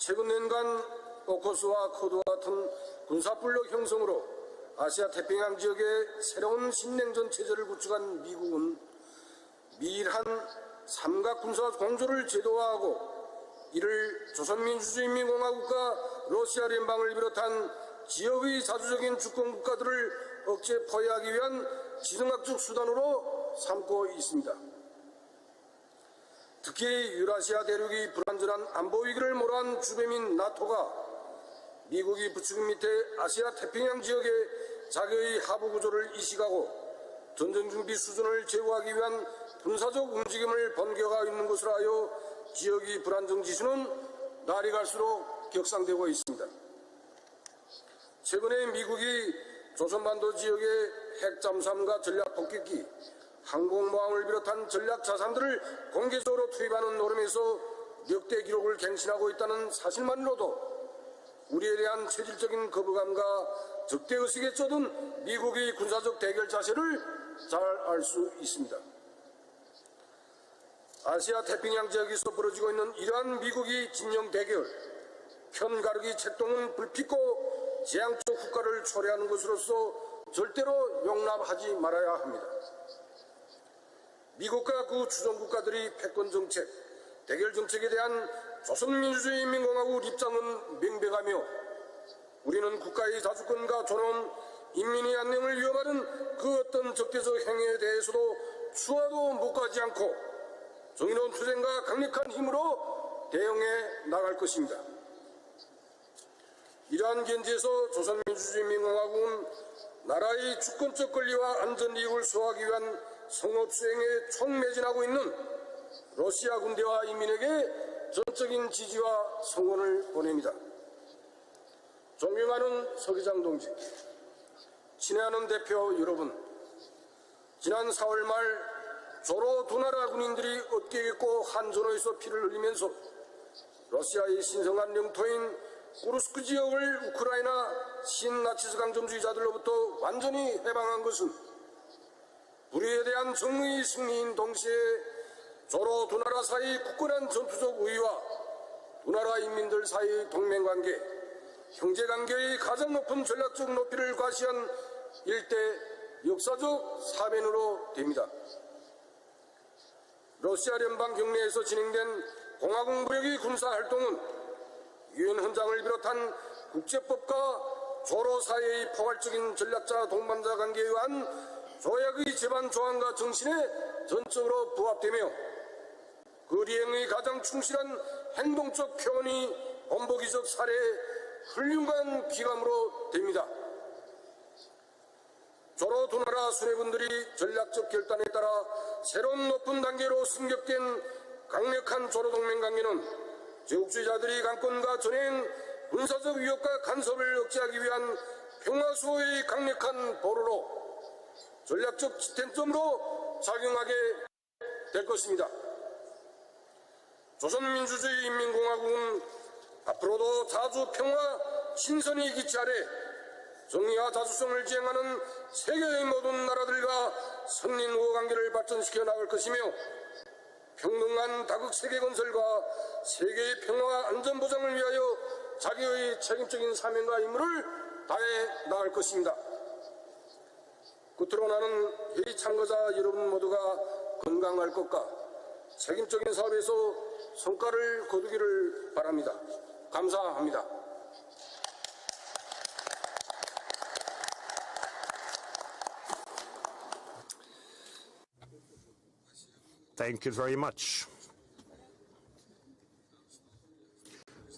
최근 년간 오커스와 코드와 같은 군사블록 형성으로 아시아 태평양 지역에 새로운 신냉전 체제를 구축한 미국은 미일한 삼각 군사 공조를 제도화하고 이를 조선민주주의인민공화국과 러시아聯邦을 비롯한 지역의 자주적인 주권 국가들을 억제 포위하기 위한 지정학적 수단으로 삼고 있습니다. 특히 유라시아 대륙의 불안전한 안보 위기를 몰아한 주변인 나토가 미국이 부추긴 밑에 아시아 태평양 지역의 자기의 하부 구조를 이식하고 전쟁 준비 수준을 제고하기 위한 군사적 움직임을 번겨가 있는 것으로 하여 지역의 불안정 지수는 날이 갈수록 격상되고 있습니다. 최근에 미국이 조선반도 지역의 핵 잠수함과 전략 폭격기, 항공모함을 비롯한 전략 자산들을 공개적으로 투입하는 노름에서 역대 기록을 갱신하고 있다는 사실만으로도 우리에 대한 체질적인 거부감과 적대의식에 쩌든 미국의 군사적 대결 자세를 잘 알 수 있습니다. 아시아 태평양 지역에서 벌어지고 있는 이러한 미국의 진영 대결, 편가르기 책동은 불핍고 재앙적 국가를 초래하는 것으로서 절대로 용납하지 말아야 합니다. 미국과 그 주전국가들이 패권 정책, 대결 정책에 대한 조선민주주의인민공화국 입장은 명백하며 우리는 국가의 자주권과 존엄, 인민의 안녕을 위협하는 그 어떤 적대적 행위에 대해서도 추하도 묵하지 않고 정의로운 투쟁과 강력한 힘으로 대응해 나갈 것입니다. 이러한 견지에서 조선민주주의인민공화국은 나라의 주권적 권리와 안전이익을 수호하기 위한 성업 수행에 총매진하고 있는 러시아 군대와 인민에게 전적인 지지와 성원을 보냅니다. 존경하는 서기장 동지, 친애하는 대표 여러분, 지난 4월 말 조로 두 나라 군인들이 어깨에 꽂고 한전호에서 피를 흘리면서 러시아의 신성한 영토인 쿠르스크 지역을 우크라이나 신나치스 강점주의자들로부터 완전히 해방한 것은 불의에 대한 정의의 승리인 동시에 조로 두 나라 사이 굳건한 전투적 우위와 두 나라 인민들 사이의 동맹관계, 형제관계의 가장 높은 전략적 높이를 과시한 일대 역사적 사변으로 됩니다. 러시아聯邦 경내에서 진행된 공화국 무력의 군사활동은 유엔 헌장을 비롯한 국제법과 조로 사이의 포괄적인 전략자 동반자 관계에 의한 조약의 제반 조항과 정신에 전적으로 부합되며 그 리행의 가장 충실한 행동적 표현이 본보기적 사례의 훌륭한 기감으로 됩니다. 조로 두 나라 수뇌군들이 전략적 결단에 따라 새로운 높은 단계로 승격된 강력한 조로 동맹 관계는 제국주의자들이 강권과 전행, 군사적 위협과 간섭을 억제하기 위한 평화 수호의 강력한 보루로 전략적 지탱점으로 작용하게 될 것입니다. 조선민주주의인민공화국은 앞으로도 자주 평화 신선의 기치 아래 정의와 자주성을 지향하는 세계의 모든 나라들과 선진우호 관계를 발전시켜 나갈 것이며 평등한 다극 세계 건설과 세계의 평화와 안전 보장을 위하여 자기의 책임적인 사명과 임무를 다해 나갈 것입니다. 끝으로 나는 회의 참가자 여러분 모두가 건강할 것과 책임적인 사업에서 성과를 거두기를 바랍니다. 감사합니다. Thank you very much.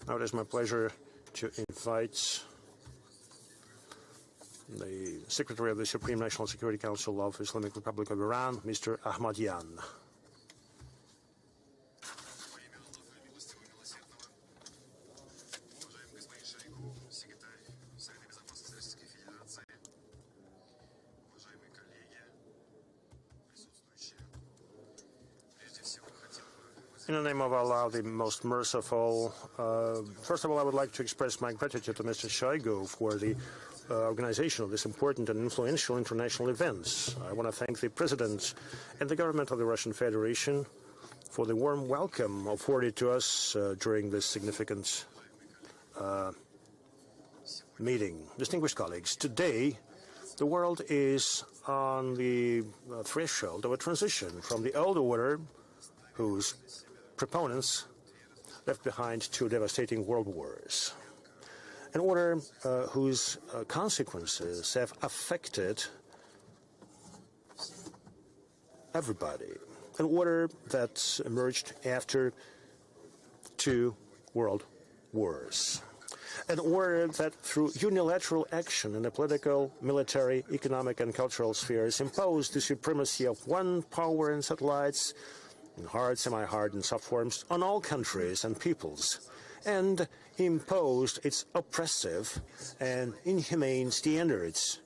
Now it is my pleasure to invite the Secretary of the Supreme National Security Council of Islamic Republic of Iran, Mr. Ahmadyan. In the name of Allah, the most merciful, first of all, I would like to express my gratitude to Mr. Shoigu for the organization of this important and influential international events. I want to thank the President and the government of the Russian Federation for the warm welcome afforded to us during this significant meeting. Distinguished colleagues, today the world is on the threshold of a transition from the old order, whose proponents left behind two devastating world wars, an order whose consequences have affected everybody, an order that emerged after two world wars, an order that through unilateral action in the political, military, economic and cultural spheres imposed the supremacy of one power and satellites in hard, semi-hard and soft forms on all countries and peoples, and imposed its oppressive and inhumane standards,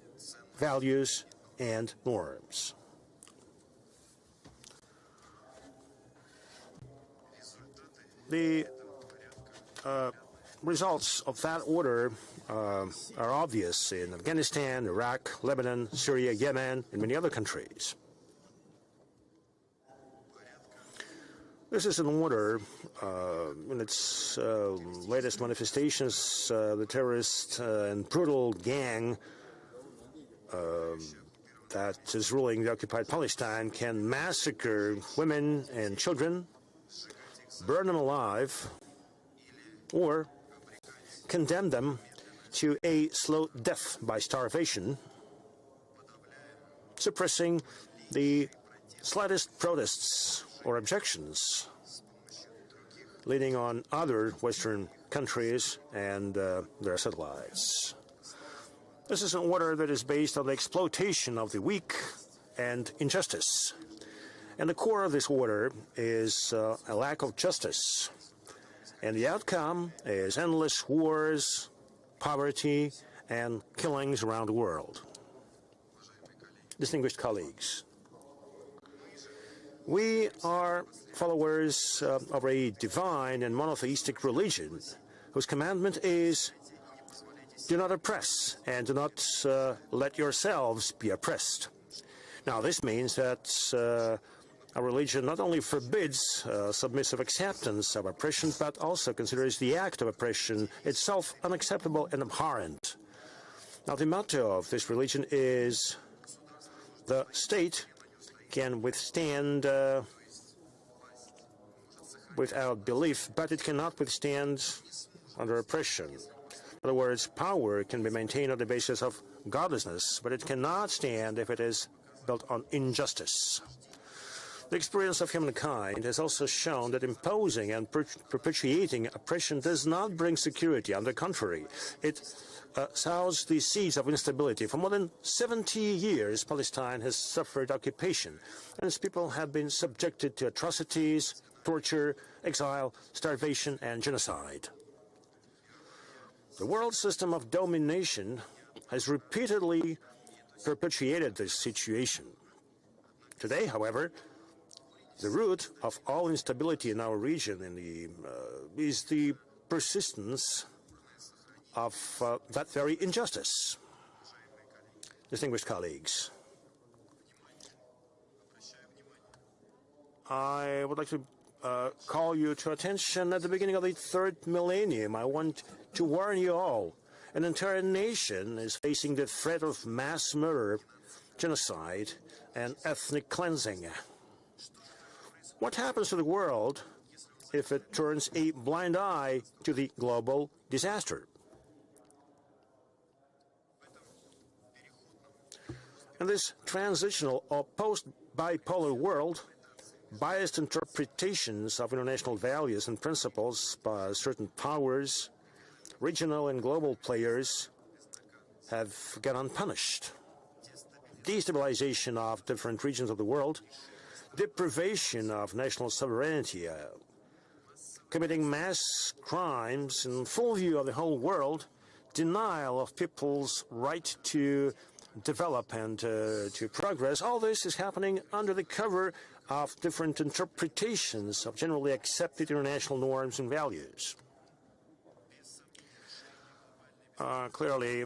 values and norms. The results of that order are obvious in Afghanistan, Iraq, Lebanon, Syria, Yemen, and many other countries. This is an order in its latest manifestations. The terrorist and brutal gang that is ruling the occupied Palestine can massacre women and children, burn them alive, or condemn them to a slow death by starvation, suppressing the slightest protests or objections, leaning on other Western countries and their satellites. This is an order that is based on the exploitation of the weak and injustice. And the core of this order is a lack of justice. And the outcome is endless wars, poverty, and killings around the world. Distinguished colleagues, we are followers of a divine and monotheistic religion whose commandment is, do not oppress and do not let yourselves be oppressed. Now, this means that our religion not only forbids submissive acceptance of oppression, but also considers the act of oppression itself unacceptable and abhorrent. Now, the motto of this religion is, the state can withstand without belief, but it cannot withstand under oppression. In other words, power can be maintained on the basis of godlessness, but it cannot stand if it is built on injustice. The experience of humankind has also shown that imposing and perpetuating oppression does not bring security. On the contrary, it sows the seeds of instability. For more than 70 years, Palestine has suffered occupation, and its people have been subjected to atrocities, torture, exile, starvation, and genocide. The world system of domination has repeatedly perpetuated this situation. Today, however, the root of all instability in our region is the persistence of that very injustice. Distinguished colleagues, I would like to call you to attention at the beginning of the third millennium. I want to warn you all. An entire nation is facing the threat of mass murder, genocide, and ethnic cleansing. What happens to the world if it turns a blind eye to the global disaster? In this transitional or post-bipolar world, biased interpretations of international values and principles by certain powers, regional and global players, have gone unpunished. Destabilization of different regions of the world, deprivation of national sovereignty, committing mass crimes in full view of the whole world, denial of people's right to develop and to progress. All this is happening under the cover of different interpretations of generally accepted international norms and values. Clearly,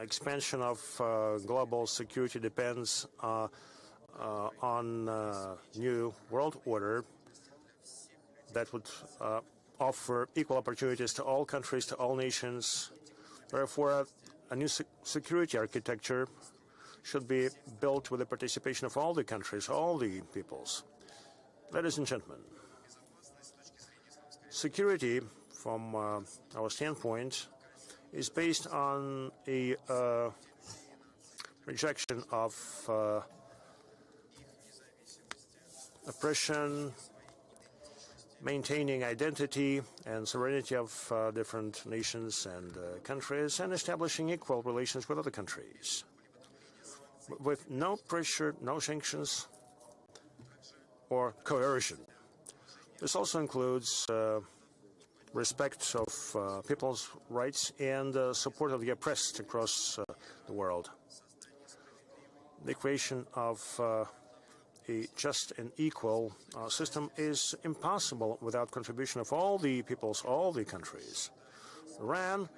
expansion of global security depends on new world order that would offer equal opportunities to all countries, to all nations. Therefore, a new security architecture should be built with the participation of all the countries, all the peoples. Ladies and gentlemen, security, from our standpoint, is based on a rejection of oppression, maintaining identity and sovereignty of different nations and countries, and establishing equal relations with other countries, with no pressure, no sanctions, or coercion. This also includes respect of people's rights and support of the oppressed across the world. The creation of a just and equal system is impossible without contribution of all the peoples, all the countries. Iran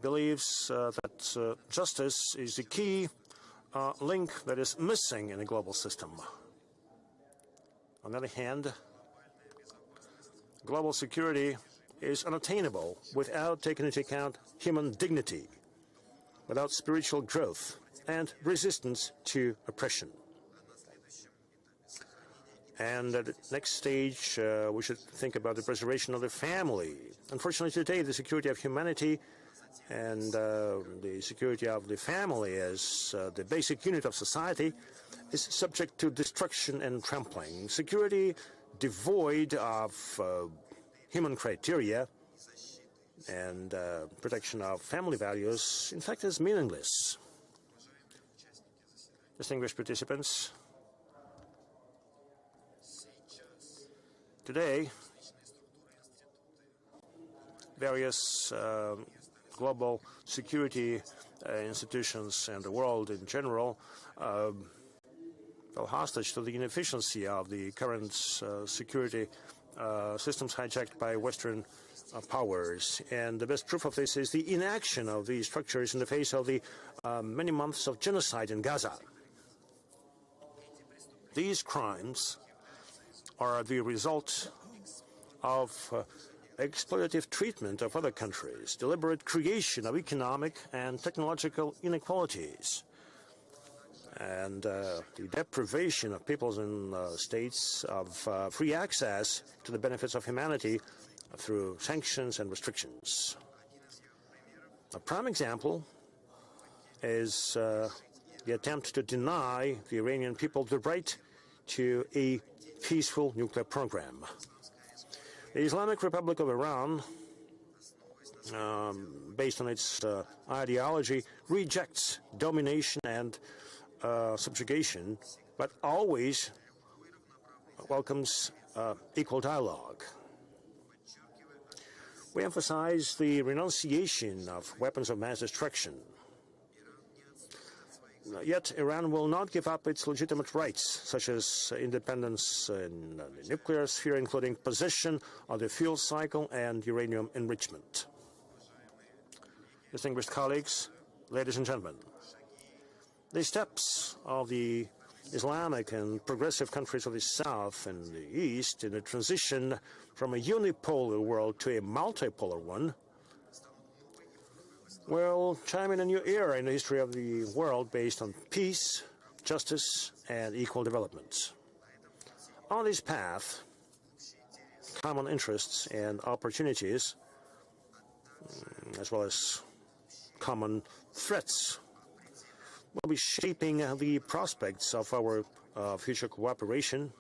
believes that justice is the key link that is missing in a global system. On the other hand, global security is unattainable without taking into account human dignity, without spiritual growth and resistance to oppression. And at the next stage, we should think about the preservation of the family. Unfortunately, today, the security of humanity and the security of the family as the basic unit of society is subject to destruction and trampling. Security devoid of human criteria and protection of family values, in fact, is meaningless. Distinguished participants, today, various global security institutions and the world in general fell hostage to the inefficiency of the current security systems hijacked by Western powers. And the best proof of this is the inaction of these structures in the face of the many months of genocide in Gaza. These crimes are the result of exploitative treatment of other countries, deliberate creation of economic and technological inequalities, and the deprivation of peoples and states of free access to the benefits of humanity through sanctions and restrictions. A prime example is the attempt to deny the Iranian people the right to a peaceful nuclear program. The Islamic Republic of Iran, based on its ideology, rejects domination and subjugation, but always welcomes equal dialogue. We emphasize the renunciation of weapons of mass destruction. Yet Iran will not give up its legitimate rights, such as independence in the nuclear sphere, including possession of the fuel cycle and uranium enrichment. Distinguished colleagues, ladies and gentlemen, the steps of the Islamic and progressive countries of the South and the East in the transition from a unipolar world to a multipolar one will chime in a new era in the history of the world based on peace, justice, and equal development. On this path, common interests and opportunities, as well as common threats, will be shaping the prospects of our future cooperation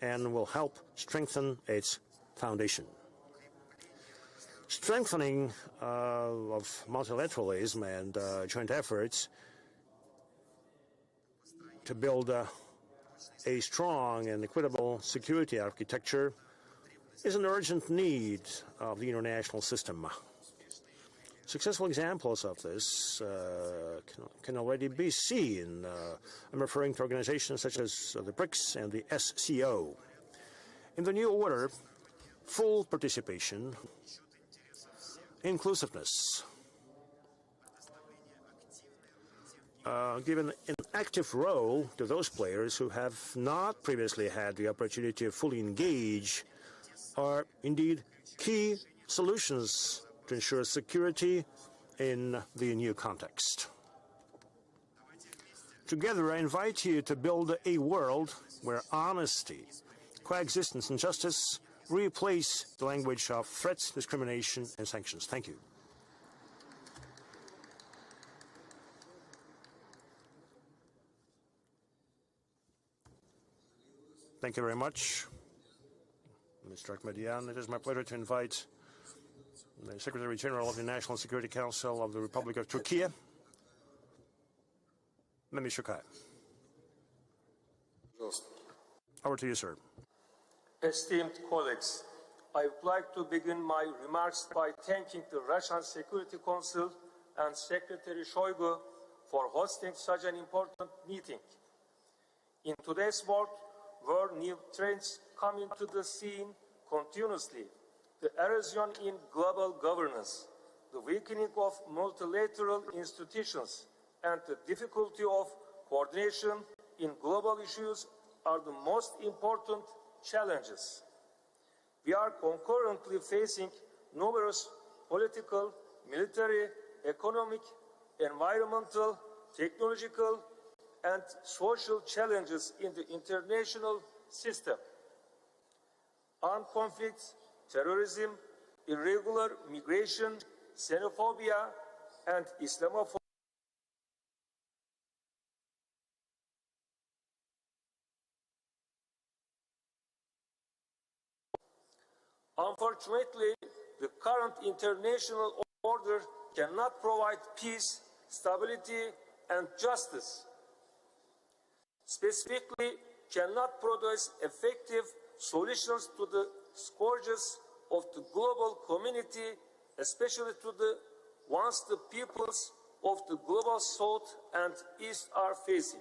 and will help strengthen its foundation. Strengthening of multilateralism and joint efforts to build a strong and equitable security architecture is an urgent need of the international system. Successful examples of this can already be seen. I'm referring to organizations such as the BRICS and the SCO. In the new order, full participation, inclusiveness, given an active role to those players who have not previously had the opportunity to fully engage, are indeed key solutions to ensure security in the new context. Together, I invite you to build a world where honesty, coexistence, and justice replace the language of threats, discrimination, and sanctions. Thank you. Thank you very much, Mr. Akhmedyan. It is my pleasure to invite the Secretary General of the National Security Council of the Republic of Turkey, Mehmet Şokai. Over to you, sir. Esteemed colleagues, I would like to begin my remarks by thanking the Russian Security Council and Secretary Shoigu for hosting such an important meeting. In today's world, where new trends come into the scene continuously, the erosion in global governance, the weakening of multilateral institutions, and the difficulty of coordination in global issues are the most important challenges. We are concurrently facing numerous political, military, economic, environmental, technological, and social challenges in the international system. Armed conflicts, terrorism, irregular migration, xenophobia, and Islamophobia Unfortunately, the current international order cannot provide peace, stability, and justice. Specifically, cannot produce effective solutions to the scourges of the global community, especially to the ones the peoples of the global South and East are facing.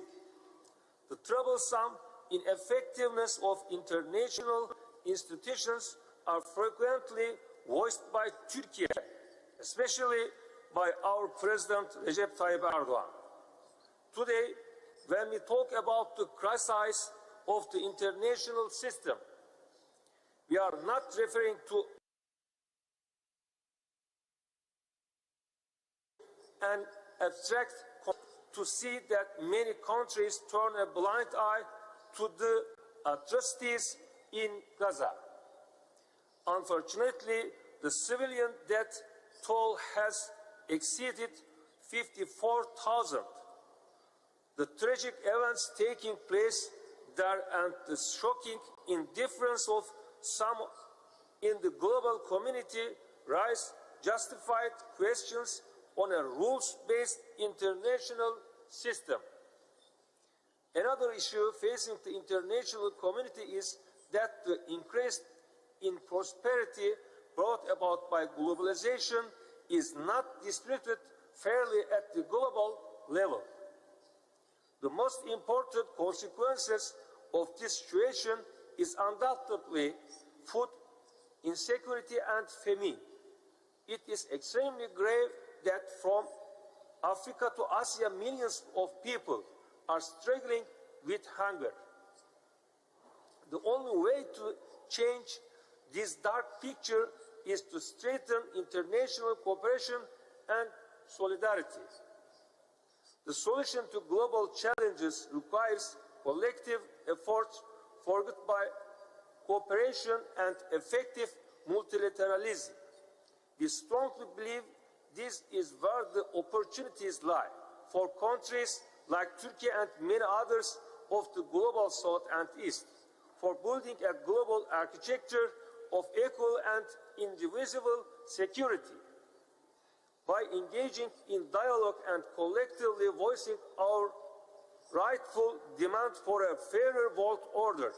The troublesome ineffectiveness of international institutions are frequently voiced by Turkey, especially by our President Recep Tayyip Erdogan. Today, when we talk about the crisis of the international system, we are not referring to an abstract to see that many countries turn a blind eye to the atrocities in Gaza. Unfortunately, the civilian death toll has exceeded 54,000. The tragic events taking place there and the shocking indifference of some in the global community raise justified questions on a rules-based international system. Another issue facing the international community is that the increase in prosperity brought about by globalization is not distributed fairly at the global level. The most important consequences of this situation is undoubtedly food insecurity and famine. It is extremely grave that from Africa to Asia, millions of people are struggling with hunger. The only way to change this dark picture is to strengthen international cooperation and solidarity. The solution to global challenges requires collective efforts forged by cooperation and effective multilateralism. We strongly believe this is where the opportunities lie for countries like Turkey and many others of the global South and East, for building a global architecture of equal and indivisible security. By engaging in dialogue and collectively voicing our rightful demand for a fairer world order,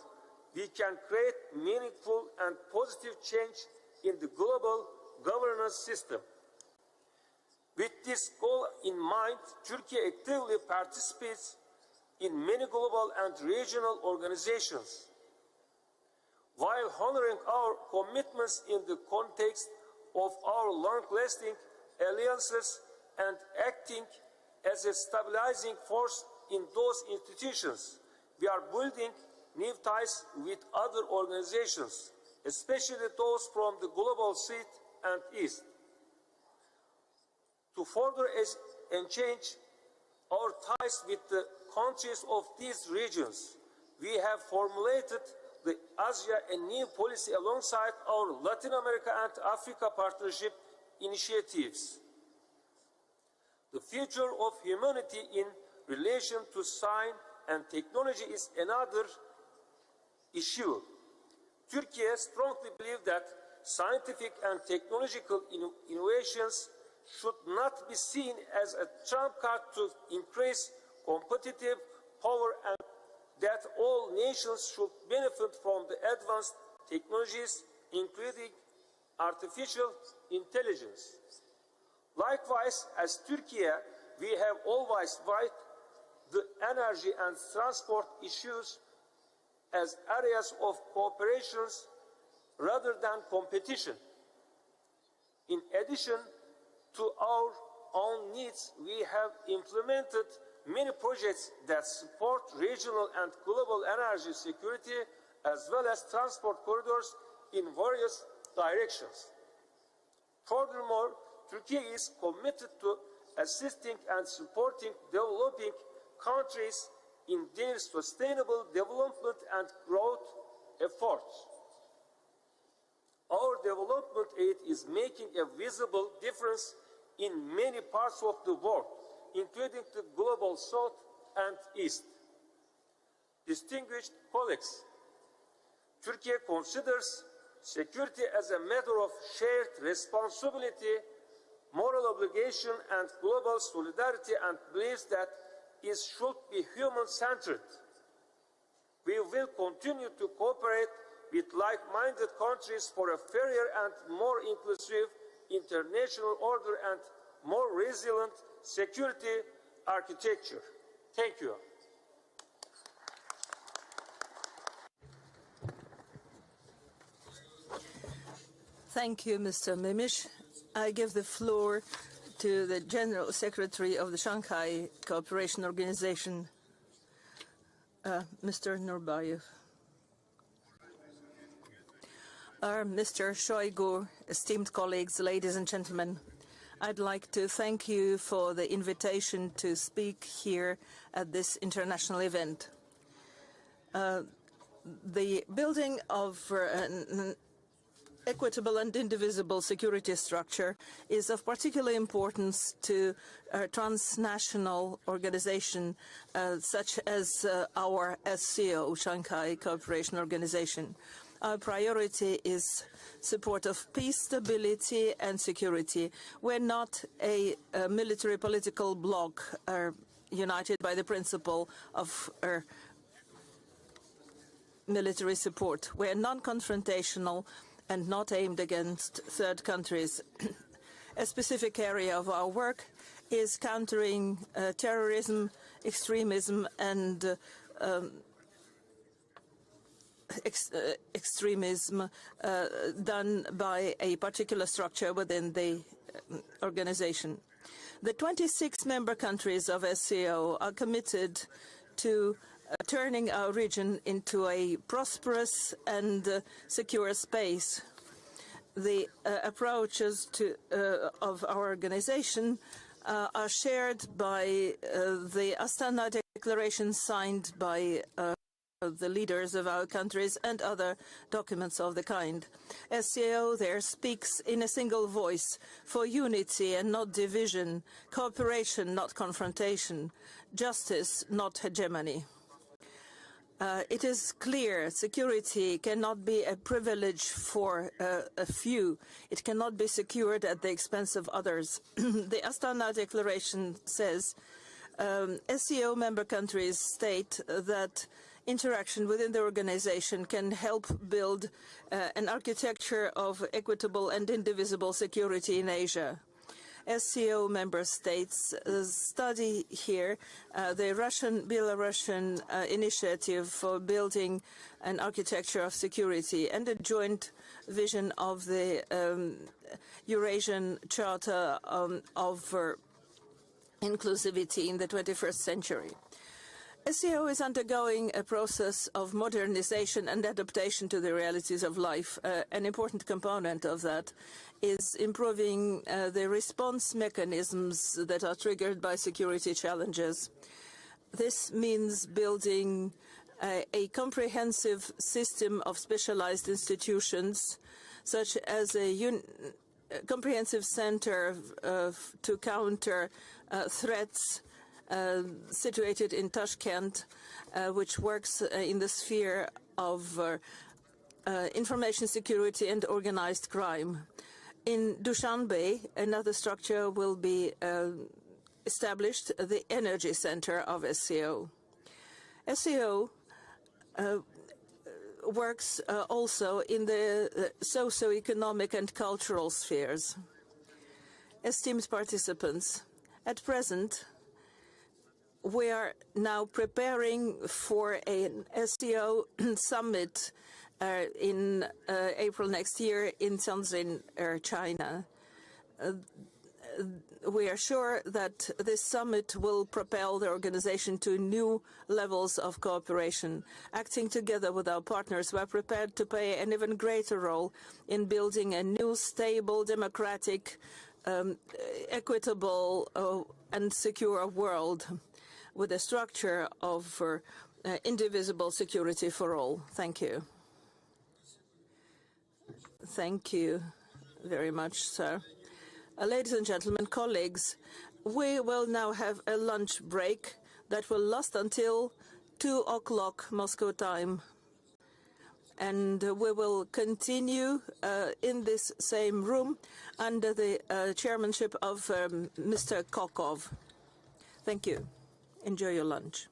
we can create meaningful and positive change in the global governance system. With this goal in mind, Turkey actively participates in many global and regional organizations. While honoring our commitments in the context of our long-lasting alliances and acting as a stabilizing force in those institutions, we are building new ties with other organizations, especially those from the global south and east. To further enhance our ties with the countries of these regions, we have formulated the Asia and New policy alongside our Latin America and Africa partnership initiatives. The future of humanity in relation to science and technology is another issue. Turkey strongly believes that scientific and technological innovations should not be seen as a trump card to increase competitive power, and that all nations should benefit from the advanced technologies, including artificial intelligence. Likewise, as Turkey, we have always viewed the energy and transport issues as areas of cooperation rather than competition. In addition to our own needs, we have implemented many projects that support regional and global energy security, as well as transport corridors in various directions. Furthermore, Turkey is committed to assisting and supporting developing countries in their sustainable development and growth efforts. Our development aid is making a visible difference in many parts of the world, including the global south and east. Distinguished colleagues, Turkey considers security as a matter of shared responsibility, moral obligation, and global solidarity, and believes that it should be human-centered. We will continue to cooperate with like-minded countries for a fairer and more inclusive international order and more resilient security architecture. Thank you. Thank you, Mr. Mimic. I give the floor to the General Secretary of the Shanghai Cooperation Organization, Mr. Nurbayev. Mr. Shoigu, esteemed colleagues, ladies and gentlemen, I'd like to thank you for the invitation to speak here at this international event. The building of an equitable and indivisible security structure is of particular importance to a transnational organization such as our SCO, Shanghai Cooperation Organization. Our priority is support of peace, stability, and security. We're not a military political bloc united by the principle of military support. We're non-confrontational and not aimed against third countries. A specific area of our work is countering terrorism, extremism, and extremism done by a particular structure within the organization. The 26 member countries of SCO are committed to turning our region into a prosperous and secure space. The approaches of our organization are shared by the Astana Declaration signed by the leaders of our countries and other documents of the kind. SCO there speaks in a single voice for unity and not division, cooperation, not confrontation, justice, not hegemony. It is clear security cannot be a privilege for a few. It cannot be secured at the expense of others. The Astana Declaration says SCO member countries state that interaction within the organization can help build an architecture of equitable and indivisible security in Asia. SCO member states study here the Russian-Belarusian initiative for building an architecture of security and a joint vision of the Eurasian Charter of Inclusivity in the 21st century. SCO is undergoing a process of modernization and adaptation to the realities of life. An important component of that is improving the response mechanisms that are triggered by security challenges. This means building a comprehensive system of specialized institutions, such as a comprehensive center to counter threats situated in Tashkent, which works in the sphere of information security and organized crime. In Dushanbe, another structure will be established, the Energy Center of SCO. SCO works also in the socio-economic and cultural spheres. Esteemed participants, at present, we are now preparing for an SCO summit in April next year in Tianjin, China. We are sure that this summit will propel the organization to new levels of cooperation. Acting together with our partners, we are prepared to play an even greater role in building a new, stable, democratic, equitable, and secure world with a structure of indivisible security for all. Thank you. Thank you very much, sir. Ladies and gentlemen, colleagues, we will now have a lunch break that will last until 2 o'clock Moscow time. And we will continue in this same room under the chairmanship of Mr. Kokov. Thank you. Enjoy your lunch.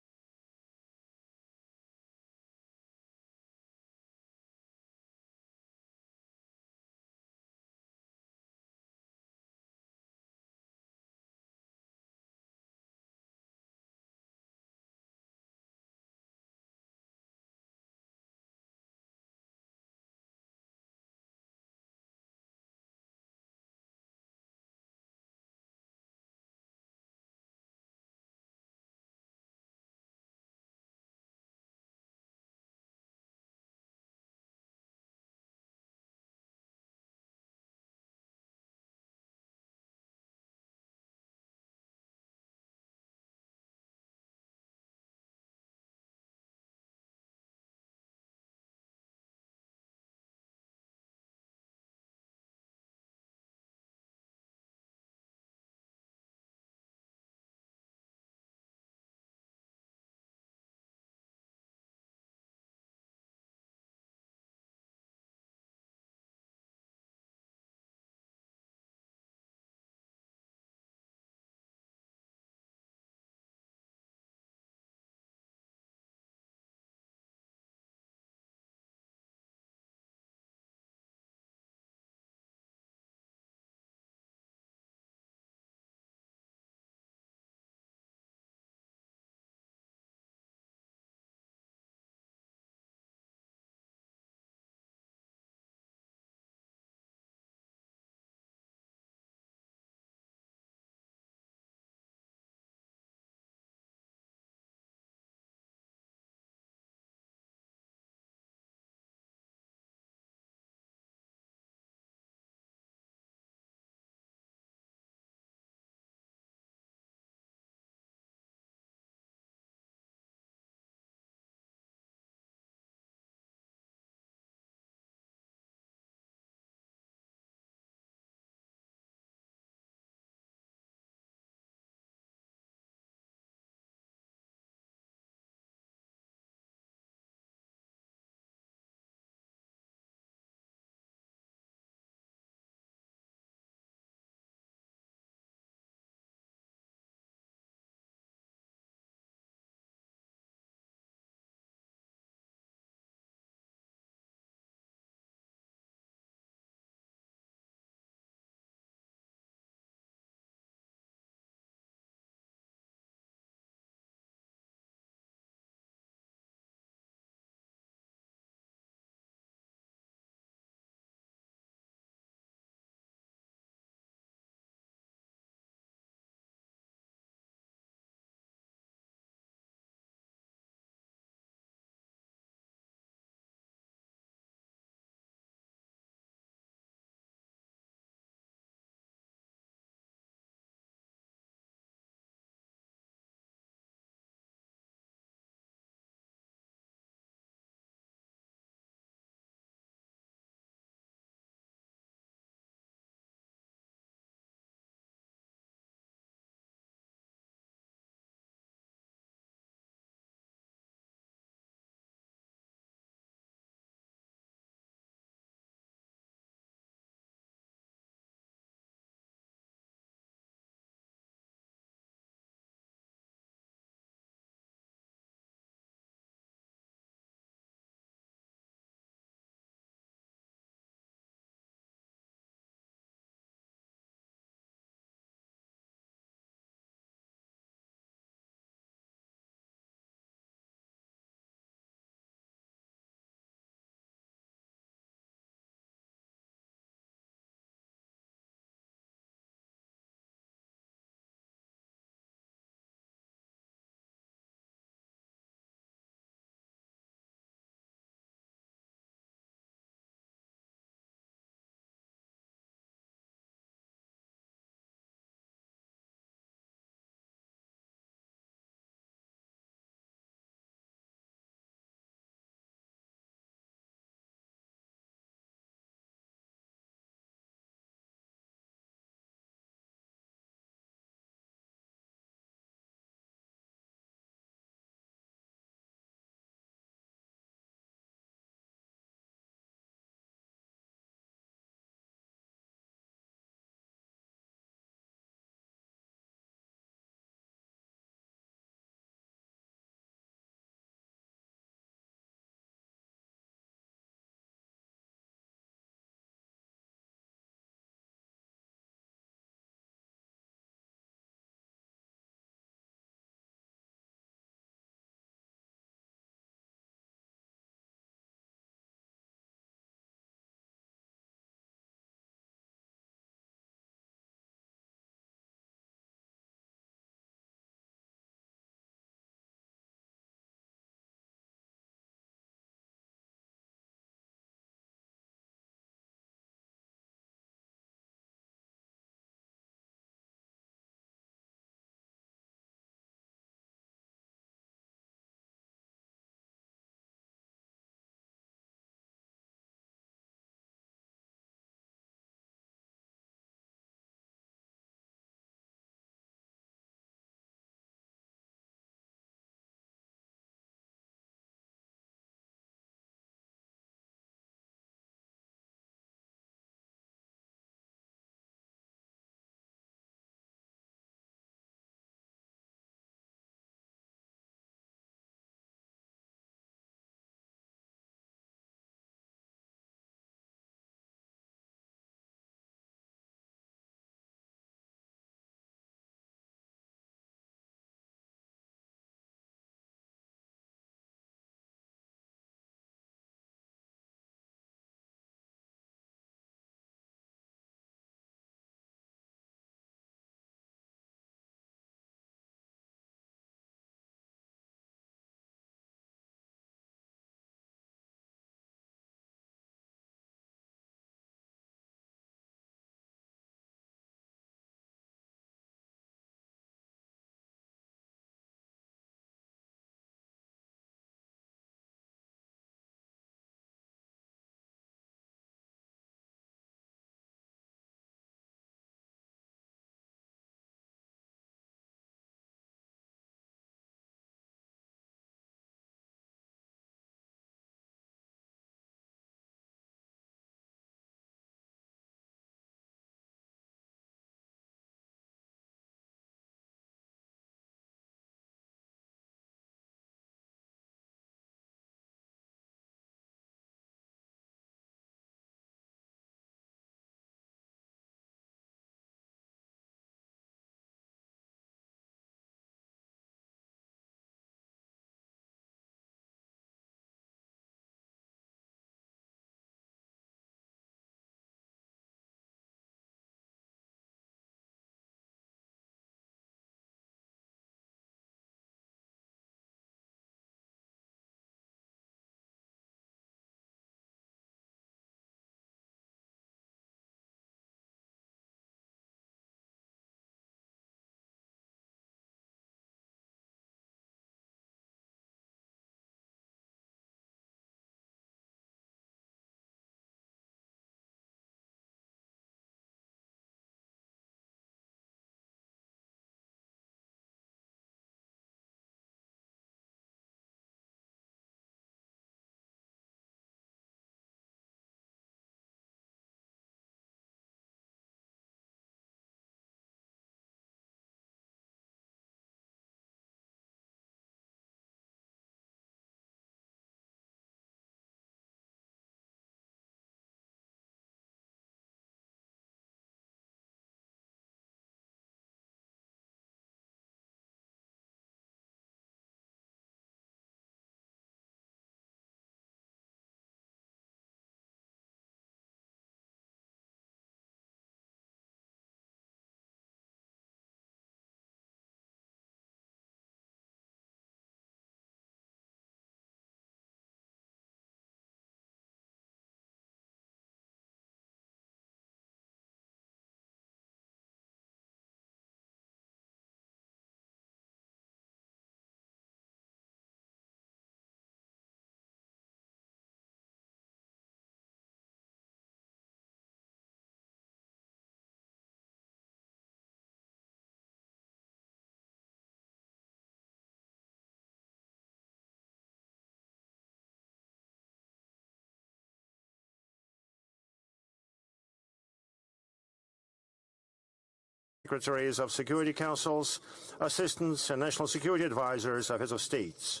secretaries of security councils, assistants and national security advisors of heads of states,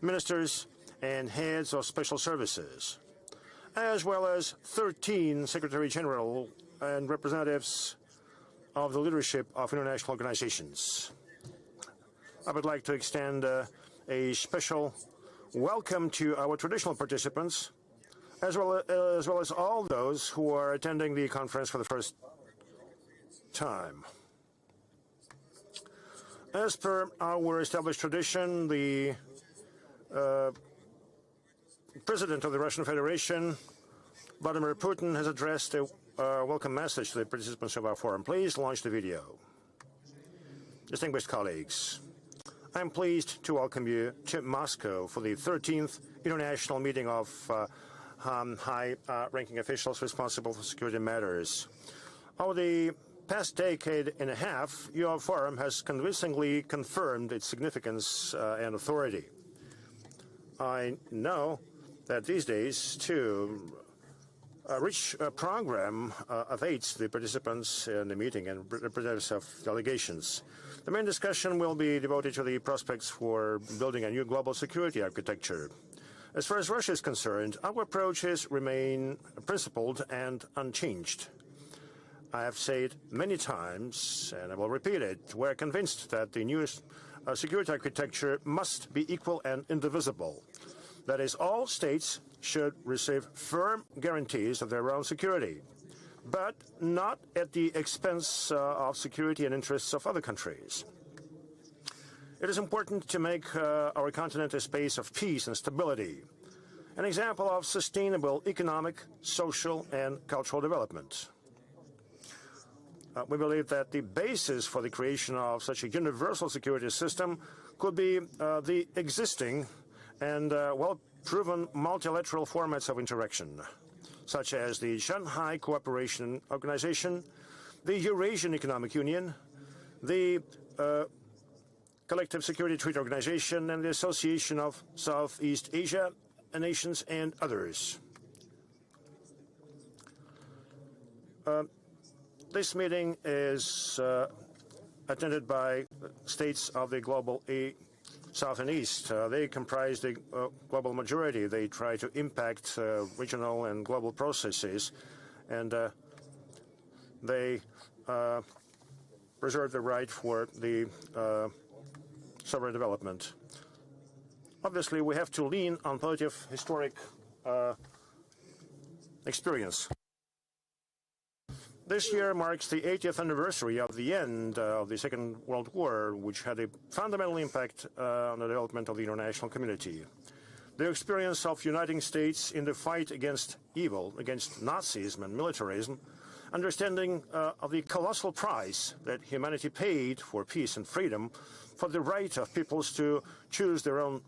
ministers and heads of special services, as well as 13 Secretary General and representatives of the leadership of international organizations. I would like to extend a special welcome to our traditional participants, as well as all those who are attending the conference for the first time. As per our established tradition, the President of the Russian Federation, Vladimir Putin, has addressed a welcome message to the participants of our forum. Please launch the video. Distinguished colleagues, I'm pleased to welcome you to Moscow for the 13th International Meeting of high-ranking officials responsible for security matters. Over the past decade and a half, your forum has convincingly confirmed its significance and authority. I know that these days, too, a rich program awaits the participants in the meeting and representatives of delegations. The main discussion will be devoted to the prospects for building a new global security architecture. As far as Russia is concerned, our approaches remain principled and unchanged. I have said many times, and I will repeat it, we're convinced that the new security architecture must be equal and indivisible. That is, all states should receive firm guarantees of their own security, but not at the expense of security and interests of other countries. It is important to make our continent a space of peace and stability, an example of sustainable economic, social, and cultural development. We believe that the basis for the creation of such a universal security system could be the existing and well-proven multilateral formats of interaction, such as the Shanghai Cooperation Organization, the Eurasian Economic Union, the Collective Security Treaty Organization, and the Association of Southeast Asia nations, and others. This meeting is attended by states of the global South and East. They comprise the global majority. They try to impact regional and global processes, and they preserve the right for the sovereign development. Obviously, we have to lean on plenty of historic experience. This year marks the 80th anniversary of the end of the Second World War, which had a fundamental impact on the development of the international community. The experience of uniting states in the fight against evil, against Nazism and militarism, understanding of the colossal price that humanity paid for peace and freedom, for the right of peoples to choose their own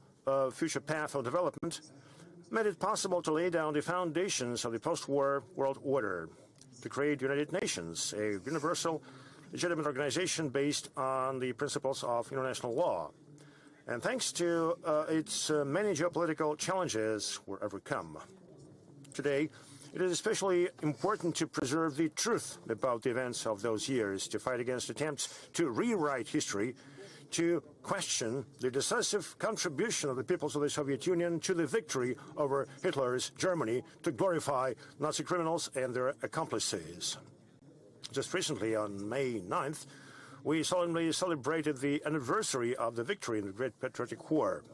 future path of development, made it possible to lay down the foundations of the post-war world order, to create United Nations, a universal, legitimate organization based on the principles of international law. And thanks to its many geopolitical challenges were overcome. Today, it is especially important to preserve the truth about the events of those years, to fight against attempts to rewrite history, to question the decisive contribution of the peoples of the Soviet Union to the victory over Hitler's Germany, to glorify Nazi criminals and their accomplices. Just recently, on May 9th, we solemnly celebrated the anniversary of the victory in the Great Patriotic War.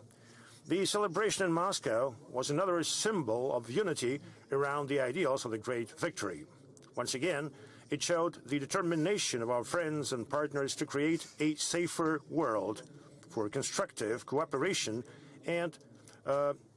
The celebration in Moscow was another symbol of unity around the ideals of the great victory. Once again, it showed the determination of our friends and partners to create a safer world for constructive cooperation and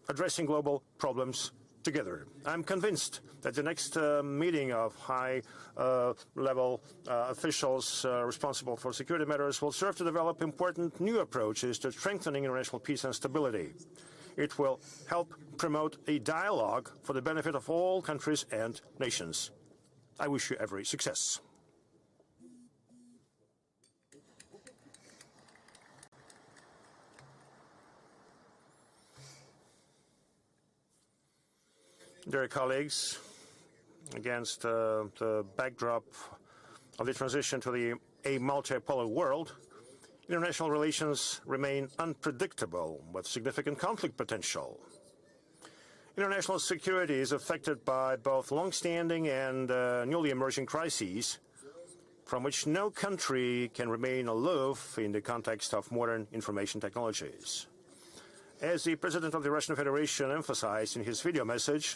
addressing global problems together. I'm convinced that the next meeting of high-level officials responsible for security matters will serve to develop important new approaches to strengthening international peace and stability. It will help promote a dialogue for the benefit of all countries and nations. I wish you every success. Dear colleagues, against the backdrop of the transition to the a multipolar world, international relations remain unpredictable, with significant conflict potential. International security is affected by both long-standing and newly emerging crises, from which no country can remain aloof in the context of modern information technologies. As the President of the Russian Federation emphasized in his video message,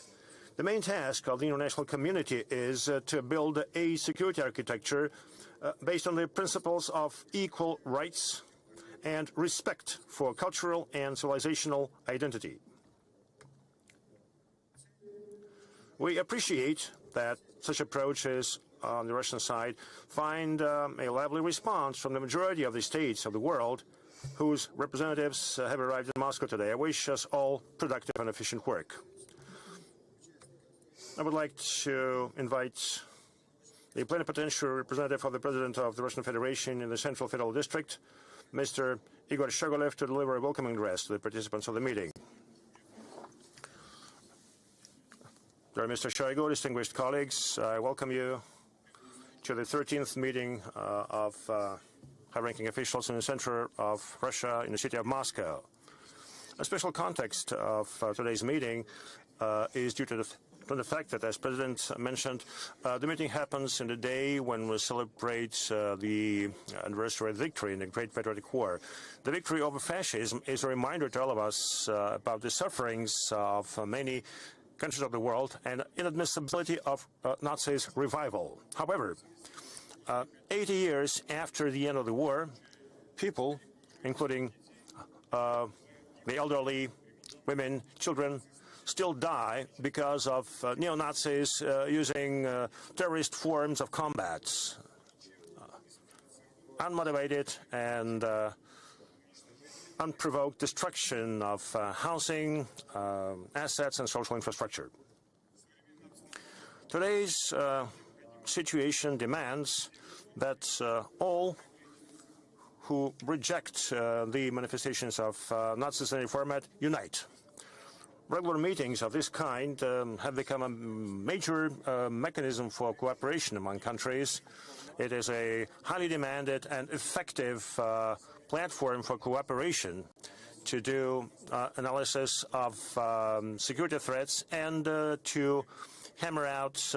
the main task of the international community is to build a security architecture based on the principles of equal rights and respect for cultural and civilizational identity. We appreciate that such approaches on the Russian side find a lively response from the majority of the states of the world whose representatives have arrived in Moscow today. I wish us all productive and efficient work. I would like to invite the plenipotentiary representative of the President of the Russian Federation in the Central Federal District, Mr. Igor Shogolev, to deliver a welcoming address to the participants of the meeting. Dear Mr. Shoigu, distinguished colleagues, I welcome you to the 13th meeting of high-ranking officials in the center of Russia in the city of Moscow. A special context of today's meeting is due to the fact that, as President mentioned, the meeting happens in the day when we celebrate the anniversary of victory in the Great Patriotic War. The victory over fascism is a reminder to all of us about the sufferings of many countries of the world and inadmissibility of Nazis' revival. However, 80 years after the end of the war, people, including the elderly, women, children, still die because of neo-Nazis using terrorist forms of combat, unmotivated and unprovoked destruction of housing, assets, and social infrastructure. Today's situation demands that all who reject the manifestations of Nazism in any format unite. Regular meetings of this kind have become a major mechanism for cooperation among countries. It is a highly demanded and effective platform for cooperation to do analysis of security threats and to hammer out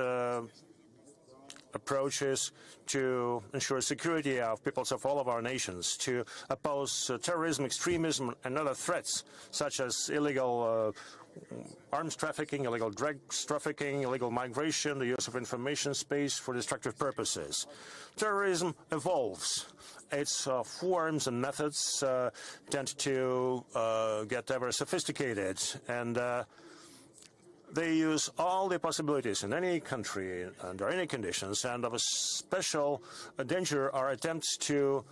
approaches to ensure security of peoples of all of our nations, to oppose terrorism, extremism, and other threats, such as illegal arms trafficking, illegal drugs trafficking, illegal migration, the use of information space for destructive purposes. Terrorism evolves. Its forms and methods tend to get ever sophisticated, and they use all the possibilities in any country under any conditions, and of a special danger are attempts to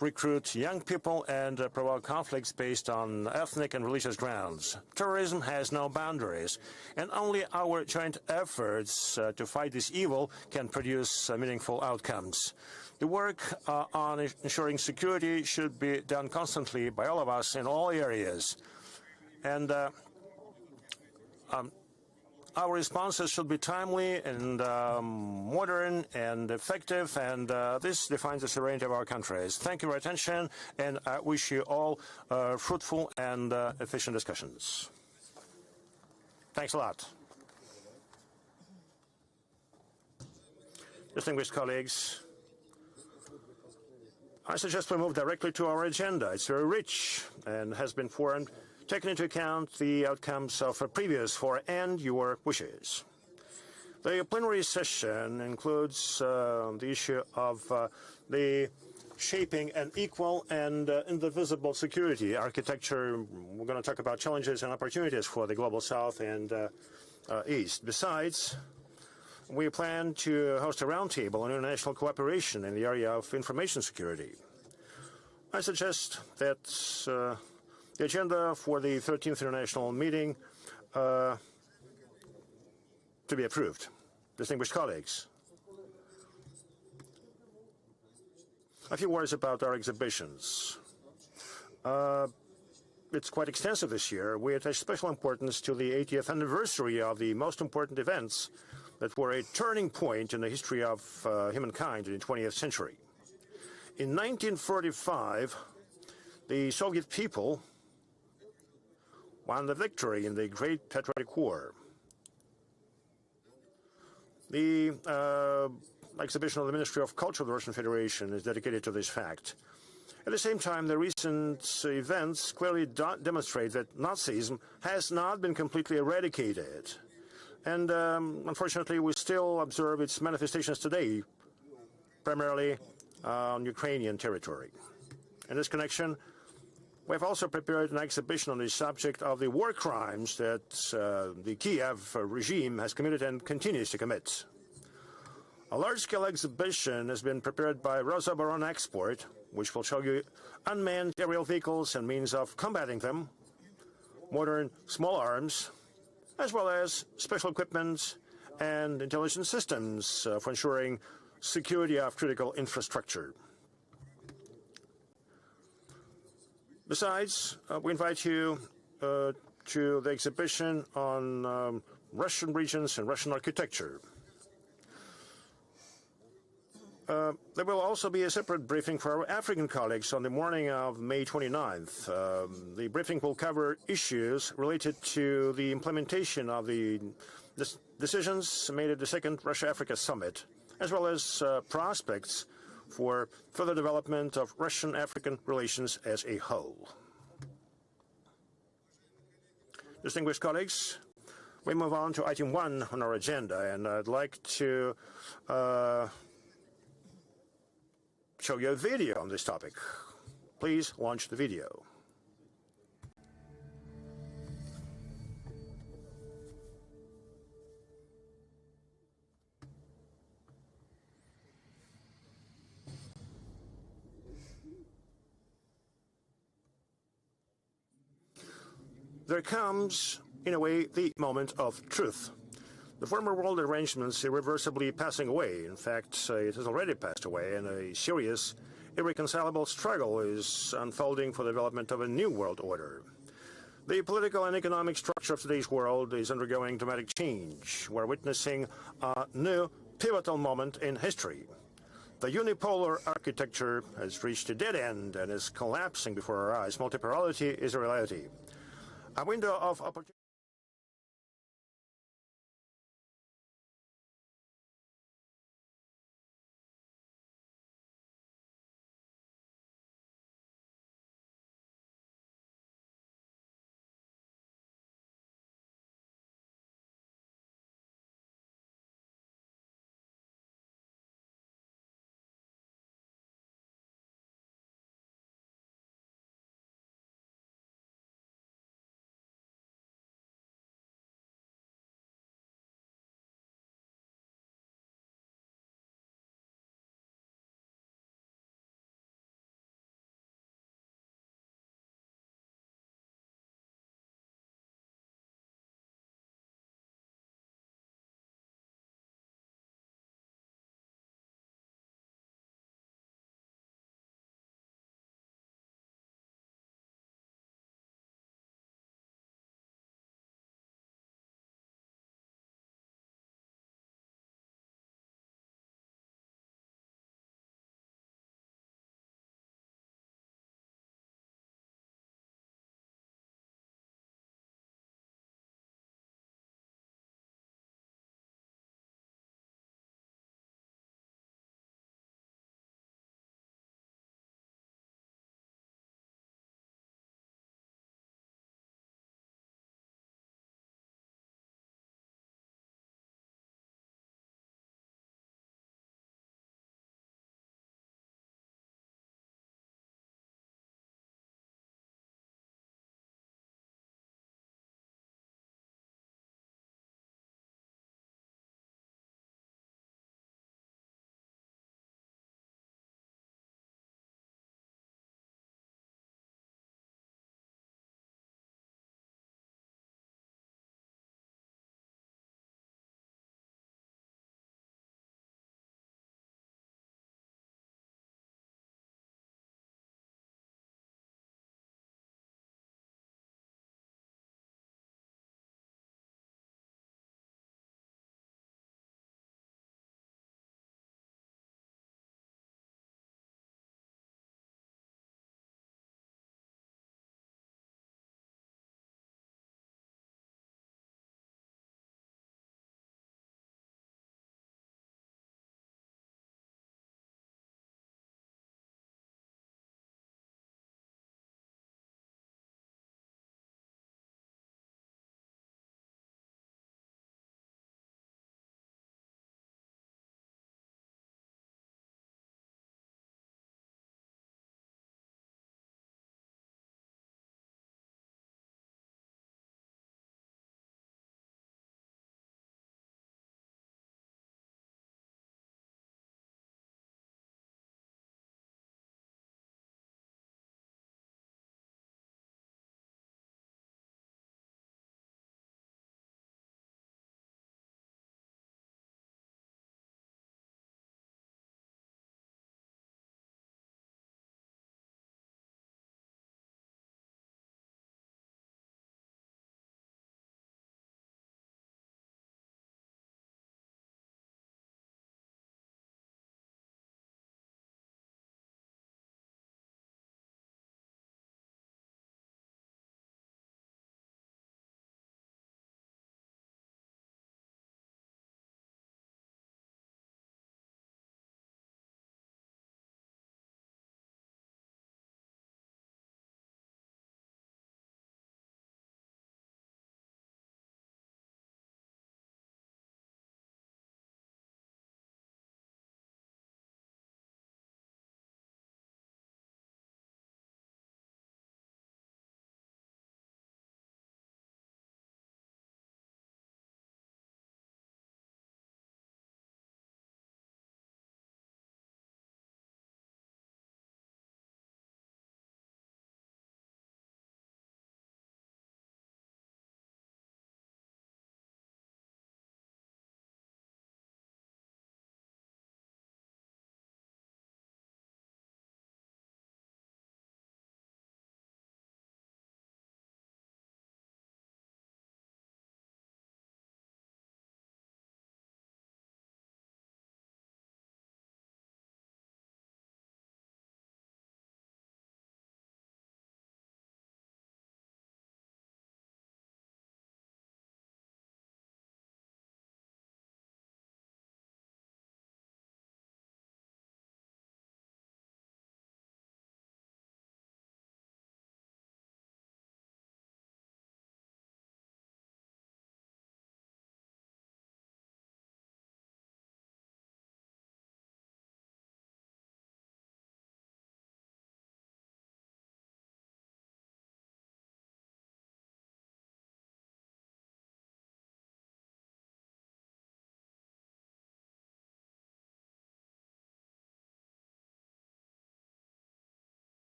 recruit young people and provoke conflicts based on ethnic and religious grounds. Terrorism has no boundaries, and only our joint efforts to fight this evil can produce meaningful outcomes. The work on ensuring security should be done constantly by all of us in all areas, and our responses should be timely and modern and effective, and this defines the sovereignty of our countries. Thank you for your attention, and I wish you all fruitful and efficient discussions. Thanks a lot. Distinguished colleagues, I suggest we move directly to our agenda. It's very rich and has been formed taking into account the outcomes of a previous forum and your wishes. The plenary session includes the issue of the shaping an equal and indivisible security architecture. We're going to talk about challenges and opportunities for the Global South and East. Besides, we plan to host a roundtable on international cooperation in the area of information security. I suggest that the agenda for the 13th International Meeting to be approved. Distinguished colleagues, a few words about our exhibitions. It's quite extensive this year. We attach special importance to the 80th anniversary of the most important events that were a turning point in the history of humankind in the 20th century. In 1945, the Soviet people won the victory in the Great Patriotic War. The exhibition of the Ministry of Culture of the Russian Federation is dedicated to this fact. At the same time, the recent events clearly demonstrate that Nazism has not been completely eradicated. And unfortunately, we still observe its manifestations today, primarily on Ukrainian territory. In this connection, we have also prepared an exhibition on the subject of the war crimes that the Kiev regime has committed and continues to commit. A large-scale exhibition has been prepared by Rosoboronexport, which will show you unmanned aerial vehicles and means of combating them, modern small arms, as well as special equipment and intelligence systems for ensuring security of critical infrastructure. Besides, we invite you to the exhibition on Russian regions and Russian architecture. There will also be a separate briefing for our African colleagues on the morning of May 29th. The briefing will cover issues related to the implementation of the decisions made at the second Russia-Africa summit, as well as prospects for further development of Russian-African relations as a whole. Distinguished colleagues, we move on to item 1 on our agenda, and I'd like to show you a video on this topic. Please launch the video. There comes, in a way, the moment of truth. The former world arrangements irreversibly passing away. In fact, it has already passed away, and a serious, irreconcilable struggle is unfolding for the development of a new world order. The political and economic structure of today's world is undergoing dramatic change. We're witnessing a new pivotal moment in history. The unipolar architecture has reached a dead end and is collapsing before our eyes. Multipolarity is a reality. A window of opportunity.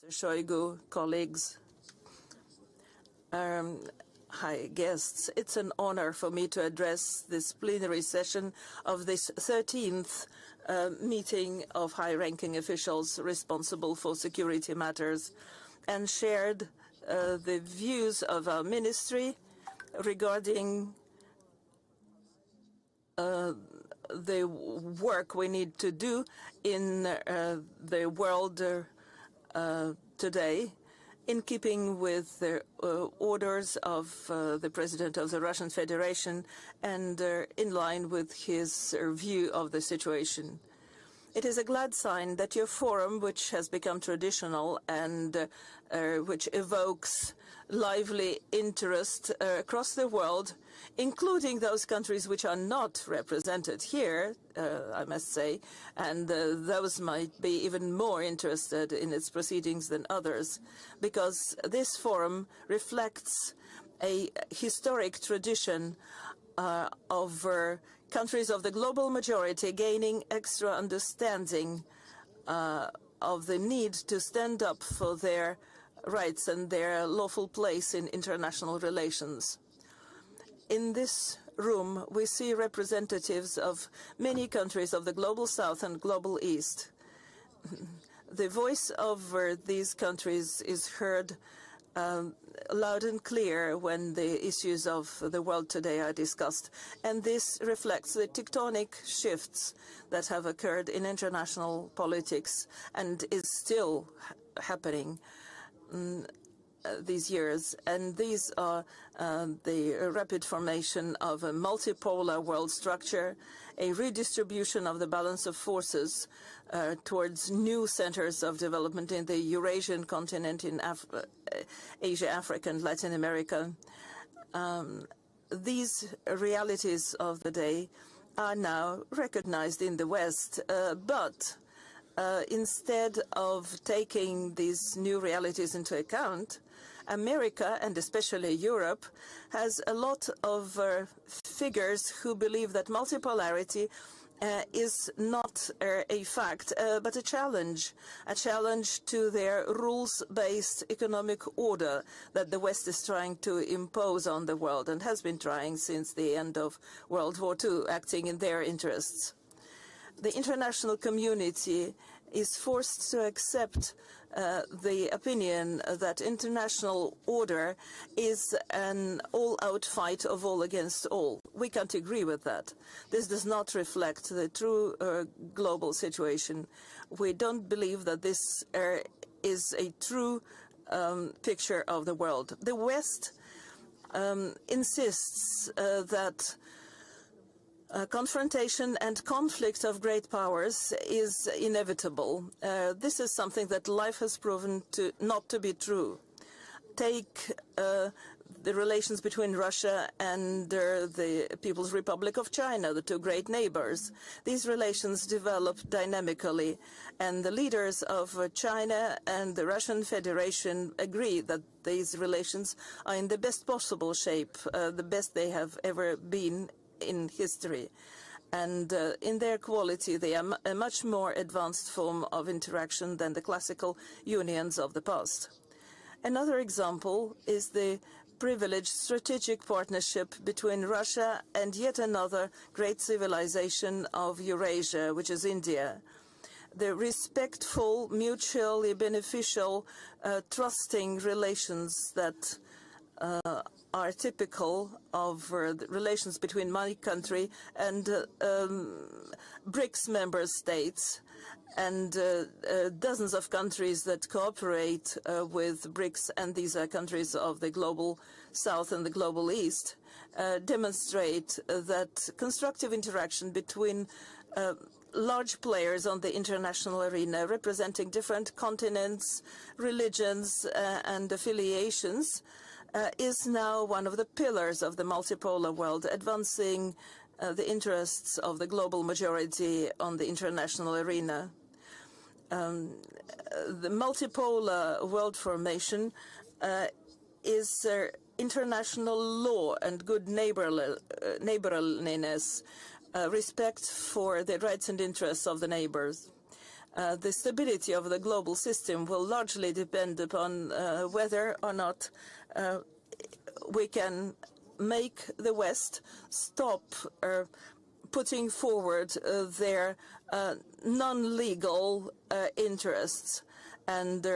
Shoigu, colleagues, hi guests, it's an honor for me to address this plenary session of this 13th meeting of high-ranking officials responsible for security matters, and shared the views of our ministry regarding the work we need to do in the world today, in keeping with the orders of the President of the Russian Federation and in line with his view of the situation. It is a glad sign that your forum, which has become traditional and which evokes lively interest across the world, including those countries which are not represented here, I must say, and those might be even more interested in its proceedings than others, because this forum reflects a historic tradition of countries of the global majority gaining extra understanding of the need to stand up for their rights and their lawful place in international relations. In this room, we see representatives of many countries of the global south and global east. The voice of these countries is heard loud and clear when the issues of the world today are discussed, and this reflects the tectonic shifts that have occurred in international politics and is still happening these years. And these are the rapid formation of a multipolar world structure, a redistribution of the balance of forces towards new centers of development in the Eurasian continent, in Asia, Africa, and Latin America. These realities of the day are now recognized in the West, but instead of taking these new realities into account, America, and especially Europe, has a lot of figures who believe that multipolarity is not a fact, but a challenge to their rules-based economic order that the West is trying to impose on the world and has been trying since the end of World War II, acting in their interests. The international community is forced to accept the opinion that international order is an all-out fight of all against all. We can't agree with that. This does not reflect the true global situation. We don't believe that this is a true picture of the world. The West insists that confrontation and conflict of great powers is inevitable. This is something that life has proven not to be true. Take the relations between Russia and the People's Republic of China, the two great neighbors. These relations developed dynamically, and the leaders of China and the Russian Federation agree that these relations are in the best possible shape, the best they have ever been in history, and in their quality they are a much more advanced form of interaction than the classical unions of the past. Another example is the privileged strategic partnership between Russia and yet another great civilization of Eurasia, which is India. The respectful, mutually beneficial, trusting relations that are typical of the relations between my country and BRICS member states, and dozens of countries that cooperate with BRICS, and these are countries of the global south and the global east, demonstrate that constructive interaction between large players on the international arena, representing different continents, religions, and affiliations, is now one of the pillars of the multipolar world, advancing the interests of the global majority on the international arena. The multipolar world formation is international law and good neighborliness, respect for the rights and interests of the neighbors. the stability of the global system will largely depend upon whether or not we can make the West stop putting forward their non-legal interests and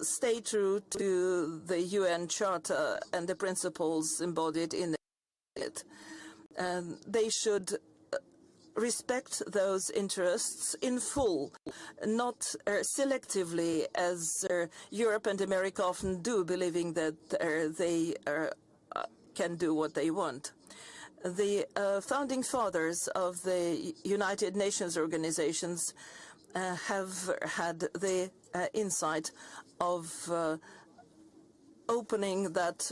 stay true to the UN Charter and the principles embodied in it. They should respect those interests in full, not selectively, as Europe and America often do, believing that they can do what they want. The founding fathers of the United Nations organizations have had the insight of opening that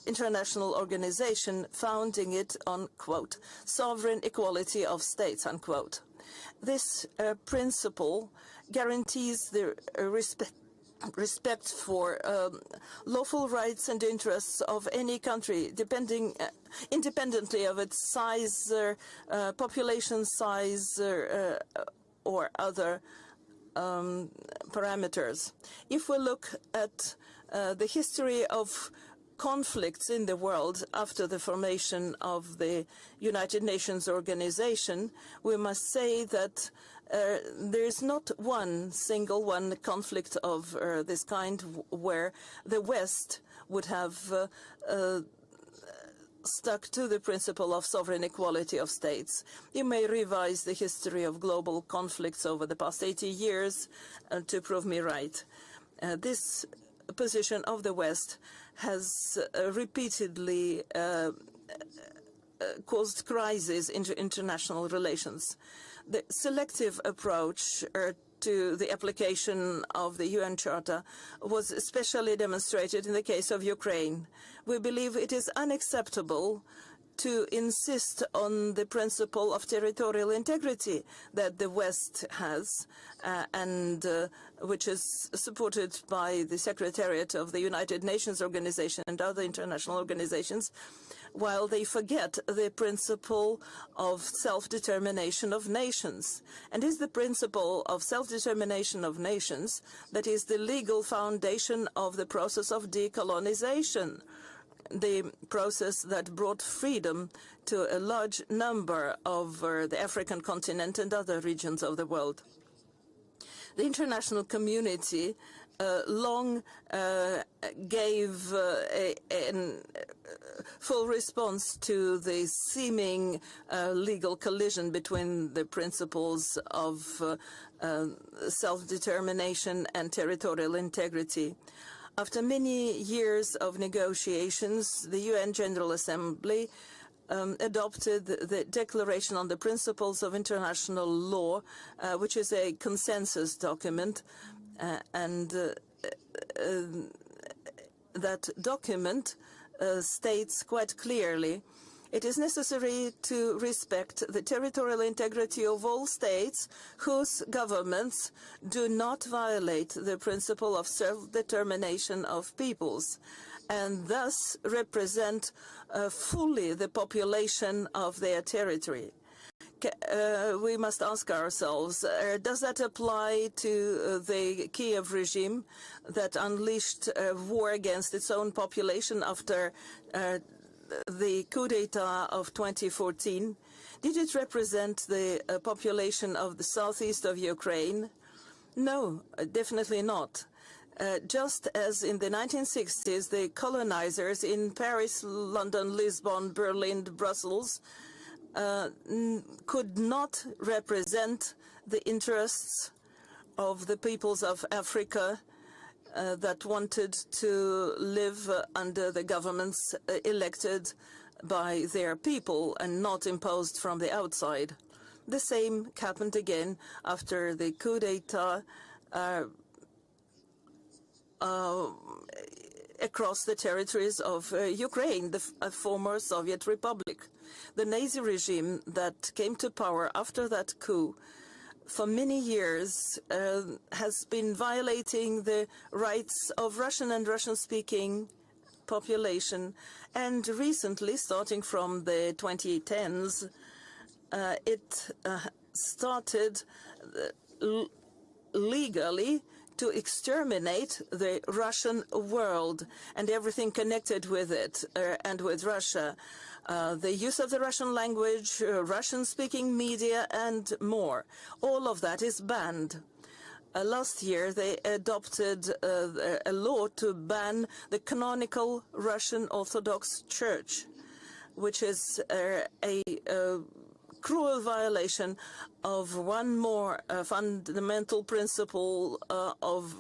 international organization, founding it on, quote, sovereign equality of states, unquote. This principle guarantees the respect for lawful rights and interests of any country, independently of its size, population size, or other parameters. If we look at the history of conflicts in the world after the formation of the United Nations organization, we must say that there is not one single conflict of this kind where the West would have stuck to the principle of sovereign equality of states. You may revise the history of global conflicts over the past 80 years to prove me right. This position of the West has repeatedly caused crises in international relations. The selective approach to the application of the UN Charter was especially demonstrated in the case of Ukraine. We believe it is unacceptable to insist on the principle of territorial integrity that the West has and which is supported by the Secretariat of the United Nations Organization and other international organizations, while they forget the principle of self-determination of nations. And is the principle of self-determination of nations that is the legal foundation of the process of decolonization, the process that brought freedom to a large number of the African continent and other regions of the world. The international community long gave a full response to the seeming legal collision between the principles of self-determination and territorial integrity. After many years of negotiations, the UN General Assembly adopted the Declaration on the Principles of International Law, which is a consensus document, and that document states quite clearly it is necessary to respect the territorial integrity of all states whose governments do not violate the principle of self-determination of peoples and thus represent fully the population of their territory. We must ask ourselves, does that apply to the Kiev regime that unleashed war against its own population after the coup d'etat of 2014? Did it represent the population of the southeast of Ukraine? No, definitely not. Just as in the 1960s, the colonizers in Paris, London, Lisbon, Berlin, Brussels could not represent the interests of the peoples of Africa that wanted to live under the governments elected by their people and not imposed from the outside. The same happened again after the coup d'etat across the territories of Ukraine, the former Soviet Republic. The Nazi regime that came to power after that coup for many years has been violating the rights of Russian and Russian-speaking population, and recently, starting from the 2010s, it started legally to exterminate the Russian world and everything connected with it and with Russia. The use of the Russian language, Russian-speaking media, and more. All of that is banned. Last year, they adopted a law to ban the canonical Russian Orthodox Church, which is a cruel violation of one more fundamental principle of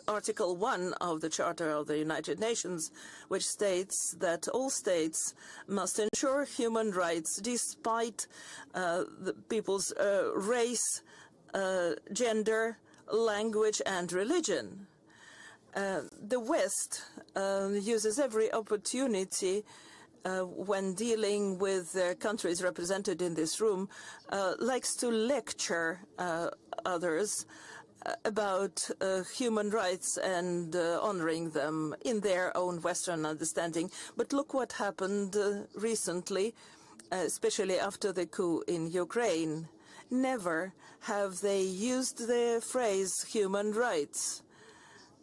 Article 1 of the Charter of the United Nations, which states that all states must ensure human rights despite the people's race, gender, language, and religion. The West uses every opportunity when dealing with countries represented in this room, likes to lecture others about human rights and honoring them in their own Western understanding. But look what happened recently, especially after the coup in Ukraine. Never have they used the phrase human rights.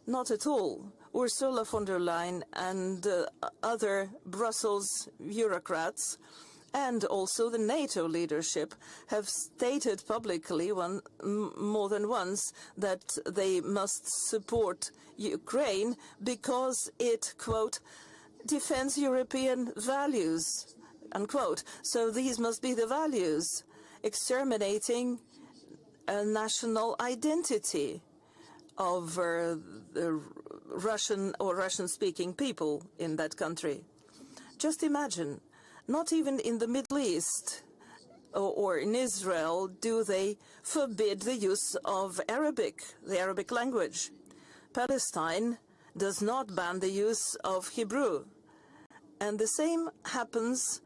Not at all. Ursula von der Leyen and other Brussels bureaucrats and also the NATO leadership have stated publicly more than once that they must support Ukraine because it, quote, defends European values, unquote. So these must be the values, exterminating a national identity of the Russian or Russian-speaking people in that country. Just imagine, not even in the Middle East or in Israel do they forbid the use of Arabic, the Arabic language. Palestine does not ban the use of Hebrew. And the same happens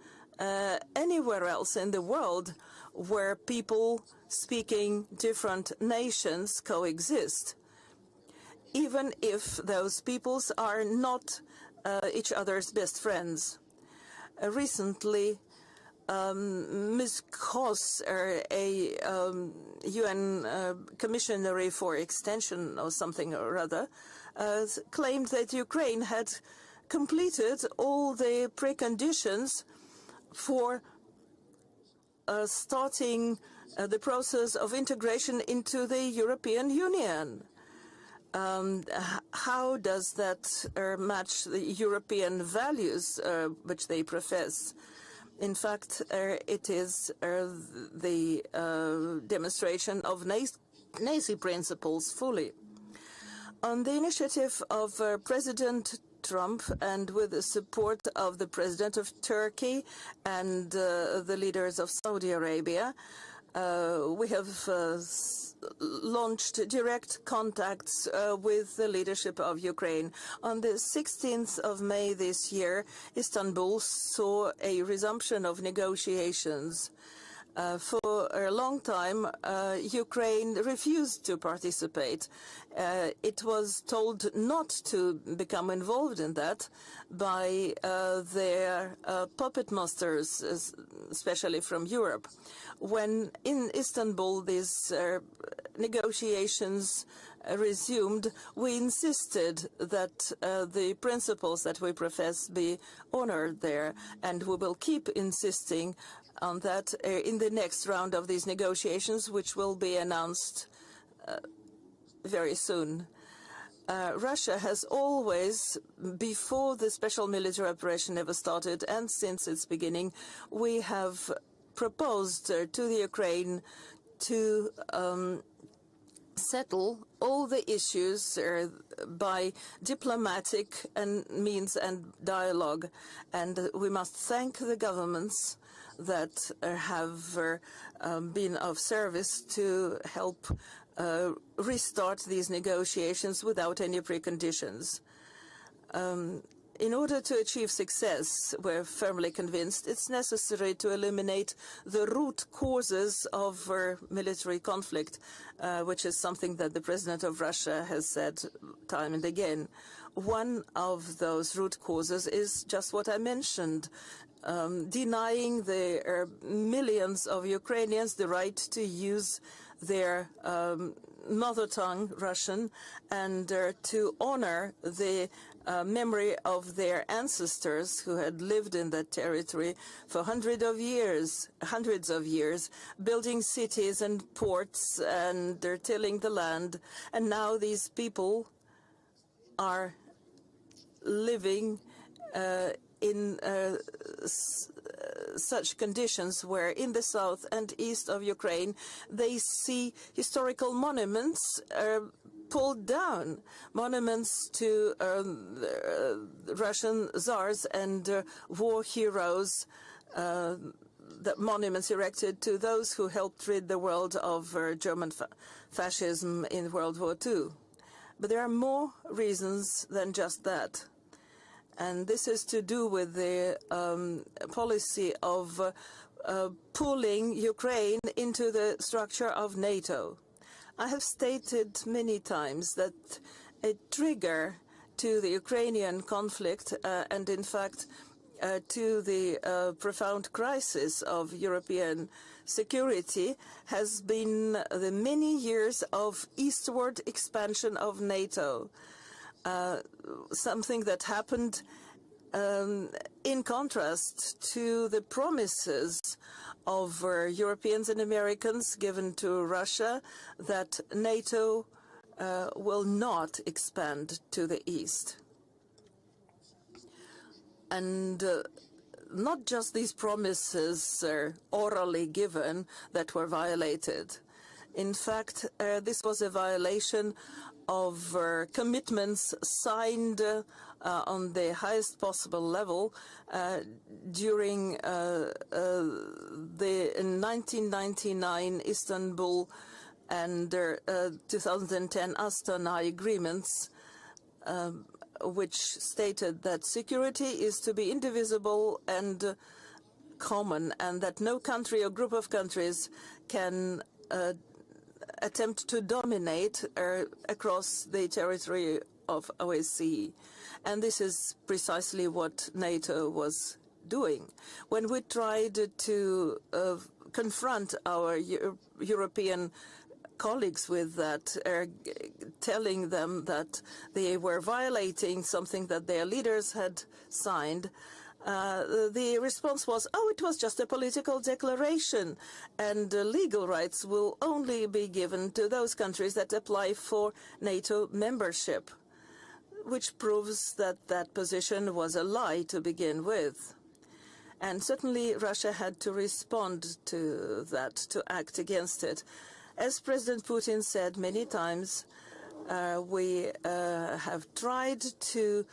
anywhere else in the world where people speaking different nations coexist, even if those peoples are not each other's best friends. Recently, Ms. Kos, a UN commissioner for extension or something or other, claimed that Ukraine had completed all the preconditions for starting the process of integration into the European Union. How does that match the European values which they profess? In fact, it is the demonstration of Nazi principles fully. On the initiative of President Trump and with the support of the President of Turkey and the leaders of Saudi Arabia, we have launched direct contacts with the leadership of Ukraine. On the 16th of May this year, Istanbul saw a resumption of negotiations. For a long time, Ukraine refused to participate. It was told not to become involved in that by their puppet masters, especially from Europe. When in Istanbul these negotiations resumed, we insisted that the principles that we profess be honored there, and we will keep insisting on that in the next round of these negotiations, which will be announced very soon. Russia has always, before the special military operation ever started and since its beginning, we have proposed to the Ukraine to settle all the issues by diplomatic means and dialogue. And we must thank the governments that have been of service to help restart these negotiations without any preconditions. In order to achieve success, we're firmly convinced it's necessary to eliminate the root causes of military conflict, which is something that the President of Russia has said time and again. One of those root causes is just what I mentioned, denying the millions of Ukrainians the right to use their mother tongue, Russian, and to honor the memory of their ancestors who had lived in that territory for hundreds of years, building cities and ports and tilling the land. And now these people are living in such conditions where in the south and east of Ukraine they see historical monuments pulled down, monuments to Russian czars and war heroes, the monuments erected to those who helped rid the world of German fascism in World War II. But there are more reasons than just that. And this is to do with the policy of pulling Ukraine into the structure of NATO. I have stated many times that a trigger to the Ukrainian conflict and, in fact, to the profound crisis of European security has been the many years of eastward expansion of NATO. Something that happened in contrast to the promises of Europeans and Americans given to Russia that NATO will not expand to the east. And not just these promises orally given that were violated. In fact, this was a violation of commitments signed on the highest possible level during the 1999 Istanbul and 2010 Astana agreements, which stated that security is to be indivisible and common, and that no country or group of countries can attempt to dominate across the territory of OSCE. And this is precisely what NATO was doing. When we tried to confront our European colleagues with that, telling them that they were violating something that their leaders had signed, the response was, oh, it was just a political declaration, and legal rights will only be given to those countries that apply for NATO membership, which proves that that position was a lie to begin with. And certainly Russia had to respond to that, to act against it. As President Putin said many times, we have tried to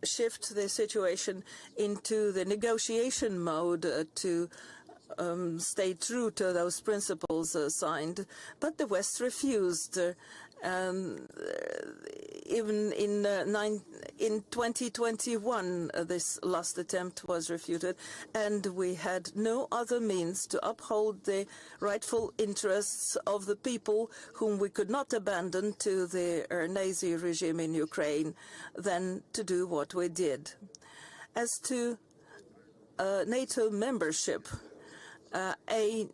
shift the situation into the negotiation mode to stay true to those principles signed, but the West refused. Even in 2021, this last attempt was refuted, and we had no other means to uphold the rightful interests of the people whom we could not abandon to the Nazi regime in Ukraine than to do what we did. As to NATO membership, a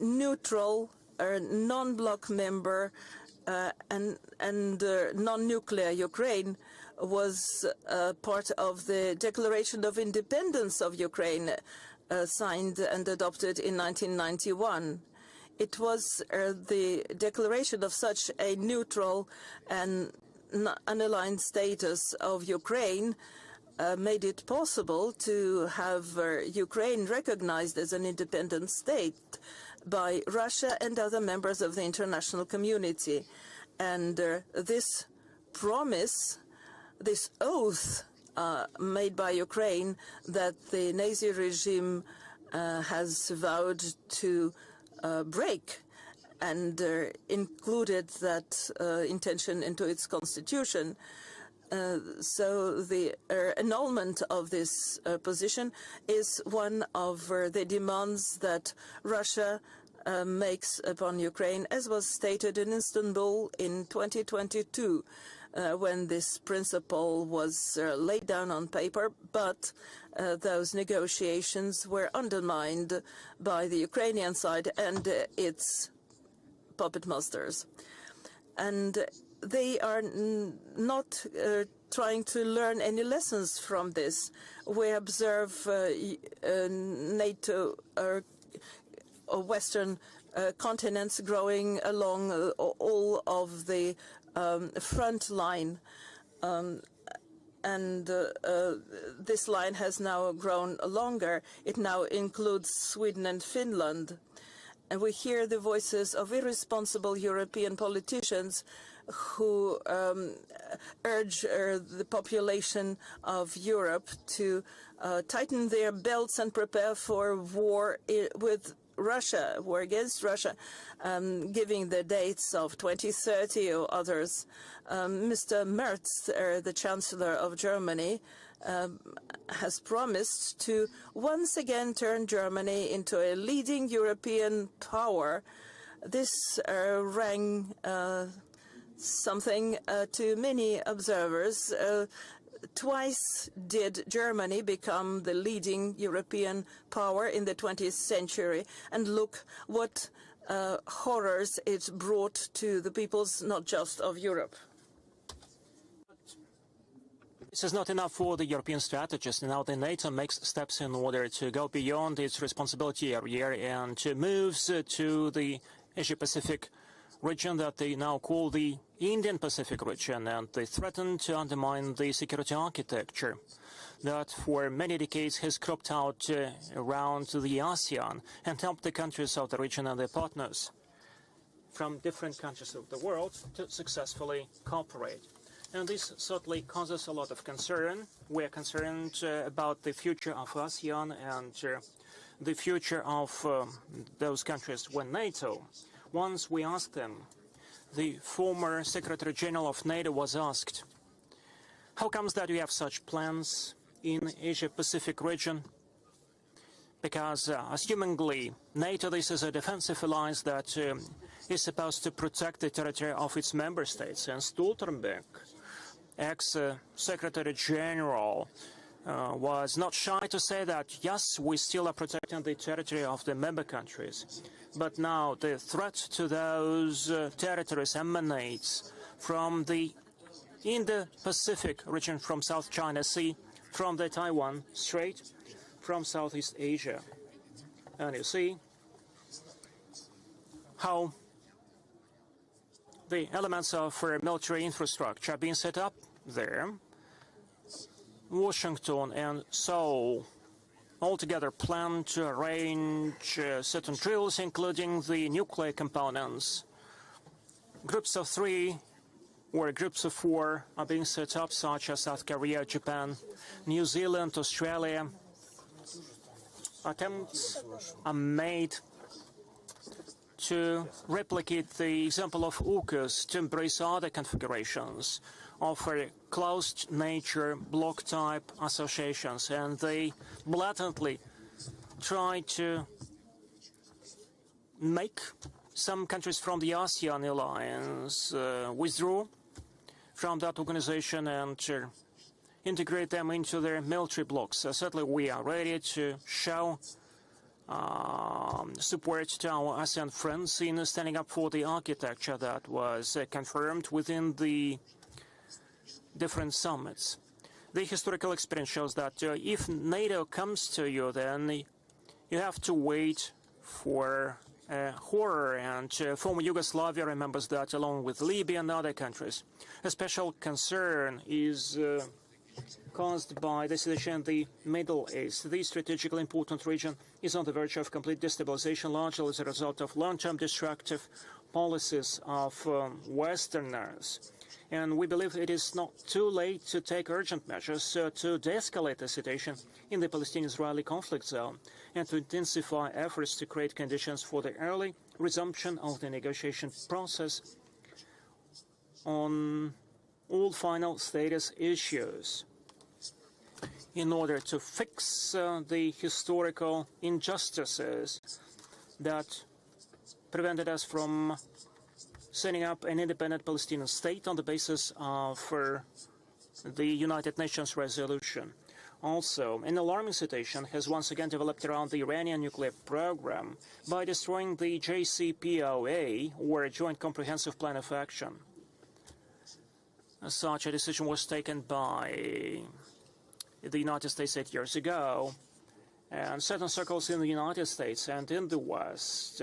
neutral or non-bloc member and non-nuclear Ukraine was part of the Declaration of Independence of Ukraine signed and adopted in 1991. It was the declaration of such a neutral and unaligned status of Ukraine made it possible to have Ukraine recognized as an independent state by Russia and other members of the international community. And this promise, this oath made by Ukraine that the Nazi regime has vowed to break, and included that intention into its constitution. So the annulment of this position is one of the demands that Russia makes upon Ukraine, as was stated in Istanbul in 2022, when this principle was laid down on paper, but those negotiations were undermined by the Ukrainian side and its puppet masters. And they are not trying to learn any lessons from this. We observe NATO or Western continents growing along all of the front line, and this line has now grown longer. It now includes Sweden and Finland. And we hear the voices of irresponsible European politicians who urge the population of Europe to tighten their belts and prepare for war with Russia, war against Russia, giving the dates of 2030 or others. Mr. Merz, the Chancellor of Germany, has promised to once again turn Germany into a leading European power. This rang something to many observers. Twice did Germany become the leading European power in the 20th century, and look what horrors it brought to the peoples, not just of Europe. This is not enough for the European strategists. Now the NATO makes steps in order to go beyond its responsibility area and to moves to the Asia-Pacific region that they now call the Indian Pacific region, and they threaten to undermine the security architecture that for many decades has cropped out around the ASEAN and helped the countries of the region and their partners from different countries of the world to successfully cooperate. And this certainly causes a lot of concern. We are concerned about the future of ASEAN and the future of those countries when NATO. Once we asked them, the former Secretary General of NATO was asked, how comes that you have such plans in Asia-Pacific region? Because assumingly NATO, this is a defensive alliance that is supposed to protect the territory of its member states. And Stoltenberg, ex-Secretary General, was not shy to say that, yes, we still are protecting the territory of the member countries. But now the threat to those territories emanates from the Indo-Pacific region, from South China Sea, from the Taiwan Strait, from Southeast Asia. And you see how the elements of military infrastructure are being set up there. Washington and Seoul altogether plan to arrange certain drills, including the nuclear components. Groups of 3 or groups of 4 are being set up, such as South Korea, Japan, New Zealand, Australia. Attempts are made to replicate the example of AUKUS, to embrace other configurations of a closed nature bloc type associations, and they blatantly try to make some countries from the ASEAN alliance withdraw from that organization and integrate them into their military blocs. Certainly we are ready to show support to our ASEAN friends in standing up for the architecture that was confirmed within the different summits. The historical experience shows that if NATO comes to you, then you have to wait for horror, and former Yugoslavia remembers that, along with Libya and other countries. A special concern is caused by the situation in the Middle East. The strategically important region is on the verge of complete destabilization, largely as a result of long-term destructive policies of Westerners. And we believe it is not too late to take urgent measures to de-escalate the situation in the Palestinian-Israeli conflict zone and to intensify efforts to create conditions for the early resumption of the negotiation process on all final status issues in order to fix the historical injustices that prevented us from setting up an independent Palestinian state on the basis of the United Nations resolution. Also, an alarming situation has once again developed around the Iranian nuclear program by destroying the JCPOA, or Joint Comprehensive Plan of Action. Such a decision was taken by the United States 8 years ago, and certain circles in the United States and in the West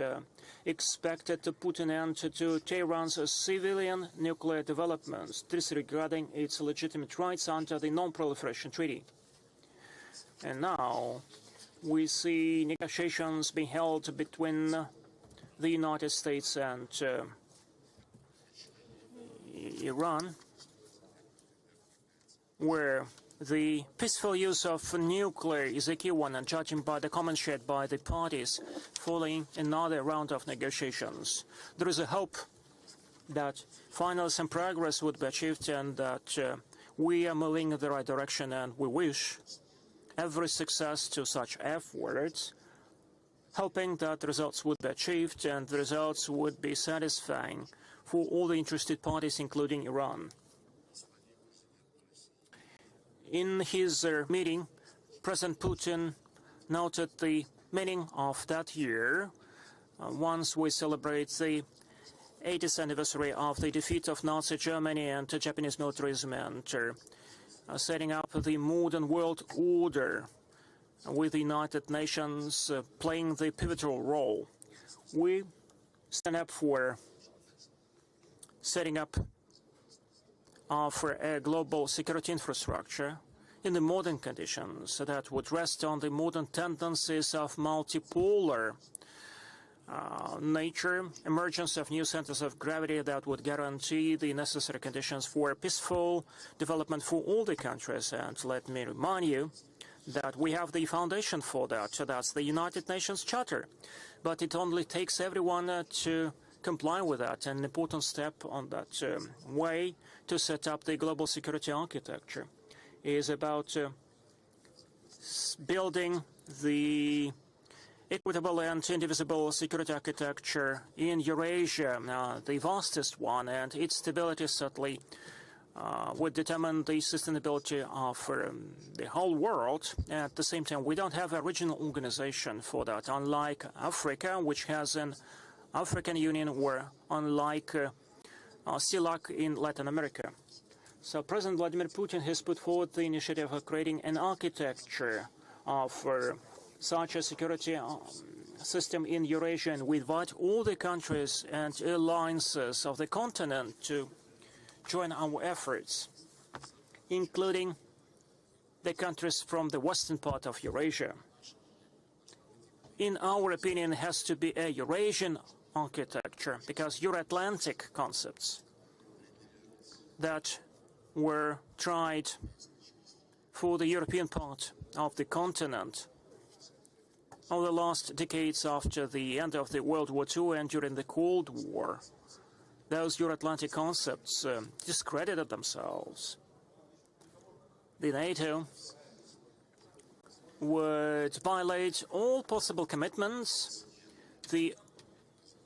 expected to put an end to Tehran's civilian nuclear developments, disregarding its legitimate rights under the Non-Proliferation Treaty. And now we see negotiations being held between the United States and Iran, where the peaceful use of nuclear is a key one, and judging by the comments shared by the parties following another round of negotiations, there is a hope that finally some progress would be achieved and that we are moving in the right direction, and we wish every success to such efforts, hoping that results would be achieved and the results would be satisfying for all the interested parties, including Iran. In his meeting, President Putin noted the meaning of that year, once we celebrate the 80th anniversary of the defeat of Nazi Germany and Japanese militarism, and setting up the modern world order with the United Nations playing the pivotal role. We stand up for setting up for a global security infrastructure in the modern conditions that would rest on the modern tendencies of multipolar nature, emergence of new centers of gravity that would guarantee the necessary conditions for peaceful development for all the countries. And let me remind you that we have the foundation for that. That's the United Nations Charter. But it only takes everyone to comply with that. An important step on that way to set up the global security architecture is about building the equitable and indivisible security architecture in Eurasia, the vastest one, and its stability certainly would determine the sustainability of the whole world. At the same time, we don't have a regional organization for that, unlike Africa, which has an African Union, or unlike CELAC in Latin America. So President Vladimir Putin has put forward the initiative of creating an architecture of such a security system in Eurasia, and we invite all the countries and alliances of the continent to join our efforts, including the countries from the western part of Eurasia. In our opinion, it has to be a Eurasian architecture, because Euro-Atlantic concepts that were tried for the European part of the continent over the last decades after the end of the World War II and during the Cold War, those Euro-Atlantic concepts discredited themselves. The NATO would violate all possible commitments. The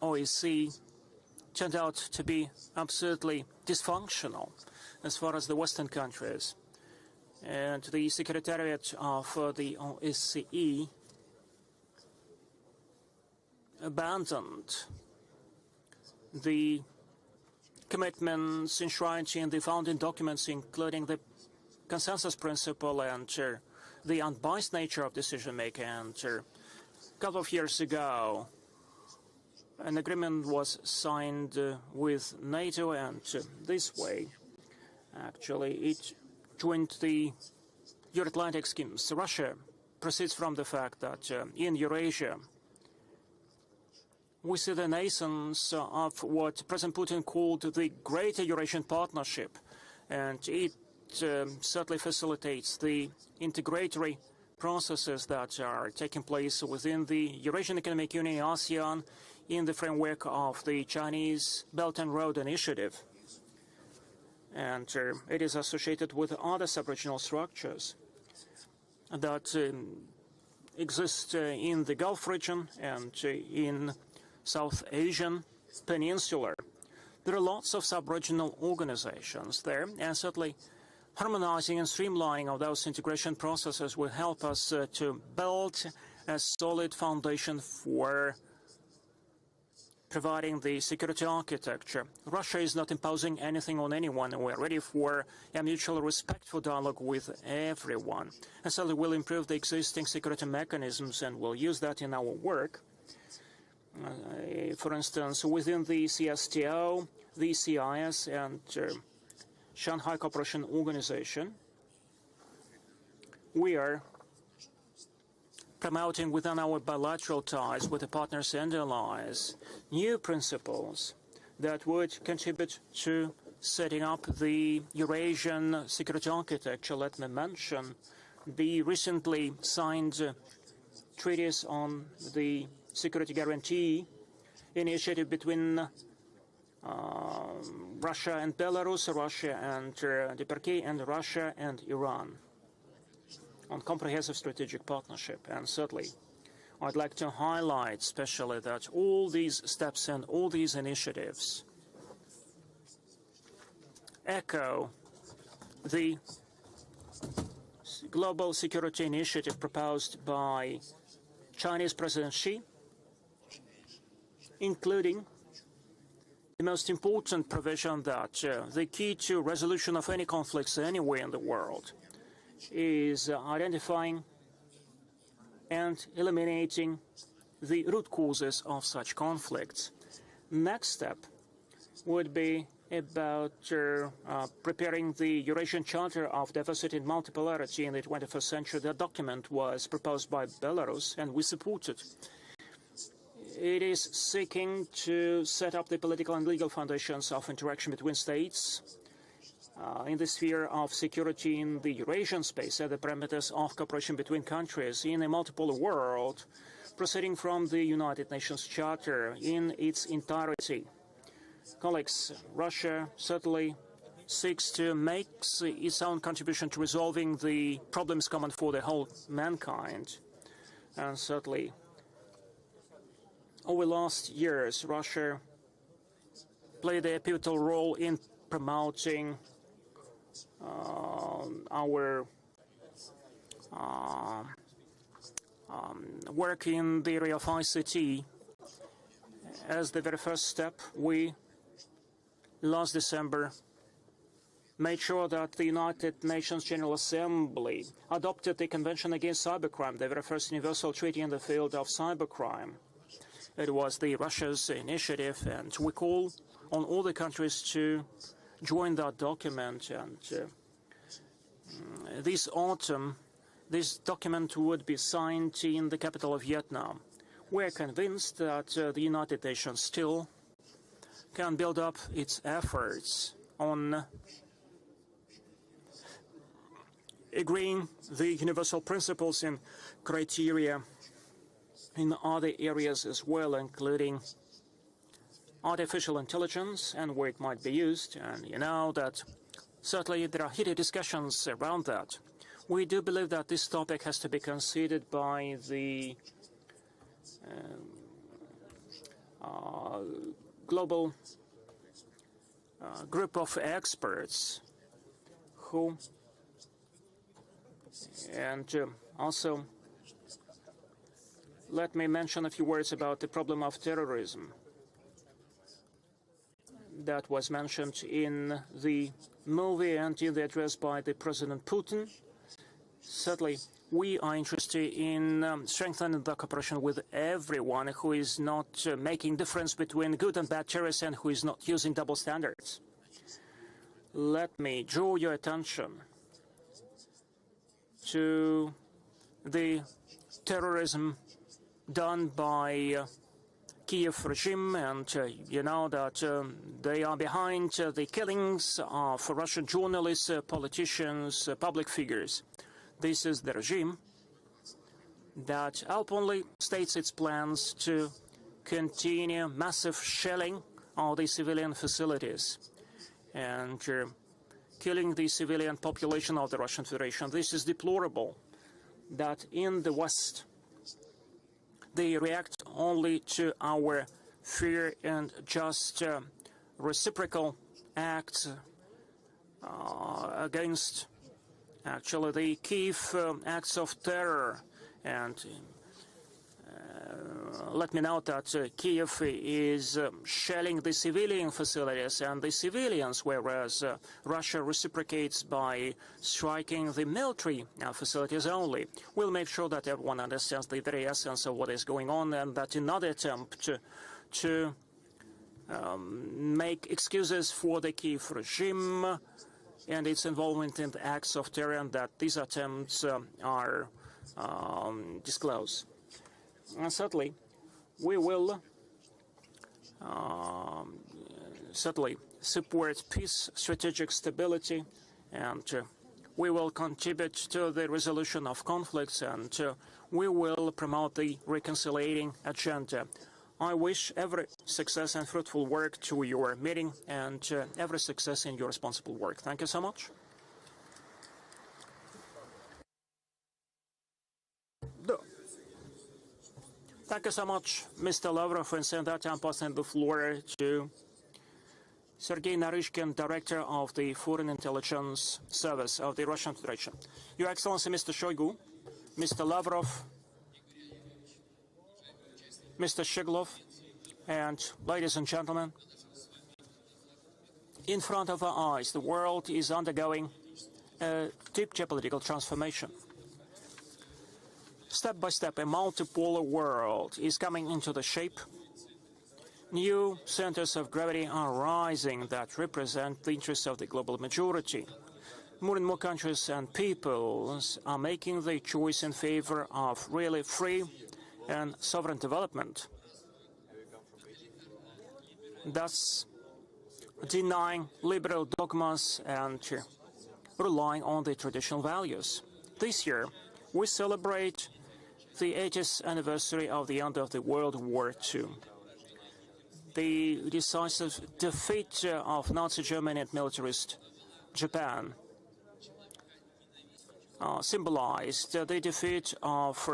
OSCE turned out to be absolutely dysfunctional as far as the Western countries. And the Secretariat of the OSCE abandoned the commitments enshrined in the founding documents, including the consensus principle and the unbiased nature of decision-making. And a couple of years ago, an agreement was signed with NATO, and this way, actually, it joined the Euro-Atlantic schemes. Russia proceeds from the fact that in Eurasia, we see the nascence of what President Putin called the Greater Eurasian Partnership, and it certainly facilitates the integratory processes that are taking place within the Eurasian Economic Union, ASEAN, in the framework of the Chinese Belt and Road Initiative. And it is associated with other sub-regional structures that exist in the Gulf region and in South Asian peninsula. There are lots of sub-regional organizations there, and certainly harmonizing and streamlining of those integration processes will help us to build a solid foundation for providing the security architecture. Russia is not imposing anything on anyone. We're ready for a mutual respectful dialogue with everyone. And certainly we'll improve the existing security mechanisms, and we'll use that in our work. For instance, within the CSTO, the CIS, and Shanghai Cooperation Organization, we are promoting within our bilateral ties with the partners and allies new principles that would contribute to setting up the Eurasian security architecture. Let me mention the recently signed treaties on the security guarantee initiative between Russia and Belarus, Russia and Turkey, and Russia and Iran on comprehensive strategic partnership. And certainly, I'd like to highlight especially that all these steps and all these initiatives echo the global security initiative proposed by Chinese President Xi, including the most important provision that the key to resolution of any conflicts anywhere in the world is identifying and eliminating the root causes of such conflicts. Next step would be about preparing the Eurasian Charter of Diversity and Multipolarity in the 21st century. That document was proposed by Belarus, and we support it. It is seeking to set up the political and legal foundations of interaction between states in the sphere of security in the Eurasian space at the parameters of cooperation between countries in a multipolar world, proceeding from the United Nations Charter in its entirety. Colleagues, Russia certainly seeks to make its own contribution to resolving the problems common for the whole mankind. And certainly, over the last years, Russia played a pivotal role in promoting our work in the area of ICT. As the very first step, we, last December, made sure that the United Nations General Assembly adopted the Convention Against Cybercrime, the very first universal treaty in the field of cybercrime. It was Russia's initiative, and we call on all the countries to join that document. And this autumn, this document would be signed in the capital of Vietnam. We're convinced that the United Nations still can build up its efforts on agreeing the universal principles and criteria in other areas as well, including artificial intelligence and where it might be used. And you know that certainly there are heated discussions around that. We do believe that this topic has to be considered by the global group of experts who, and also let me mention a few words about the problem of terrorism that was mentioned in the movie and in the address by the President Putin. Certainly, we are interested in strengthening the cooperation with everyone who is not making difference between good and bad terrorists and who is not using double standards. Let me draw your attention to the terrorism done by Kiev regime, and you know that they are behind the killings of Russian journalists, politicians, public figures. This is the regime that openly states its plans to continue massive shelling of the civilian facilities and killing the civilian population of the Russian Federation. This is deplorable that in the West they react only to our fair and just reciprocal acts against actually the Kiev acts of terror. And let me note that Kiev is shelling the civilian facilities and the civilians, whereas Russia reciprocates by striking the military facilities only. We'll make sure that everyone understands the very essence of what is going on, and that in another attempt to make excuses for the Kiev regime and its involvement in the acts of terror, and that these attempts are disclosed. And certainly, we will certainly support peace, strategic stability, and we will contribute to the resolution of conflicts, and we will promote the reconciliating agenda. I wish every success and fruitful work to your meeting, and every success in your responsible work. Thank you so much. Thank you so much, Mr. Lavrov, and saying that I'm passing the floor to Sergey Naryshkin, Director of the Foreign Intelligence Service of the Russian Federation. Your Excellency, Mr. Shoigu, Mr. Lavrov, Mr. Shiglov, and ladies and gentlemen, in front of our eyes, the world is undergoing a deep geopolitical transformation. Step by step, a multipolar world is coming into the shape. New centers of gravity are rising that represent the interests of the global majority. More and more countries and peoples are making the choice in favor of really free and sovereign development, thus denying liberal dogmas and relying on the traditional values. This year, we celebrate the 80th anniversary of the end of the World War II. The decisive defeat of Nazi Germany and militarist Japan symbolized the defeat of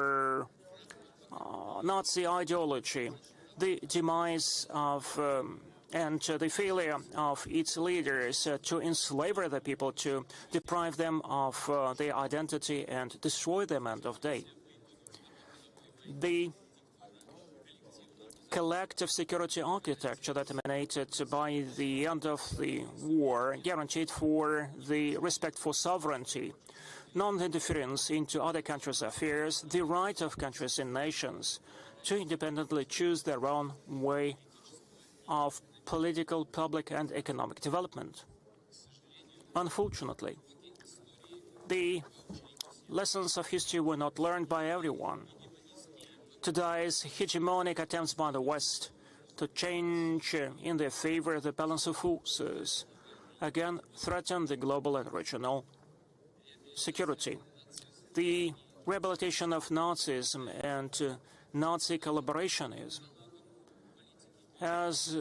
Nazi ideology, the demise of and the failure of its leaders to enslave the people, to deprive them of their identity and destroy them end of day. The collective security architecture that emanated by the end of the war guaranteed for the respect for sovereignty, non-interference into other countries' affairs, the right of countries and nations to independently choose their own way of political, public, and economic development. Unfortunately, the lessons of history were not learned by everyone. Today's hegemonic attempts by the West to change in their favor the balance of forces again threaten the global and regional security. The rehabilitation of Nazism and Nazi collaborationism has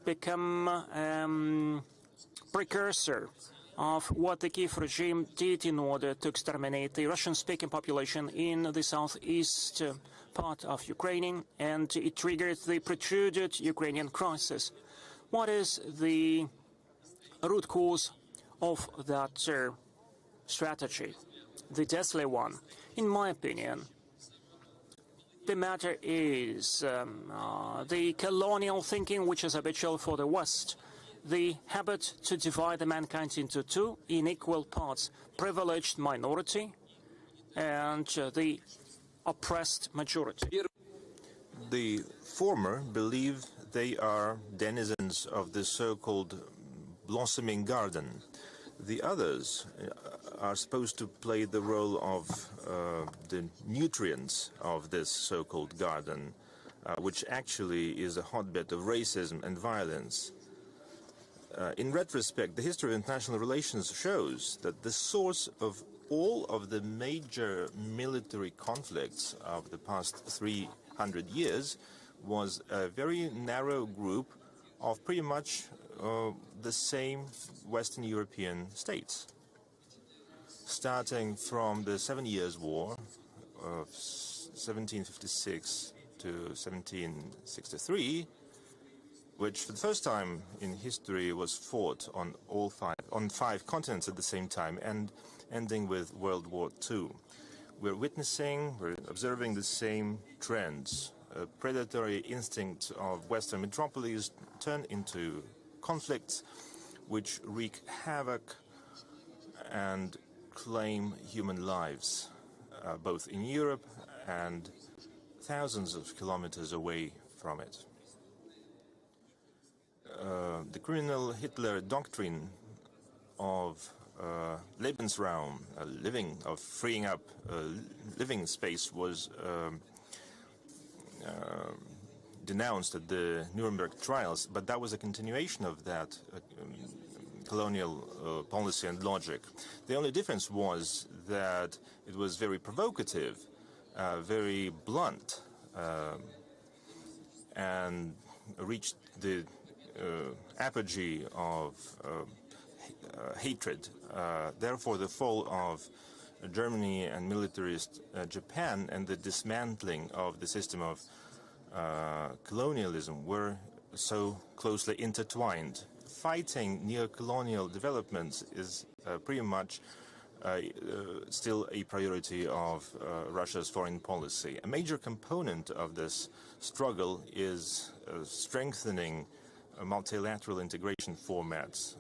become a precursor of what the Kiev regime did in order to exterminate the Russian-speaking population in the southeast part of Ukraine, and it triggered the protruded Ukrainian crisis. What is the root cause of that strategy, the deathly one? In my opinion, the matter is the colonial thinking which is habitual for the West, the habit to divide the mankind into two unequal parts, privileged minority and the oppressed majority. The former believe they are denizens of the so-called blossoming garden. The others are supposed to play the role of the nutrients of this so-called garden, which actually is a hotbed of racism and violence. In retrospect, the history of international relations shows that the source of all of the major military conflicts of the past 300 years was a very narrow group of pretty much the same Western European states. Starting from the 7 Years' War of 1756 to 1763, which for the first time in history was fought on five continents at the same time, and ending with World War II. We're observing the same trends. A predatory instinct of Western metropolis turn into conflicts which wreak havoc and claim human lives, both in Europe and thousands of kilometers away from it. The criminal Hitler doctrine of Lebensraum, of freeing up living space, was denounced at the Nuremberg trials, but that was a continuation of that colonial policy and logic. The only difference was that it was very provocative, very blunt, and reached the apogee of hatred. Therefore, the fall of Germany and militarist Japan and the dismantling of the system of colonialism were so closely intertwined. Fighting neo-colonial developments is pretty much still a priority of Russia's foreign policy. A major component of this struggle is strengthening multilateral integration formats,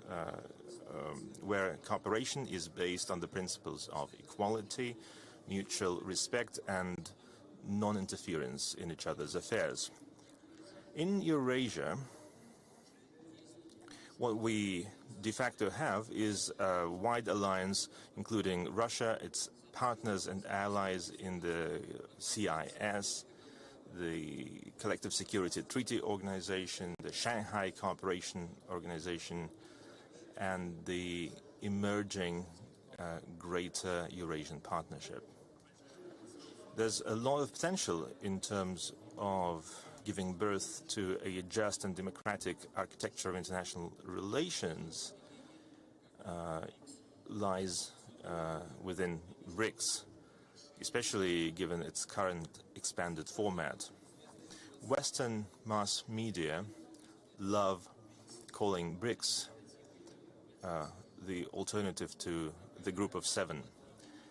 where cooperation is based on the principles of equality, mutual respect, and non-interference in each other's affairs. In Eurasia, what we de facto have is a wide alliance including Russia, its partners and allies in the CIS, the Collective Security Treaty Organization, the Shanghai Cooperation Organization, and the emerging Greater Eurasian Partnership. There's a lot of potential in terms of giving birth to a just and democratic architecture of international relations lies within BRICS, especially given its current expanded format. Western mass media love calling BRICS the alternative to the Group of Seven.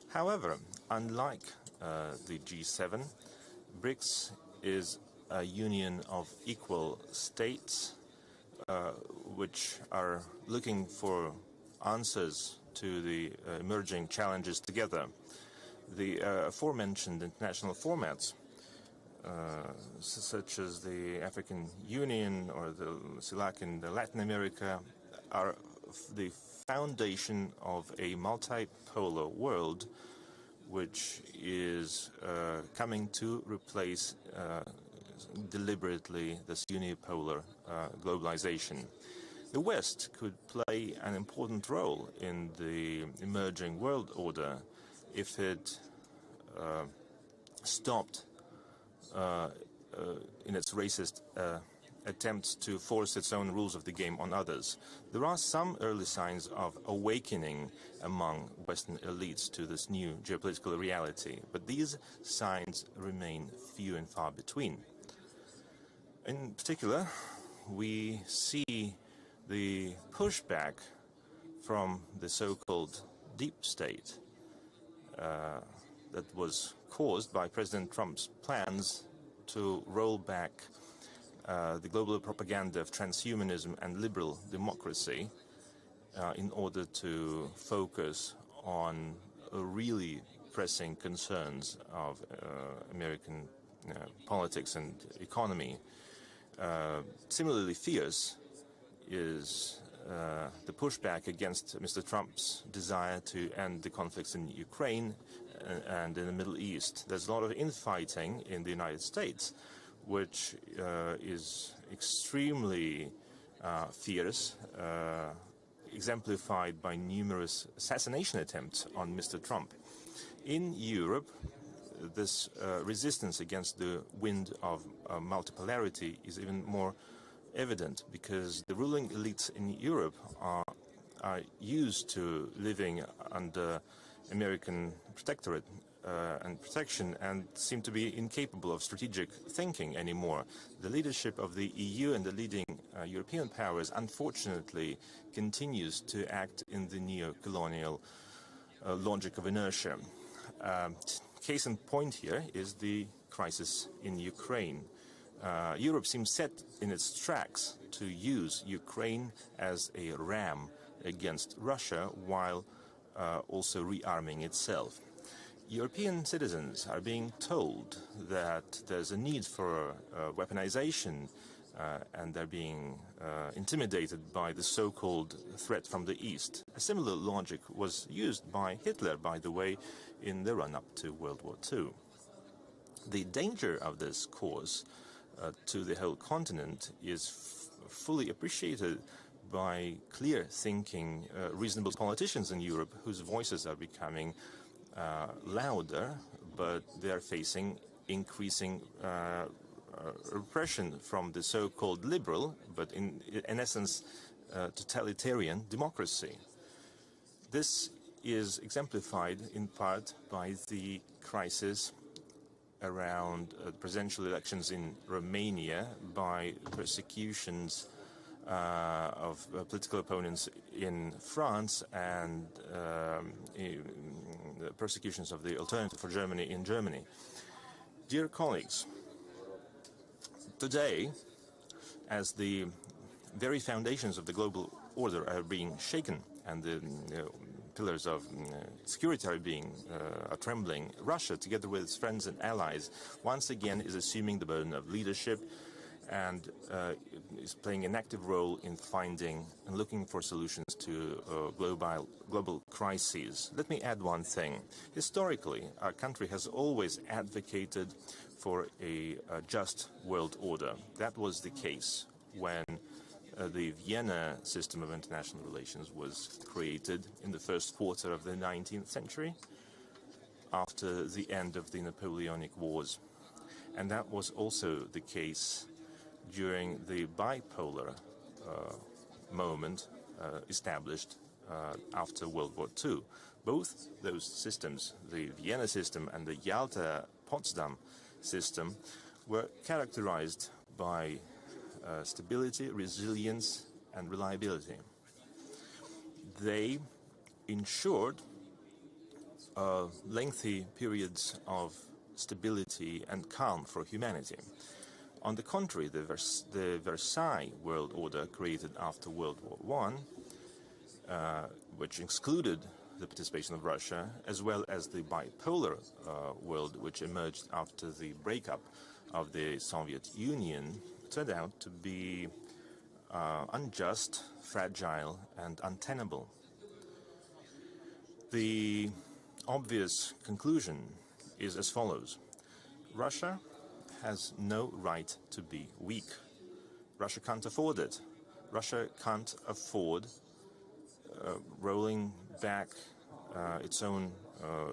However, unlike the G7, BRICS is a union of equal states which are looking for answers to the emerging challenges together. The aforementioned international formats, such as the African Union or the CELAC in Latin America, are the foundation of a multipolar world which is coming to replace deliberately this unipolar globalization. The West could play an important role in the emerging world order if it stopped in its racist attempts to force its own rules of the game on others. There are some early signs of awakening among Western elites to this new geopolitical reality, but these signs remain few and far between. In particular, we see the pushback from the so-called deep state that was caused by President Trump's plans to roll back the global propaganda of transhumanism and liberal democracy in order to focus on really pressing concerns of American politics and economy. Similarly fierce is the pushback against Mr. Trump's desire to end the conflicts in Ukraine and in the Middle East. There's a lot of infighting in the United States, which is extremely fierce, exemplified by numerous assassination attempts on Mr. Trump. In Europe, this resistance against the wind of multipolarity is even more evident because the ruling elites in Europe are used to living under American protectorate and protection and seem to be incapable of strategic thinking anymore. The leadership of the EU and the leading European powers, unfortunately, continues to act in the neo-colonial logic of inertia. Case in point here is the crisis in Ukraine. Europe seems set in its tracks to use Ukraine as a ram against Russia while also rearming itself. European citizens are being told that there's a need for weaponization and they're being intimidated by the so-called threat from the East. A similar logic was used by Hitler, by the way, in the run-up to World War II. The danger of this course to the whole continent is fully appreciated by clear-thinking, reasonable politicians in Europe whose voices are becoming louder, but they are facing increasing repression from the so-called liberal, but in essence totalitarian democracy. This is exemplified in part by the crisis around presidential elections in Romania, by persecutions of political opponents in France, and the persecutions of the Alternative for Germany in Germany. Dear colleagues, today, as the very foundations of the global order are being shaken and the pillars of security are trembling, Russia, together with its friends and allies, once again is assuming the burden of leadership and is playing an active role in finding and looking for solutions to global crises. Let me add one thing. Historically, our country has always advocated for a just world order. That was the case when the Vienna system of international relations was created in the first quarter of the 19th century, after the end of the Napoleonic Wars. And that was also the case during the bipolar moment established after World War II. Both those systems, the Vienna system and the Yalta-Potsdam system, were characterized by stability, resilience, and reliability. They ensured lengthy periods of stability and calm for humanity. On the contrary, the Versailles world order created after World War I, which excluded the participation of Russia, as well as the bipolar world which emerged after the breakup of the Soviet Union, turned out to be unjust, fragile, and untenable. The obvious conclusion is as follows. Russia has no right to be weak. Russia can't afford it. Russia can't afford rolling back its own,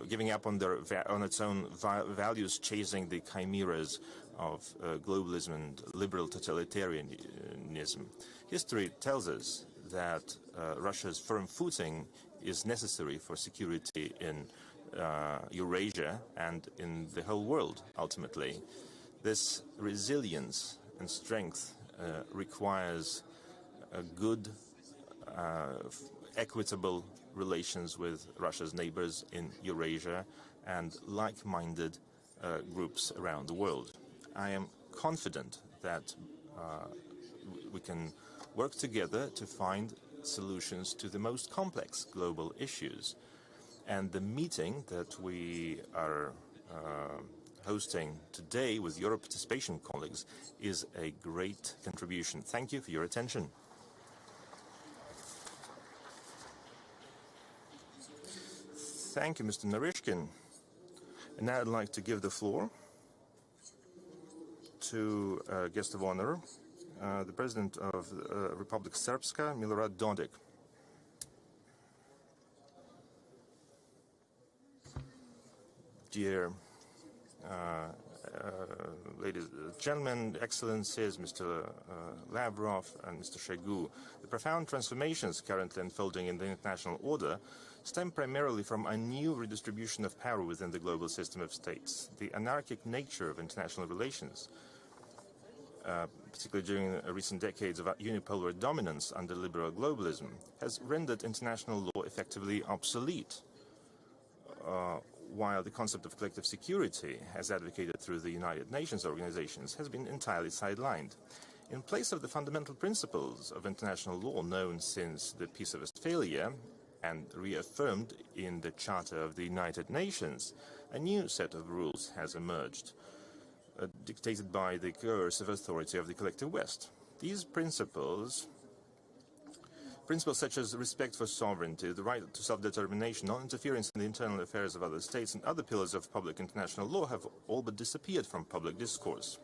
giving up on its own values, chasing the chimeras of globalism and liberal totalitarianism. History tells us that Russia's firm footing is necessary for security in Eurasia and in the whole world, ultimately. This resilience and strength requires a good, equitable relations with Russia's neighbors in Eurasia and like-minded groups around the world. I am confident that we can work together to find solutions to the most complex global issues. And the meeting that we are hosting today with your participation, colleagues, is a great contribution. Thank you for your attention. Thank you, Mr. Naryshkin. And now I'd like to give the floor to guest of honor, the President of Republic Srpska, Milorad Dodik. Dear ladies and gentlemen, excellencies, Mr. Lavrov and Mr. Shoigu, the profound transformations currently unfolding in the international order stem primarily from a new redistribution of power within the global system of states. The anarchic nature of international relations, particularly during recent decades of unipolar dominance under liberal globalism, has rendered international law effectively obsolete, while the concept of collective security, as advocated through the United Nations organizations, has been entirely sidelined. In place of the fundamental principles of international law known since the Peace of Westphalia and reaffirmed in the Charter of the United Nations, a new set of rules has emerged, dictated by the coercive authority of the collective West. These principles such as respect for sovereignty, the right to self-determination, non-interference in the internal affairs of other states, and other pillars of public international law have all but disappeared from public discourse.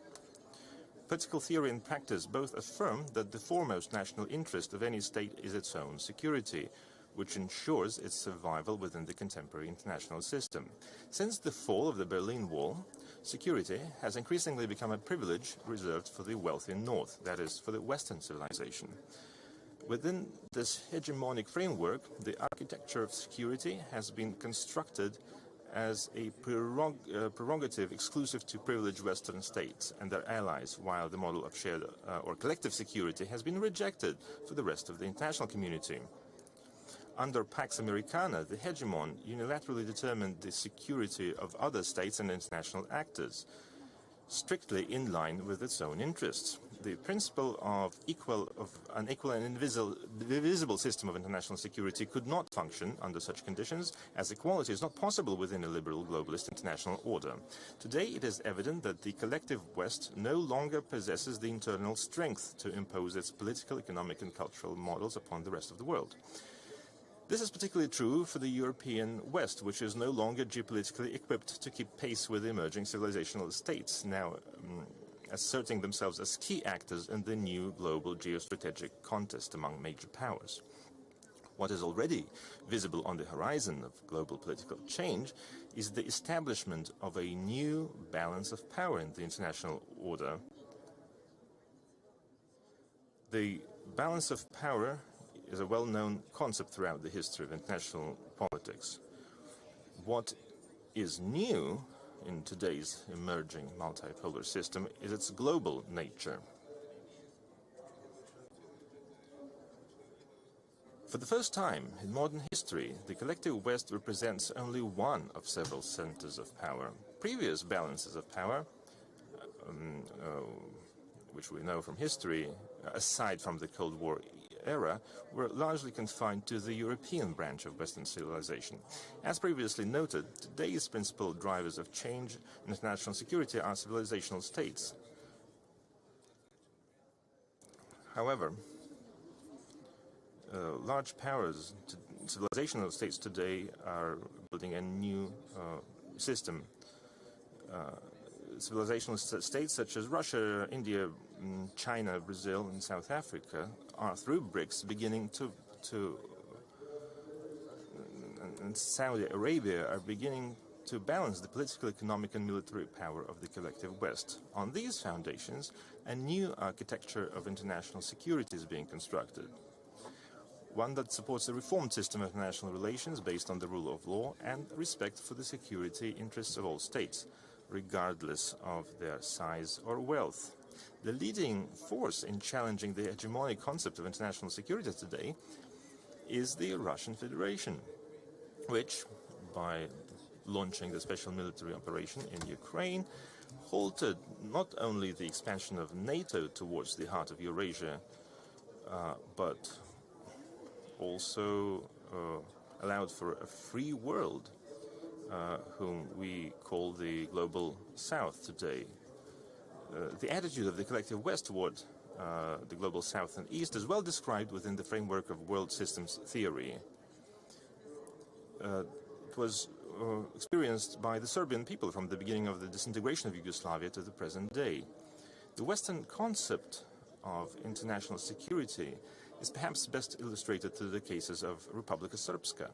Political theory and practice both affirm that the foremost national interest of any state is its own security, which ensures its survival within the contemporary international system. Since the fall of the Berlin Wall, security has increasingly become a privilege reserved for the wealthy North, that is, for the Western civilization. Within this hegemonic framework, the architecture of security has been constructed as a prerogative exclusive to privileged Western states and their allies, while the model of shared or collective security has been rejected for the rest of the international community. Under Pax Americana, the hegemon unilaterally determined the security of other states and international actors, strictly in line with its own interests. The principle of an equal and indivisible system of international security could not function under such conditions, as equality is not possible within a liberal globalist international order. Today it is evident that the collective West no longer possesses the internal strength to impose its political, economic and cultural models upon the rest of the world. This is particularly true for the European West, which is no longer geopolitically equipped to keep pace with emerging civilizational states, now asserting themselves as key actors in the new global geostrategic contest among major powers. What is already visible on the horizon of global political change is the establishment of a new balance of power in the international order. The balance of power is a well-known concept throughout the history of international politics. What is new in today's emerging multipolar system is its global nature. For the first time in modern history, the collective West represents only one of several centers of power. Previous balances of power, which we know from history, aside from the Cold War era, were largely confined to the European branch of Western civilization. As previously noted, today's principal drivers of change in international security are civilizational states. However, large powers, civilizational states today are building a new system. Civilizational states such as Russia, India, China, Brazil, and South Africa are, through BRICS, beginning and Saudi Arabia are beginning to balance the political, economic, and military power of the collective West. On these foundations, a new architecture of international security is being constructed, one that supports a reformed system of international relations based on the rule of law and respect for the security interests of all states, regardless of their size or wealth. The leading force in challenging the hegemonic concept of international security today is the Russian Federation, which, by launching the special military operation in Ukraine, halted not only the expansion of NATO towards the heart of Eurasia, but also allowed for a free world, whom we call the Global South today. The attitude of the collective West toward the Global South and East is well described within the framework of world systems theory. It was experienced by the Serbian people from the beginning of the disintegration of Yugoslavia to the present day. The Western concept of international security is perhaps best illustrated through the cases of Republika Srpska.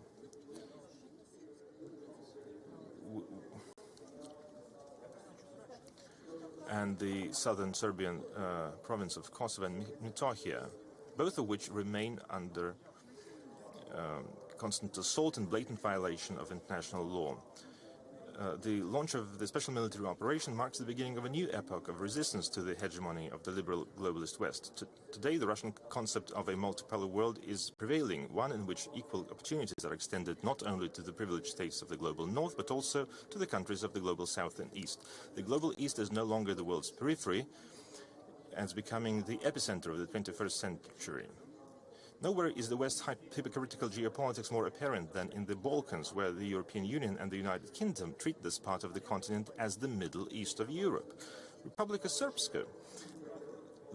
and the southern Serbian province of Kosovo and Metohija, both of which remain under constant assault and blatant violation of international law. The launch of the special military operation marks the beginning of a new epoch of resistance to the hegemony of the liberal globalist West. Today, the Russian concept of a multipolar world is prevailing, one in which equal opportunities are extended not only to the privileged states of the global North, but also to the countries of the global South and East. The global East is no longer the world's periphery, and is becoming the epicenter of the 21st century. Nowhere is the West's hypocritical geopolitics more apparent than in the Balkans, where the European Union and the United Kingdom treat this part of the continent as the Middle East of Europe. Republika Srpska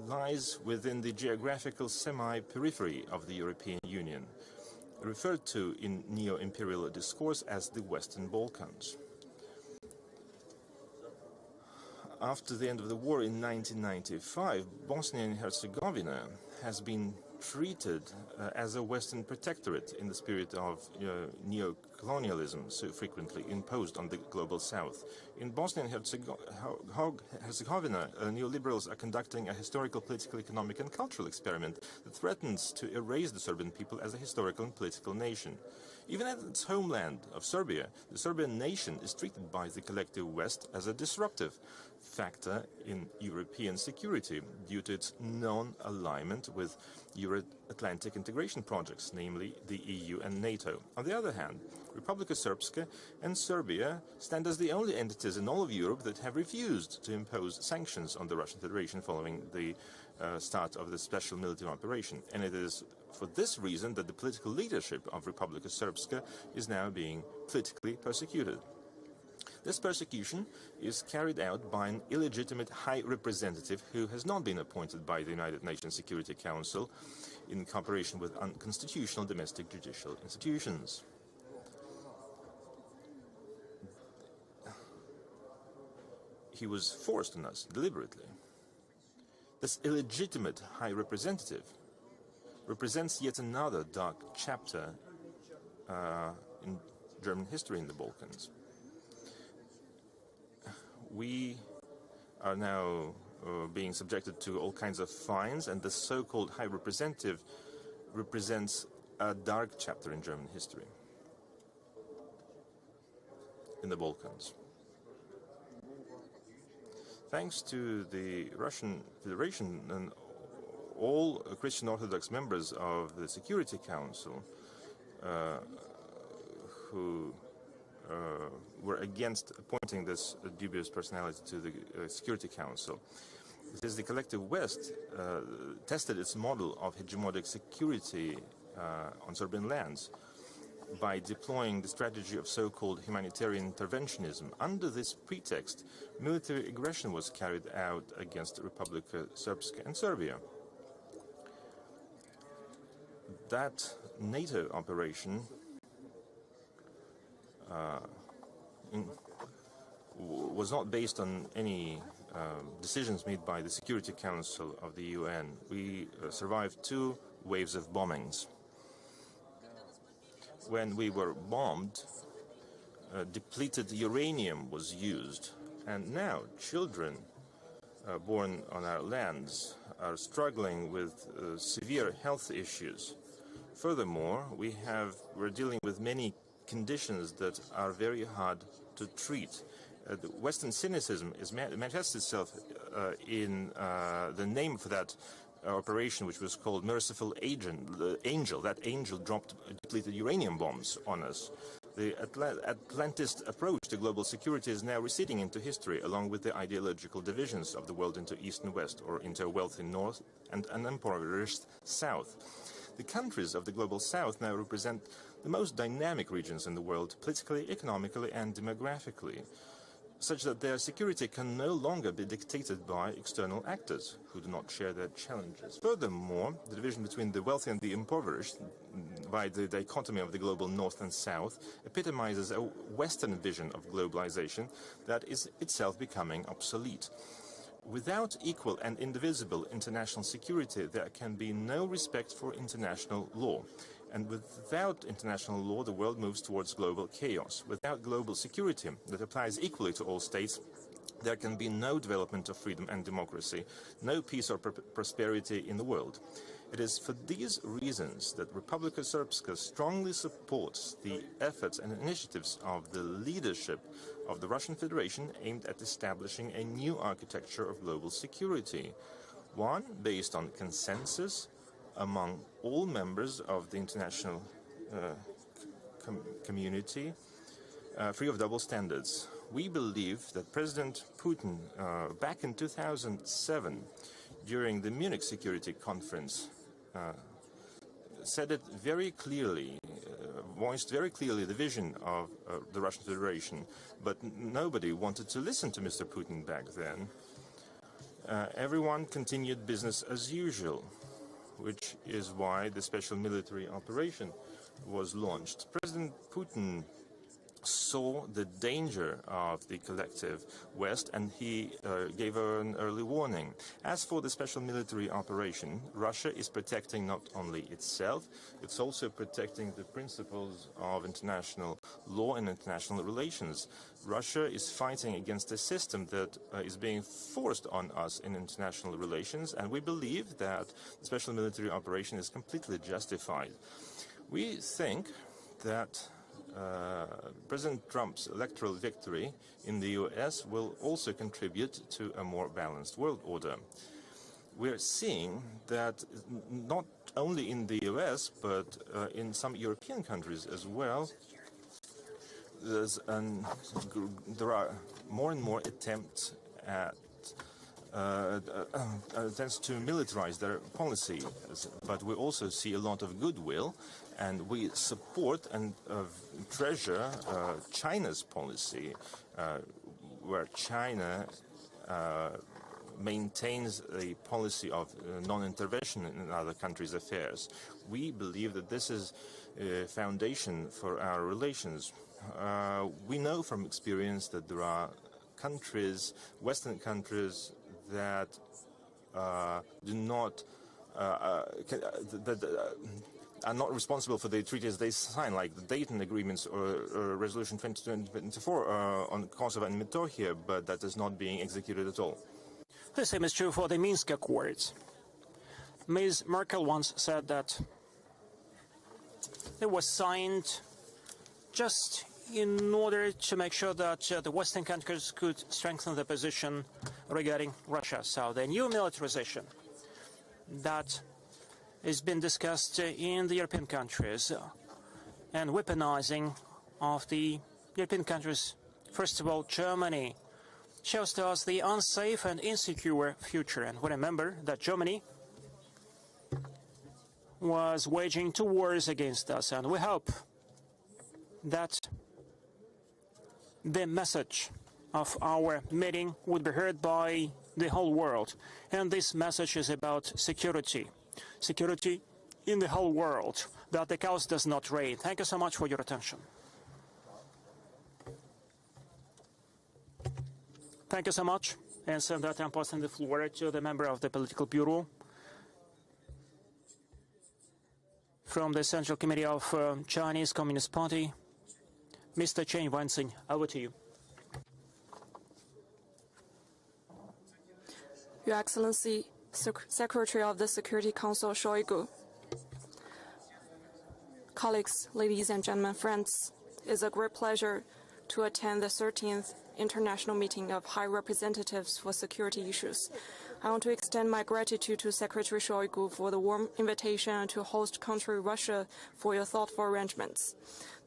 lies within the geographical semi-periphery of the European Union, referred to in neo-imperial discourse as the Western Balkans. After the end of the war in 1995, Bosnia and Herzegovina has been treated as a Western protectorate in the spirit of neo-colonialism so frequently imposed on the global South. In Bosnia and Herzegovina, neoliberals are conducting a historical, political, economic and cultural experiment that threatens to erase the Serbian people as a historical and political nation. Even at its homeland of Serbia, the Serbian nation is treated by the collective West as a disruptive factor in European security due to its non-alignment with Euro-Atlantic integration projects, namely the EU and NATO. On the other hand, Republika Srpska and Serbia stand as the only entities in all of Europe that have refused to impose sanctions on the Russian Federation following the start of the special military operation. And it is for this reason that the political leadership of Republika Srpska is now being politically persecuted. This persecution is carried out by an illegitimate high representative who has not been appointed by the United Nations Security Council in cooperation with unconstitutional domestic judicial institutions. He was forced on us deliberately. This illegitimate high representative represents yet another dark chapter in German history in the Balkans. We are now being subjected to all kinds of fines, and the so-called high representative represents a dark chapter in German history in the Balkans. Thanks to the Russian Federation and all Christian Orthodox members of the Security Council who were against appointing this dubious personality to the Security Council. It is the collective West tested its model of hegemonic security on Serbian lands by deploying the strategy of so-called humanitarian interventionism. Under this pretext, military aggression was carried out against Republika Srpska and Serbia. That NATO operation was not based on any decisions made by the Security Council of the UN. We survived 2 waves of bombings. When we were bombed, depleted uranium was used, and now children born on our lands are struggling with severe health issues. Furthermore, we're dealing with many conditions that are very hard to treat. The Western cynicism manifests itself in the name for that operation, which was called Merciful Angel. That angel dropped depleted uranium bombs on us. The Atlantist approach to global security is now receding into history, along with the ideological divisions of the world into East and West, or into a wealthy North and an impoverished South. The countries of the global South now represent the most dynamic regions in the world, politically, economically, and demographically, such that their security can no longer be dictated by external actors who do not share their challenges. Furthermore, the division between the wealthy and the impoverished, by the dichotomy of the global North and South, epitomizes a Western vision of globalization that is itself becoming obsolete. Without equal and indivisible international security, there can be no respect for international law. And without international law, the world moves towards global chaos. Without global security that applies equally to all states, there can be no development of freedom and democracy, no peace or prosperity in the world. It is for these reasons that Republika Srpska strongly supports the efforts and initiatives of the leadership of the Russian Federation aimed at establishing a new architecture of global security, one based on consensus among all members of the international community, free of double standards. We believe that President Putin, back in 2007, during the Munich Security Conference, said it very clearly, voiced very clearly the vision of the Russian Federation, but nobody wanted to listen to Mr. Putin back then. Everyone continued business as usual, which is why the special military operation was launched. President Putin saw the danger of the collective West, and he gave an early warning. As for the special military operation, Russia is protecting not only itself, it's also protecting the principles of international law and international relations. Russia is fighting against a system that is being forced on us in international relations, and we believe that the special military operation is completely justified. We think that President Trump's electoral victory in the US will also contribute to a more balanced world order. We're seeing that not only in the US, but in some European countries as well, there are more and more attempts to militarize their policy, but we also see a lot of goodwill, and we support and treasure China's policy, where China maintains a policy of non-intervention in other countries' affairs. We believe that this is a foundation for our relations. We know from experience that there are countries, Western countries, that do not are not responsible for the treaties they sign, like the Dayton agreements or Resolution 2024 on Kosovo and Metohija, but that is not being executed at all. The same is true for the Minsk Accords. Ms. Merkel once said that it was signed just in order to make sure that the Western countries could strengthen their position regarding Russia. So the new militarization that has been discussed in the European countries and weaponizing of the European countries, first of all Germany, shows to us the unsafe and insecure future. And we remember that Germany was waging 2 wars against us, and we hope that the message of our meeting would be heard by the whole world. And this message is about security. Security in the whole world, that the chaos does not reign. Thank you so much for your attention. Thank you so much. And so that I'm passing the floor to the member of the Political Bureau from the Central Committee of Chinese Communist Party, Mr. Chen Wanxing. Over to you. Your Excellency, Secretary of the Security Council Shoigu, colleagues, ladies and gentlemen, friends, it's a great pleasure to attend the 13th International Meeting of High Representatives for Security Issues. I want to extend my gratitude to Secretary Shoigu for the warm invitation to host country Russia for your thoughtful arrangements.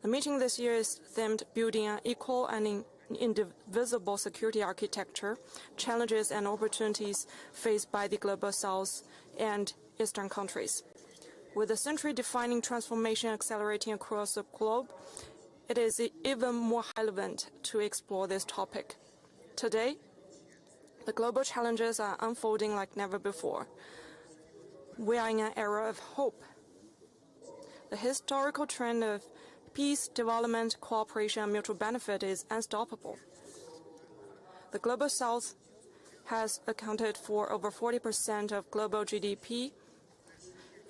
The meeting this year is themed Building an Equal and Indivisible Security Architecture, Challenges and Opportunities Faced by the Global South and Eastern Countries. With the century-defining transformation accelerating across the globe, it is even more relevant to explore this topic. Today, the global challenges are unfolding like never before. We are in an era of hope. The historical trend of peace, development, cooperation, and mutual benefit is unstoppable. The Global South has accounted for over 40% of global GDP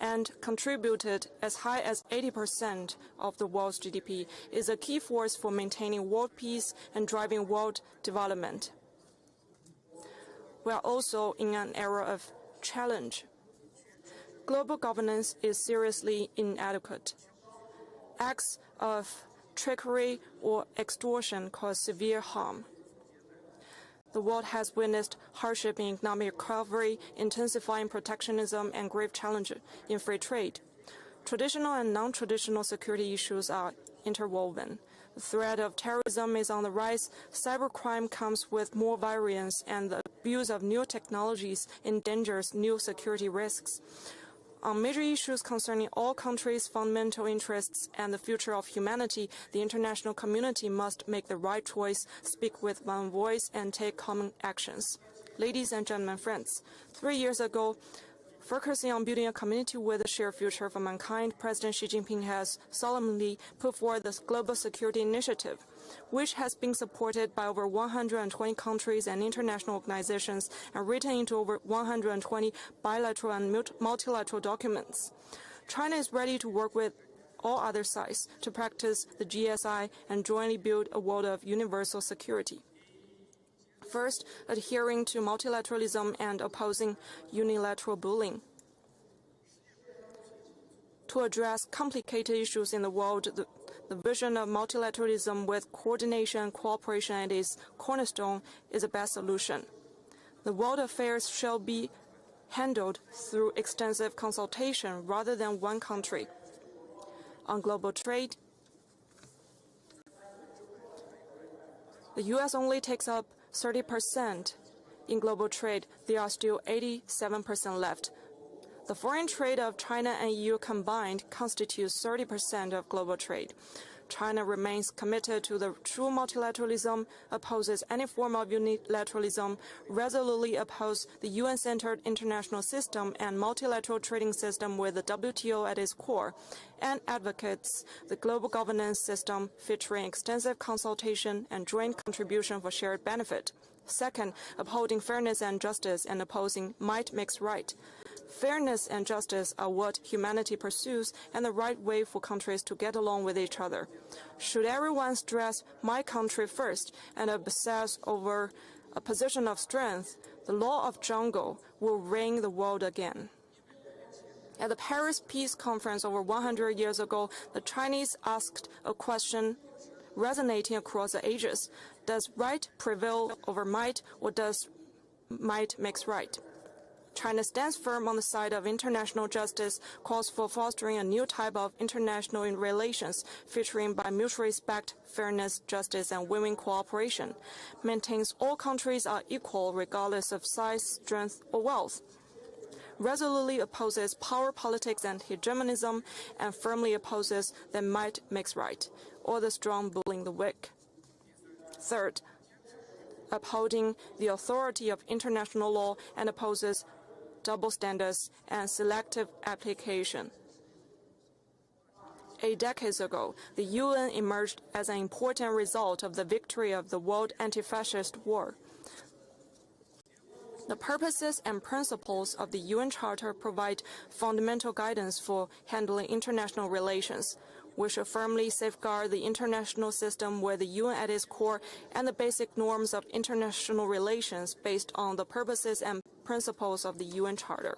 and contributed as high as 80% of the world's GDP, is a key force for maintaining world peace and driving world development. we are also in an era of challenge. Global governance is seriously inadequate. Acts of trickery or extortion cause severe harm. The world has witnessed hardship in economic recovery, intensifying protectionism, and grave challenges in free trade. Traditional and non-traditional security issues are interwoven. The threat of terrorism is on the rise, cybercrime comes with more variance, and the abuse of new technologies endangers new security risks. On major issues concerning all countries' fundamental interests and the future of humanity, the international community must make the right choice, speak with one voice, and take common actions. Ladies and gentlemen, friends, 3 years ago, focusing on building a community with a shared future for mankind, President Xi Jinping has solemnly put forward the Global Security Initiative, which has been supported by over 120 countries and international organizations and written into over 120 bilateral and multilateral documents. China is ready to work with all other sides to practice the GSI and jointly build a world of universal security. First, adhering to multilateralism and opposing unilateral bullying. To address complicated issues in the world, the vision of multilateralism with coordination and cooperation at its cornerstone is the best solution. The world affairs shall be handled through extensive consultation rather than one country. On global trade, the U.S. only takes up 30% in global trade. There are still 87% left. The foreign trade of China and EU combined constitutes 30% of global trade. China remains committed to the true multilateralism, opposes any form of unilateralism, resolutely opposes the UN-centered international system and multilateral trading system with the WTO at its core, and advocates the global governance system featuring extensive consultation and joint contribution for shared benefit. Second, upholding fairness and justice and opposing might makes right. Fairness and justice are what humanity pursues and the right way for countries to get along with each other. Should everyone stress my country first and obsess over a position of strength, the law of jungle will reign the world again. At the Paris Peace Conference over 100 years ago, the Chinese asked a question resonating across the ages. Does right prevail over might, or does might makes right? China stands firm on the side of international justice, calls for fostering a new type of international relations featuring by mutual respect, fairness, justice, and win-win cooperation, maintains all countries are equal regardless of size, strength, or wealth, resolutely opposes power politics and hegemonism, and firmly opposes that might makes right, or the strong bullying the weak. Third, upholding the authority of international law and opposes double standards and selective application. 8 decades ago, the UN emerged as an important result of the victory of the World Anti-Fascist War. The purposes and principles of the UN Charter provide fundamental guidance for handling international relations. We should firmly safeguard the international system with the UN at its core and the basic norms of international relations based on the purposes and principles of the UN Charter.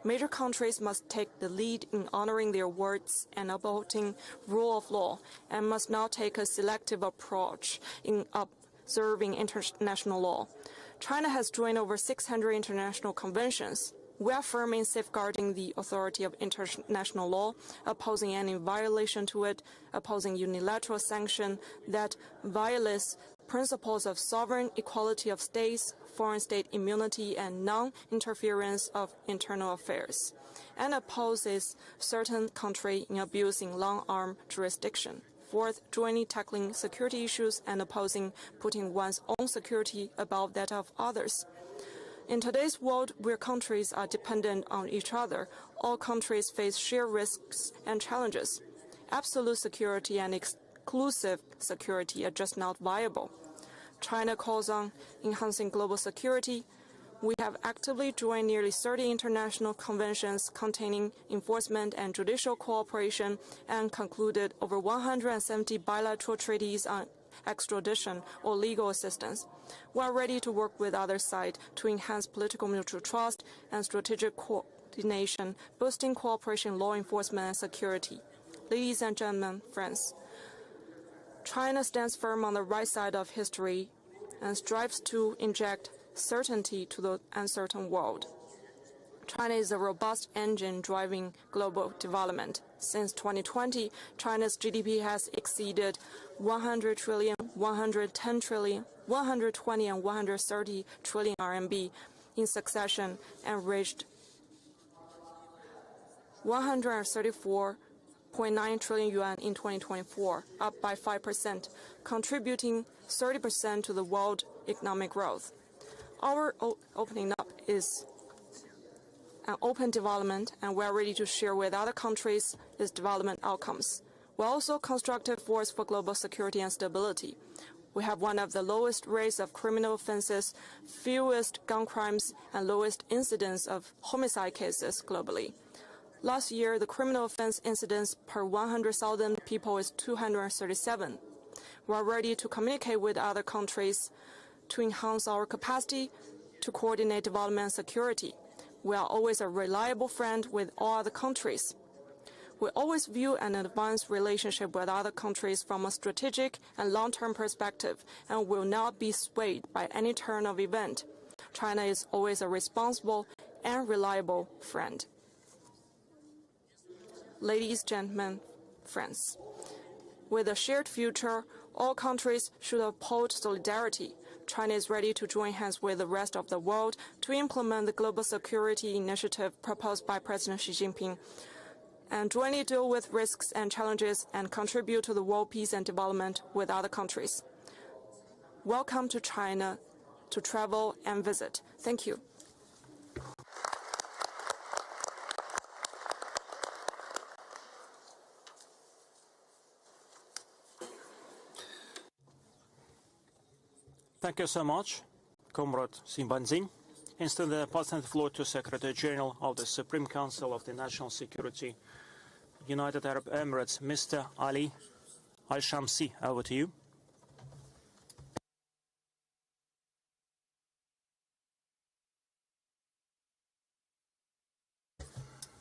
Major countries must take the lead in honoring their words and upholding rule of law, and must not take a selective approach in observing international law. China has joined over 600 international conventions. We are firm in safeguarding the authority of international law, opposing any violation to it, opposing unilateral sanction that violates principles of sovereign equality of states, foreign state immunity, and non-interference of internal affairs, and opposes certain country in abusing long-arm jurisdiction. Fourth, jointly tackling security issues and opposing putting one's own security above that of others. In today's world, where countries are dependent on each other, all countries face shared risks and challenges. Absolute security and exclusive security are just not viable. China calls on enhancing global security. We have actively joined nearly 30 international conventions containing enforcement and judicial cooperation and concluded over 170 bilateral treaties on extradition or legal assistance. We are ready to work with other side to enhance political mutual trust and strategic coordination, boosting cooperation in law enforcement and security. Ladies and gentlemen, friends, China stands firm on the right side of history and strives to inject certainty to the uncertain world. China is a robust engine driving global development. Since 2020, China's GDP has exceeded 100 trillion, 110 trillion, 120 and 130 trillion RMB in succession and reached 134.9 trillion yuan in 2024, up by 5%, contributing 30% to the world economic growth. Our opening up is an open development, and we are ready to share with other countries its development outcomes. We are also a constructive force for global security and stability. We have one of the lowest rates of criminal offenses, fewest gun crimes, and lowest incidence of homicide cases globally. Last year, the criminal offense incidence per 100,000 people is 237. We are ready to communicate with other countries to enhance our capacity to coordinate development and security. We are always a reliable friend with all other countries. We always view an advanced relationship with other countries from a strategic and long-term perspective and will not be swayed by any turn of event. China is always a responsible and reliable friend. Ladies, gentlemen, friends, with a shared future, all countries should uphold solidarity. China is ready to join hands with the rest of the world to implement the global security initiative proposed by President Xi Jinping and jointly deal with risks and challenges and contribute to the world peace and development with other countries. Welcome to China to travel and visit. Thank you. Thank you so much, Comrade Simbanzin. Instead, I pass the floor to Secretary General of the Supreme Council of the National Security, United Arab Emirates, Mr. Ali Al-Shamsi. Over to you.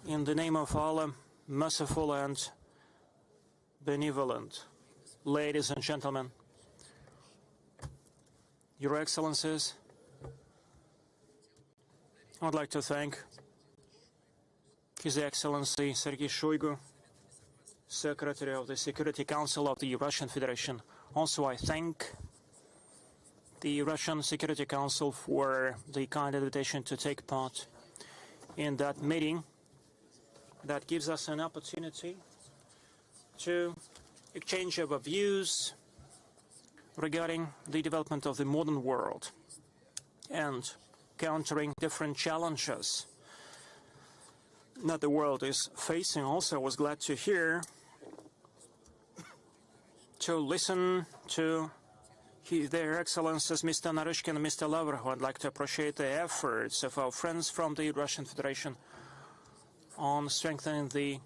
In the name of Allah, merciful and benevolent, ladies and gentlemen, Your Excellencies, I'd like to thank His Excellency Sergei Shoigu, Secretary of the Security Council of the Russian Federation. Also, I thank the Russian Security Council for the kind invitation to take part in that meeting that gives us an opportunity to exchange our views regarding the development of the modern world and countering different challenges that the world is facing. Also, I was glad to listen to their Excellencies Mr. Naryshkin and Mr. Lavrov. I'd like to appreciate the efforts of our friends from the Russian Federation on strengthening the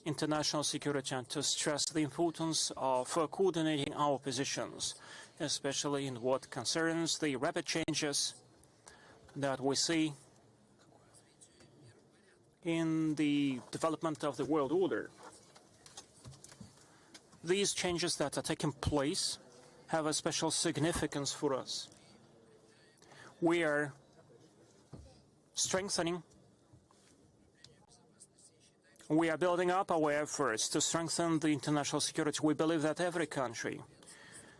international security and to stress the importance of coordinating our positions, especially in what concerns the rapid changes that we see in the development of the world order. These changes that are taking place have a special significance for us. We are strengthening, we are building up our efforts to strengthen the international security. We believe that every country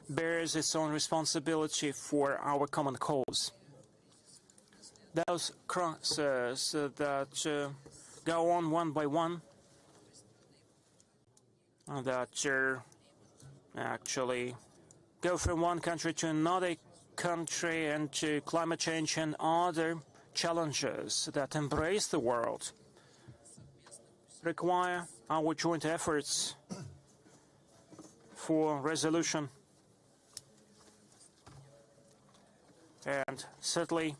bears its own responsibility for our common cause. Those crises that go on one by one, that actually go from one country to another country, and to climate change and other challenges that embrace the world, require our joint efforts for resolution, and certainly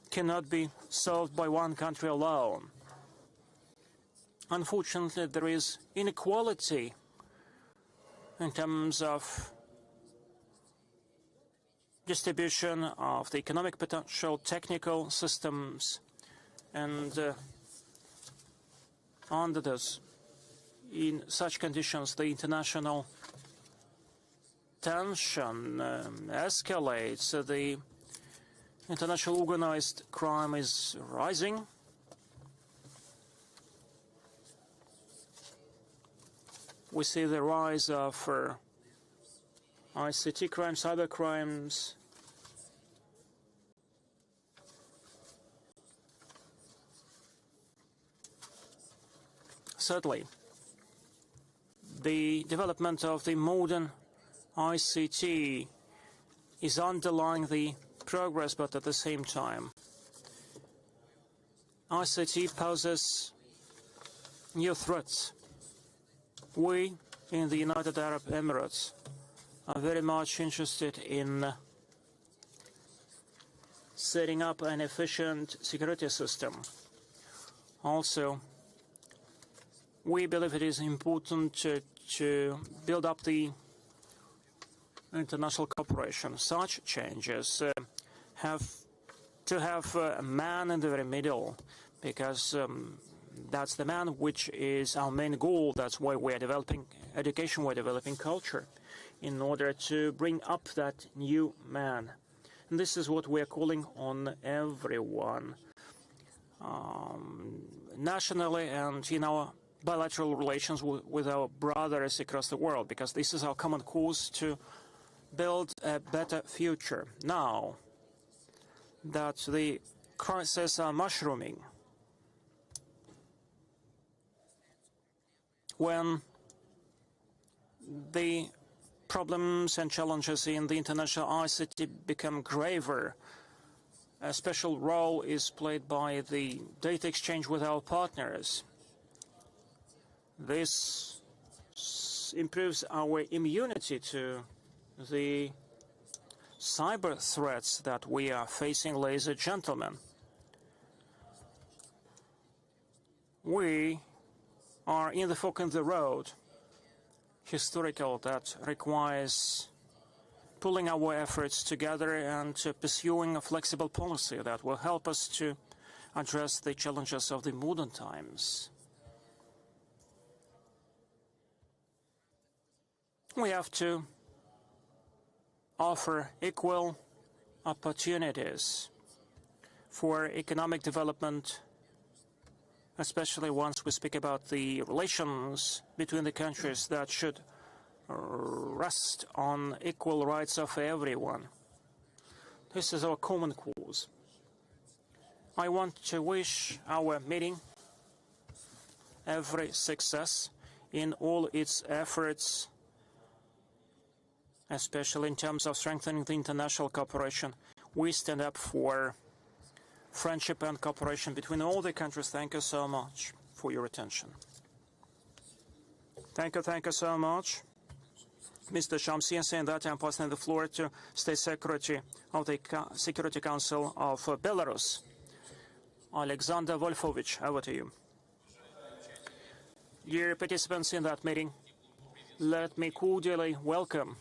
cannot be solved by one country alone. Unfortunately, there is inequality in terms of distribution of the economic potential, technical systems, and under this, in such conditions, the international tension escalates. The international organized crime is rising. We see the rise of ICT crimes, cyber crimes. Thirdly, the development of the modern ICT is underlying the progress, but at the same time, ICT poses new threats. We in the United Arab Emirates are very much interested in setting up an efficient security system. Also, we believe it is important to build up the international cooperation. Such changes have to have a man in the very middle, because that's the man which is our main goal. That's why we're developing education, we're developing culture, in order to bring up that new man. And this is what we're calling on everyone, nationally and in our bilateral relations with our brothers across the world, because this is our common cause to build a better future. Now that the crises are mushrooming, when the problems and challenges in the international ICT become graver, a special role is played by the data exchange with our partners. This improves our immunity to the cyber threats that we are facing, ladies and gentlemen. We are in the fork in the road, historical, that requires pulling our efforts together and pursuing a flexible policy that will help us to address the challenges of the modern times. We have to offer equal opportunities for economic development, especially once we speak about the relations between the countries that should rest on equal rights of everyone. This is our common cause. I want to wish our meeting every success in all its efforts, especially in terms of strengthening the international cooperation. We stand up for friendship and cooperation between all the countries. Thank you so much for your attention. Thank you so much, Mr. Shamsi. And that I'm passing the floor to State Secretary of the Security Council of Belarus, Alexander Wolfovich. Over to you. Dear participants in that meeting, let me cordially welcome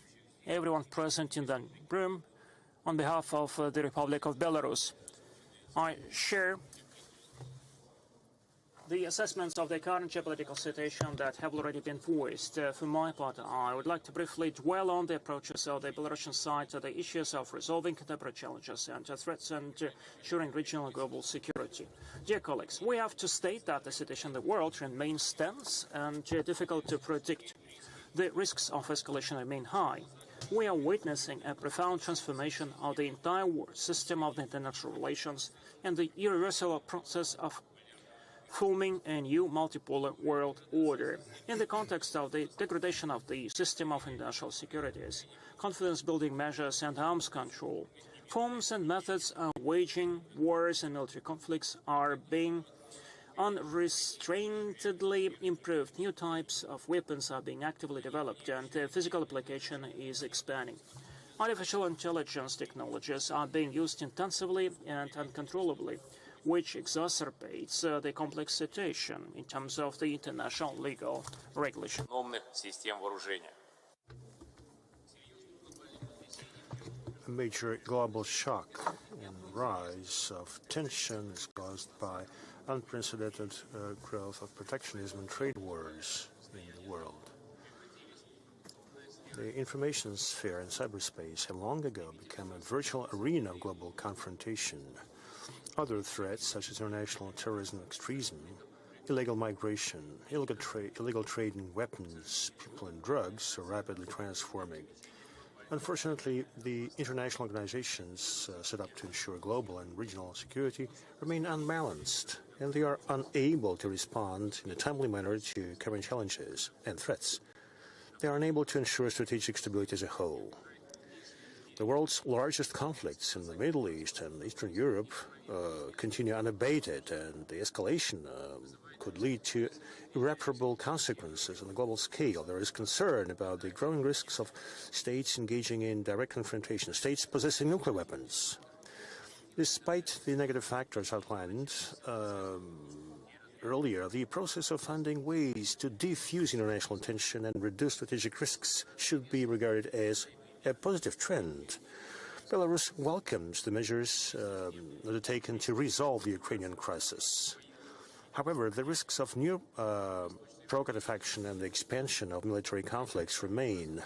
everyone present in the room on behalf of the Republic of Belarus. I share the assessments of the current geopolitical situation that have already been voiced. For my part, I would like to briefly dwell on the approaches of the Belarusian side to the issues of resolving contemporary challenges and threats and ensuring regional and global security. Dear colleagues, we have to state that the situation in the world remains tense and difficult to predict. The risks of escalation remain high. We are witnessing a profound transformation of the entire system of the international relations and the irreversible process of forming a new multipolar world order. In the context of the degradation of the system of international securities, confidence-building measures and arms control, forms and methods of waging wars and military conflicts are being unrestrainedly improved. New types of weapons are being actively developed, and their physical application is expanding. Artificial intelligence technologies are being used intensively and uncontrollably, which exacerbates the complex situation in terms of the international legal regulation. major global shock and rise of tension is caused by unprecedented growth of protectionism and trade wars in the world. The information sphere and cyberspace have long ago become a virtual arena of global confrontation. Other threats, such as international terrorism and extremism, illegal migration, illegal trade in weapons, people and drugs, are rapidly transforming. Unfortunately, the international organizations set up to ensure global and regional security remain unbalanced, and they are unable to respond in a timely manner to current challenges and threats. They are unable to ensure strategic stability as a whole. The world's largest conflicts in the Middle East and Eastern Europe continue unabated, and the escalation could lead to irreparable consequences on a global scale. There is concern about the growing risks of states engaging in direct confrontation, states possessing nuclear weapons. Despite the negative factors outlined earlier, the process of finding ways to defuse international tension and reduce strategic risks should be regarded as a positive trend. Belarus welcomes the measures undertaken to resolve the Ukrainian crisis. However, the risks of new provocative action and the expansion of military conflicts remain.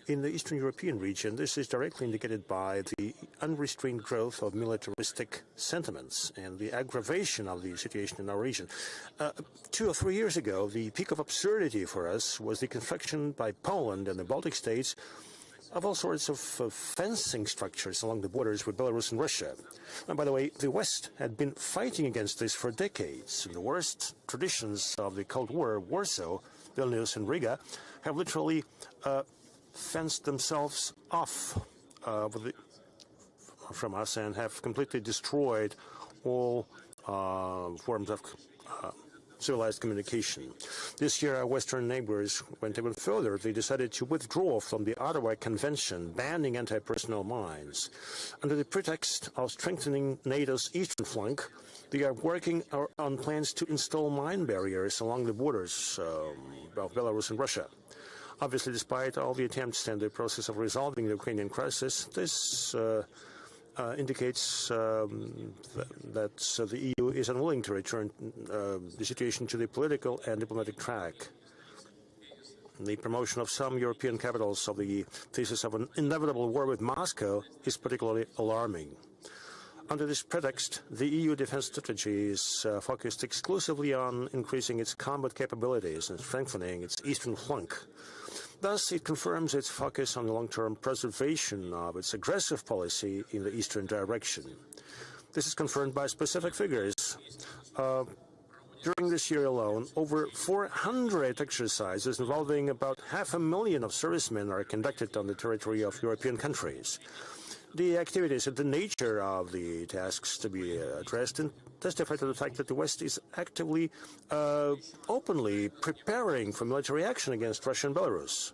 In the Eastern European region, this is directly indicated by the unrestrained growth of militaristic sentiments and the aggravation of the situation in our region. 2 or 3 years ago, the peak of absurdity for us was the construction by Poland and the Baltic states of all sorts of fencing structures along the borders with Belarus and Russia. And by the way, the West had been fighting against this for decades. In the worst traditions of the Cold War, Warsaw, Vilnius, and Riga have literally fenced themselves off from us and have completely destroyed all forms of civilized communication. This year, our Western neighbors went even further. They decided to withdraw from the Ottawa Convention banning anti-personnel mines. Under the pretext of strengthening NATO's eastern flank, they are working on plans to install mine barriers along the borders of Belarus and Russia. Obviously, despite all the attempts and the process of resolving the Ukrainian crisis, this indicates that the EU is unwilling to return the situation to the political and diplomatic track. The promotion of some European capitals of the thesis of an inevitable war with Moscow is particularly alarming. Under this pretext, the EU defense strategy is focused exclusively on increasing its combat capabilities and strengthening its eastern flank. Thus, it confirms its focus on the long-term preservation of its aggressive policy in the eastern direction. This is confirmed by specific figures. During this year alone, over 400 exercises involving about 500,000 of servicemen are conducted on the territory of European countries. The activities and the nature of the tasks to be addressed testify to the fact that the West is actively, openly preparing for military action against Russia and Belarus.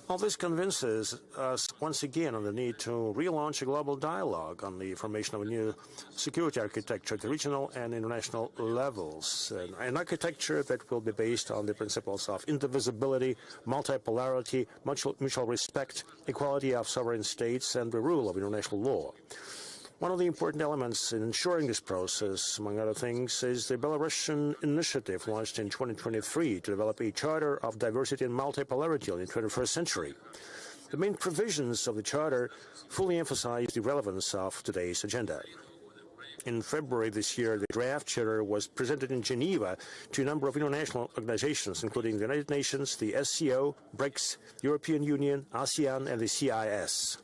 All this convinces us once again on the need to relaunch a global dialogue on the formation of a new security architecture at the regional and international levels, an architecture that will be based on the principles of indivisibility, multipolarity, mutual respect, equality of sovereign states, and the rule of international law. One of the important elements in ensuring this process, among other things, is the Belarusian initiative launched in 2023 to develop a charter of diversity and multipolarity in the 21st century. The main provisions of the charter fully emphasize the relevance of today's agenda. In February this year, the draft charter was presented in Geneva to a number of international organizations, including the United Nations, the SCO, BRICS, European Union, ASEAN, and the CIS.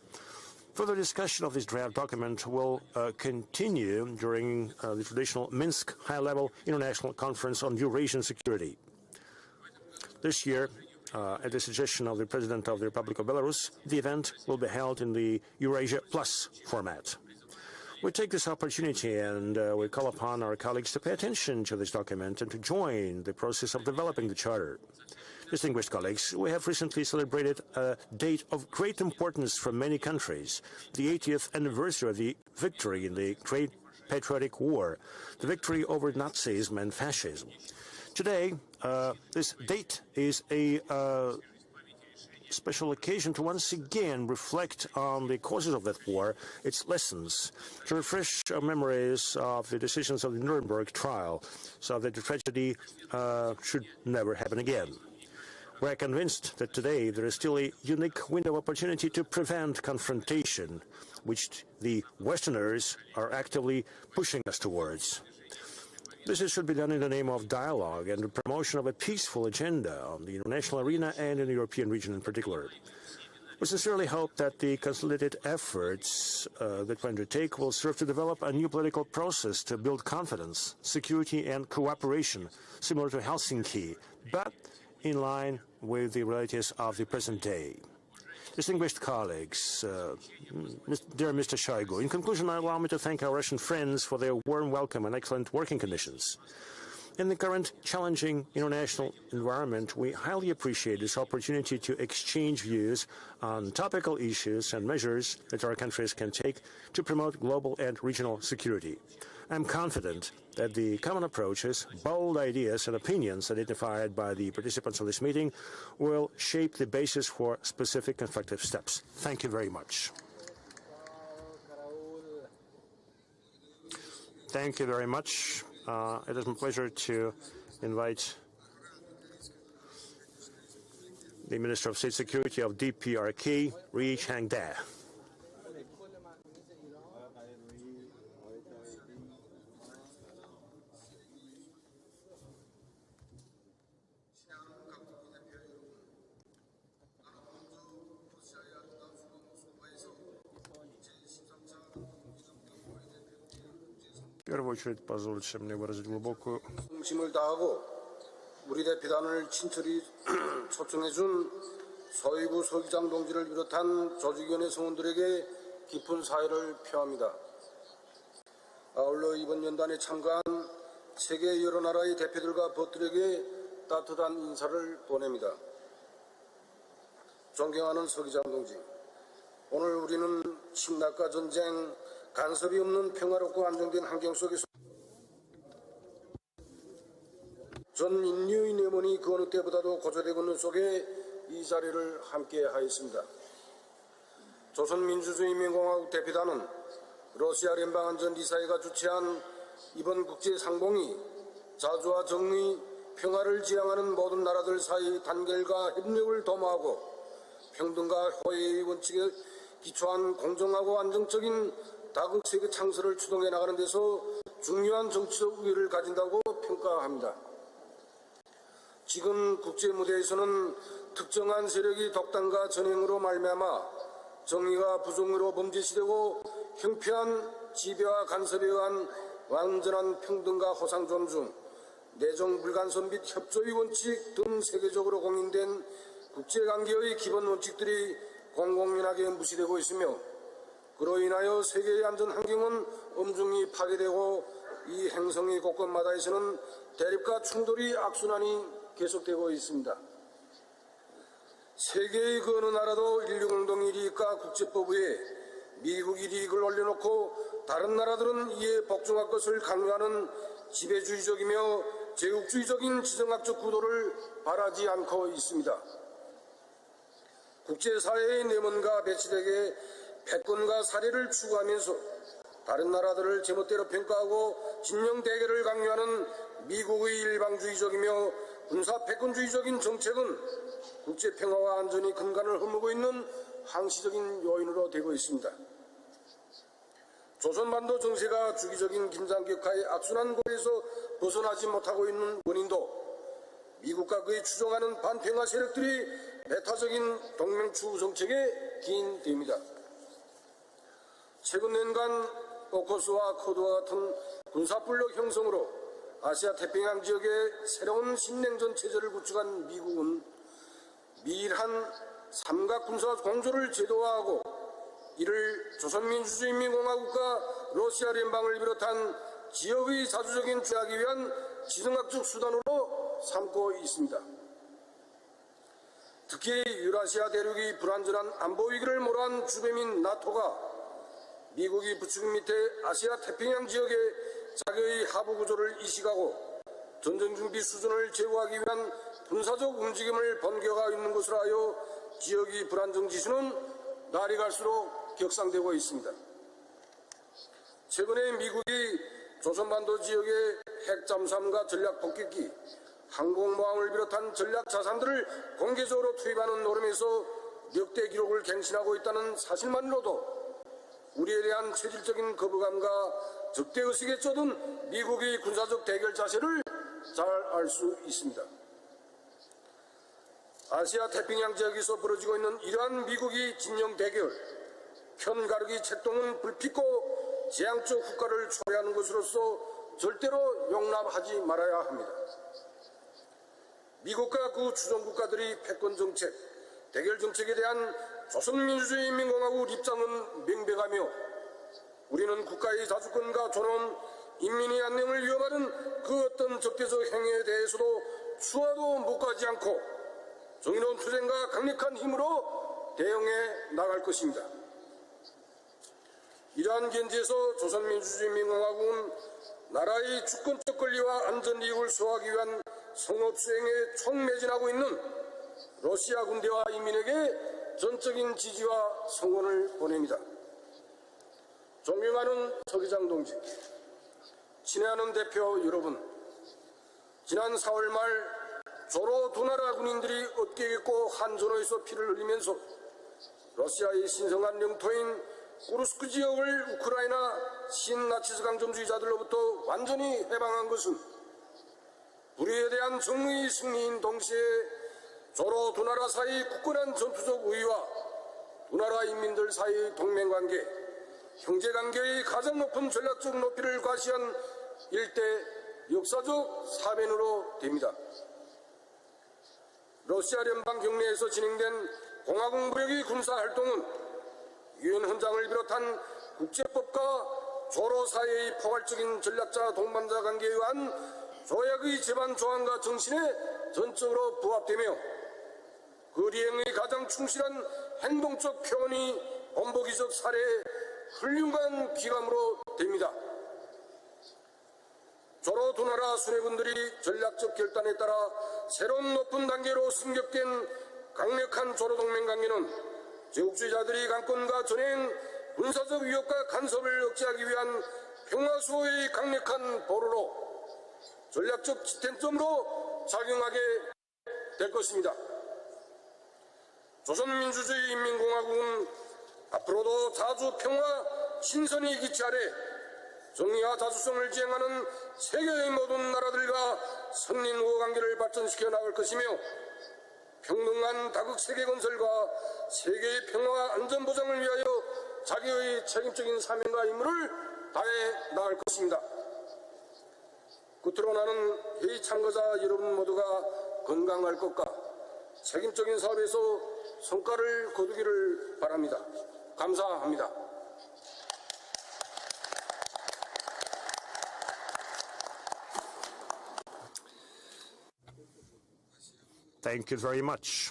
Further discussion of this draft document will continue during the traditional Minsk High-Level International Conference on Eurasian Security. This year, at the suggestion of the President of the Republic of Belarus, the event will be held in the Eurasia Plus format. We take this opportunity and we call upon our colleagues to pay attention to this document and to join the process of developing the Charter. Distinguished colleagues, we have recently celebrated a date of great importance for many countries, the 80th anniversary of the victory in the Great Patriotic War, the victory over Nazism and fascism. Today, this date is a special occasion to once again reflect on the causes of that war, its lessons, to refresh our memories of the decisions of the Nuremberg trial, so that the tragedy should never happen again. We are convinced that today there is still a unique window of opportunity to prevent confrontation, which the Westerners are actively pushing us towards. This should be done in the name of dialogue and the promotion of a peaceful agenda on the international arena and in the European region in particular. We sincerely hope that the consolidated efforts that we undertake will serve to develop a new political process to build confidence, security and cooperation, similar to Helsinki, but in line with the realities of the present day. Distinguished colleagues, dear Mr. Shoigu, in conclusion, allow me to thank our Russian friends for their warm welcome and excellent working conditions. In the current challenging international environment, we highly appreciate this opportunity to exchange views on topical issues and measures that our countries can take to promote global and regional security. I'm confident that the common approaches, bold ideas and opinions identified by the participants of this meeting will shape the basis for specific constructive steps. Thank you very much. Thank you very much. It is my pleasure to invite the Minister of State Security of DPRK, Ri Chang-da. В первую очередь, позвольте мне выразить глубокую 힘을 다하고 우리 대표단을 친철히 초청해준 서희구 서기장 동지를 비롯한 조직위원회 성원들에게 깊은 사의를 표합니다. 아울러 이번 연단에 참가한 세계 여러 나라의 대표들과 벗들에게 따뜻한 인사를 보냅니다. 존경하는 서기장 동지, 오늘 우리는 침략과 전쟁, 간섭이 없는 평화롭고 안정된 환경 속에서 전 인류의 내몬이 그 어느 때보다도 고조되고 있는 속에 이 자리를 함께 하였습니다. 조선민주주의인민공화국 대표단은 러시아聯邦안전이사회가 주최한 이번 국제상봉이 자주와 정의, 평화를 지향하는 모든 나라들 사이 단결과 협력을 도모하고 평등과 호혜의 원칙에 기초한 공정하고 안정적인 다국세계 창설을 추동해 나가는 데서 중요한 정치적 의의를 가진다고 평가합니다. 지금 국제무대에서는 특정한 세력이 독단과 전횡으로 말미암아 정의가 부정으로 범죄시되고 형편한 지배와 간섭에 의한 완전한 평등과 호상 존중, 내정 불간섭 및 협조의 원칙 등 세계적으로 공인된 국제관계의 기본 원칙들이 공공연하게 무시되고 있으며 그로 인하여 세계의 안전 환경은 엄중히 파괴되고 이 행성의 곳곳마다에서는 대립과 충돌이 악순환이 계속되고 있습니다. 세계의 그 어느 나라도 인류공동이익과 국제법 위에 미국이 이익을 올려놓고 다른 나라들은 이에 복종할 것을 강요하는 지배주의적이며 제국주의적인 지정학적 구도를 바라지 않고 있습니다. 국제사회의 내몬과 배치되게 패권과 사례를 추구하면서 다른 나라들을 제멋대로 평가하고 진영 대결을 강요하는 미국의 일방주의적이며 군사 패권주의적인 정책은 국제평화와 안전이 근간을 허무고 있는 항시적인 요인으로 되고 있습니다. 조선반도 정세가 주기적인 긴장격화의 악순환 고리에서 벗어나지 못하고 있는 원인도 미국과 그의 추종하는 반평화 세력들이 배타적인 동맹 추구 정책에 기인됩니다. 최근 년간 오커스와 코드와 같은 군사블록 형성으로 아시아 태평양 지역에 새로운 신냉전 체제를 구축한 미국은 미일한 삼각 군사 공조를 제도화하고 이를 조선민주주의인민공화국과 러시아聯邦을 비롯한 지역의 자주적인 주하기 위한 지정학적 수단으로 삼고 있습니다. 특히 유라시아 대륙의 불안전한 안보 위기를 몰아한 주변인 나토가 미국이 부추긴 밑에 아시아 태평양 지역의 자기의 하부 구조를 이식하고 전쟁 준비 수준을 제고하기 위한 군사적 움직임을 번겨가 있는 것으로 하여 지역의 불안정 지수는 날이 갈수록 격상되고 있습니다. 최근에 미국이 조선반도 지역의 핵 잠수함과 전략 폭격기, 항공모함을 비롯한 전략 자산들을 공개적으로 투입하는 노름에서 역대 기록을 갱신하고 있다는 사실만으로도 우리에 대한 체질적인 거부감과 적대의식에 쩌든 미국의 군사적 대결 자세를 잘 알 수 있습니다. 아시아 태평양 지역에서 벌어지고 있는 이러한 미국의 진영 대결, 편가르기 책동은 불핍고 재앙적 국가를 초래하는 것으로서 절대로 용납하지 말아야 합니다. 미국과 그 주종국가들이 패권 정책, 대결 정책에 대한 조선민주주의인민공화국 입장은 명백하며 우리는 국가의 자주권과 존엄, 인민의 안녕을 위협하는 그 어떤 적대적 행위에 대해서도 수화도 묵과하지 않고 정의로운 투쟁과 강력한 힘으로 대응해 나갈 것입니다. 이러한 견지에서 조선민주주의인민공화국은 나라의 주권적 권리와 안전이익을 수호하기 위한 성업수행에 총매진하고 있는 러시아 군대와 인민에게 전적인 지지와 성원을 보냅니다. 존경하는 서기장 동지, 친애하는 대표 여러분, 지난 4월 말 조로 두 나라 군인들이 어깨 겠고 한전호에서 피를 흘리면서 러시아의 신성한 영토인 쿠르스크 지역을 우크라이나 신나치스 강점주의자들로부터 완전히 해방한 것은 불의에 대한 정의의 승리인 동시에 조로 두 나라 사이 굳건한 전투적 우위와 두 나라 인민들 사이의 동맹관계, 형제관계의 가장 높은 전략적 높이를 과시한 일대 역사적 사변으로 됩니다. 러시아聯邦 경내에서 진행된 공화국 무력의 군사활동은 유엔 헌장을 비롯한 국제법과 조로 사이의 포괄적인 전략자 동반자 관계에 의한 조약의 제반 조항과 정신에 전적으로 부합되며 그 리행의 가장 충실한 행동적 표현이 본보기적 사례의 훌륭한 기감으로 됩니다. 조로 두 나라 수뇌군들이 전략적 결단에 따라 새로운 높은 단계로 승격된 강력한 조로 동맹 관계는 제국주의자들이 강권과 전행, 군사적 위협과 간섭을 억제하기 위한 평화 수호의 강력한 보루로 전략적 지탱점으로 작용하게 될 것입니다. 조선민주주의인민공화국은 앞으로도 자주 평화 신선의 기치 아래 정의와 자주성을 지향하는 세계의 모든 나라들과 선린우호 관계를 발전시켜 나갈 것이며 평등한 다극 세계 건설과 세계의 평화와 안전 보장을 위하여 자기의 책임적인 사명과 임무를 다해 나갈 것입니다. 끝으로 나는 회의 참가자 여러분 모두가 건강할 것과 책임적인 사업에서 성과를 거두기를 바랍니다. 감사합니다. Thank you very much.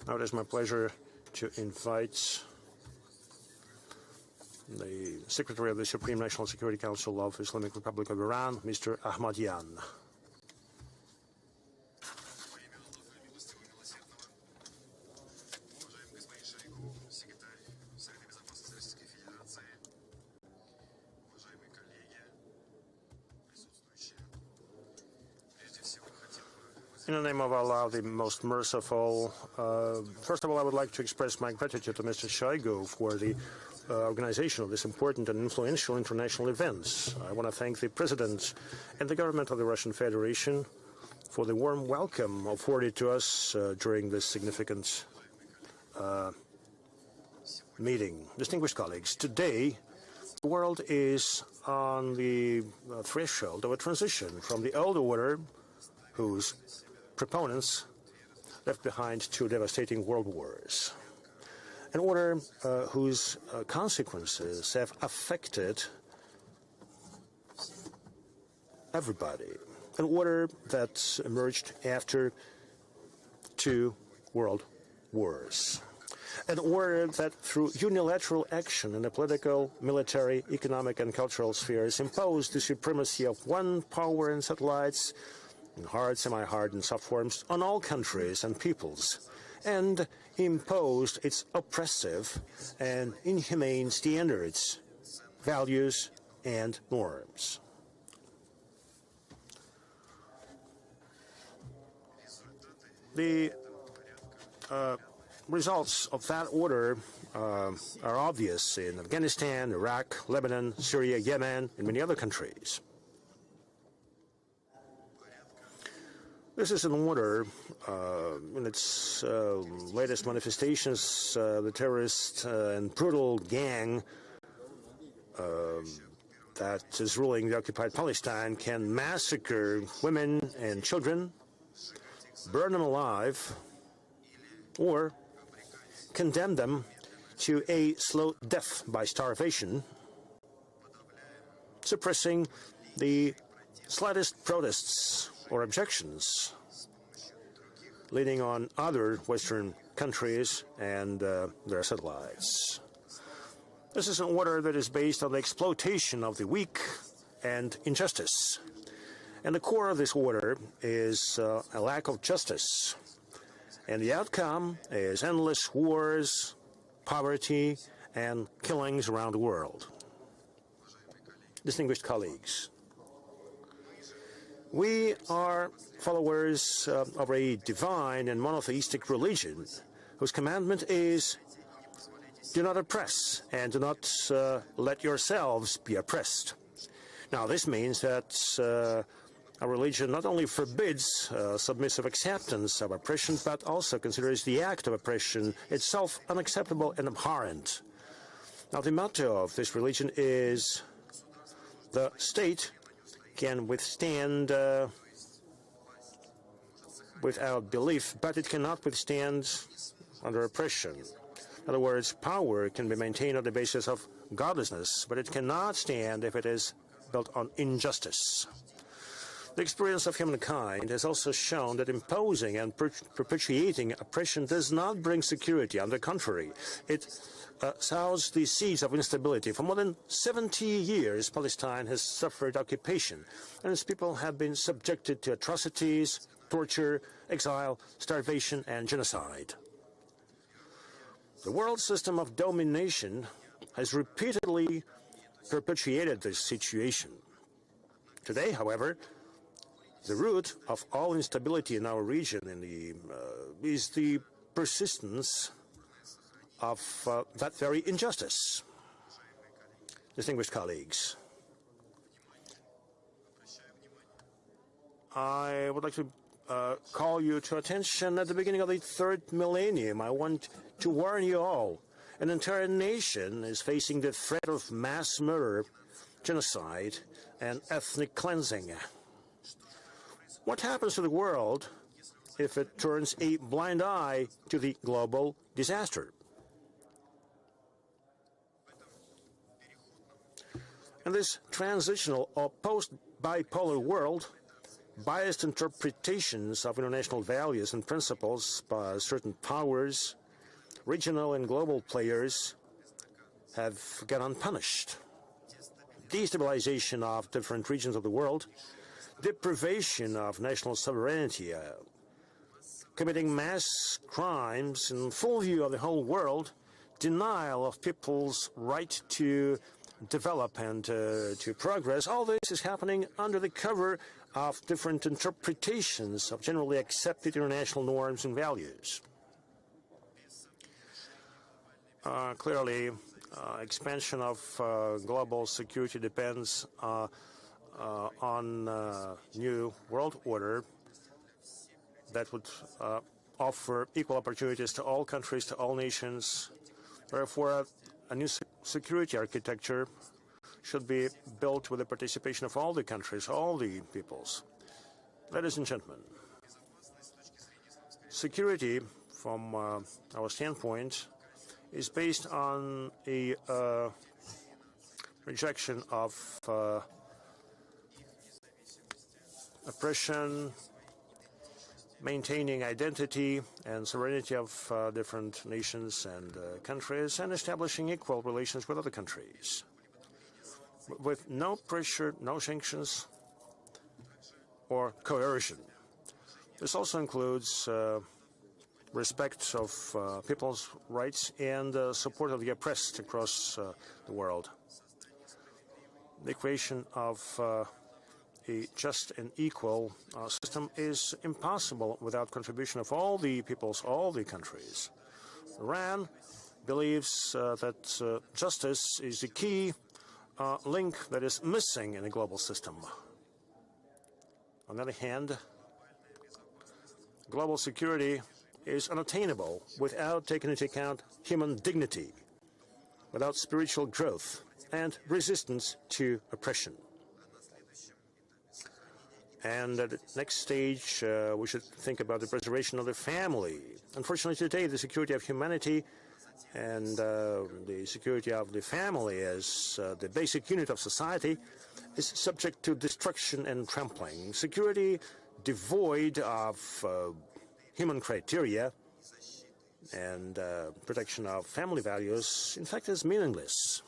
Now it is my pleasure to invite the Secretary of the Supreme National Security Council of the Islamic Republic of Iran, Mr. Ahmadyan. In the name of Allah, the most merciful, first of all, I would like to express my gratitude to Mr. Shoigu for the organization of this important and influential international events. I want to thank the President and the government of the Russian Federation for the warm welcome afforded to us during this significant meeting. Distinguished colleagues, today the world is on the threshold of a transition from the old order, whose proponents left behind two devastating world wars, an order whose consequences have affected everybody, an order that emerged after two world wars, an order that through unilateral action in the political, military, economic and cultural spheres imposed the supremacy of one power in satellites in hard, semi-hard, and soft forms on all countries and peoples, and imposed its oppressive and inhumane standards, values, and norms. The results of that order are obvious in Afghanistan, Iraq, Lebanon, Syria, Yemen, and many other countries. This is an order in its latest manifestations. The terrorist and brutal gang that is ruling the occupied Palestine can massacre women and children, burn them alive, or condemn them to a slow death by starvation, suppressing the slightest protests or objections, leading on other Western countries and their satellites. This is an order that is based on the exploitation of the weak and injustice. And the core of this order is a lack of justice. And the outcome is endless wars, poverty, and killings around the world. Distinguished colleagues, we are followers of a divine and monotheistic religion whose commandment is, do not oppress and do not let yourselves be oppressed. Now, this means that our religion not only forbids submissive acceptance of oppression, but also considers the act of oppression itself unacceptable and abhorrent. Now, the motto of this religion is, the state can withstand without belief, but it cannot withstand under oppression. In other words, power can be maintained on the basis of godlessness, but it cannot stand if it is built on injustice. The experience of humankind has also shown that imposing and perpetuating oppression does not bring security. On the contrary, it sows the seeds of instability. For more than 70 years, Palestine has suffered occupation, and its people have been subjected to atrocities, torture, exile, starvation, and genocide. The world system of domination has repeatedly perpetuated this situation. Today, however, the root of all instability in our region is the persistence of that very injustice. Distinguished colleagues, I would like to call you to attention at the beginning of the third millennium. I want to warn you all. An entire nation is facing the threat of mass murder, genocide, and ethnic cleansing. What happens to the world if it turns a blind eye to the global disaster? In this transitional or post-bipolar world, biased interpretations of international values and principles by certain powers, regional and global players, have gone unpunished. Destabilization of different regions of the world, deprivation of national sovereignty, committing mass crimes in full view of the whole world, denial of people's right to develop and to progress. All this is happening under the cover of different interpretations of generally accepted international norms and values. Clearly, expansion of global security depends on new world order that would offer equal opportunities to all countries, to all nations. Therefore, a new security architecture should be built with the participation of all the countries, all the peoples. Ladies and gentlemen, security, from our standpoint, is based on a rejection of oppression, maintaining identity and sovereignty of different nations and countries, and establishing equal relations with other countries, with no pressure, no sanctions, or coercion. This also includes respect of people's rights and support of the oppressed across the world. The creation of a just and equal system is impossible without contribution of all the peoples, all the countries. Iran believes that justice is the key link that is missing in the global system. On the other hand, global security is unattainable without taking into account human dignity, without spiritual growth and resistance to oppression. And at the next stage, we should think about the preservation of the family. Unfortunately, today, the security of humanity and the security of the family as the basic unit of society is subject to destruction and trampling. Security devoid of human criteria and protection of family values, in fact, is meaningless.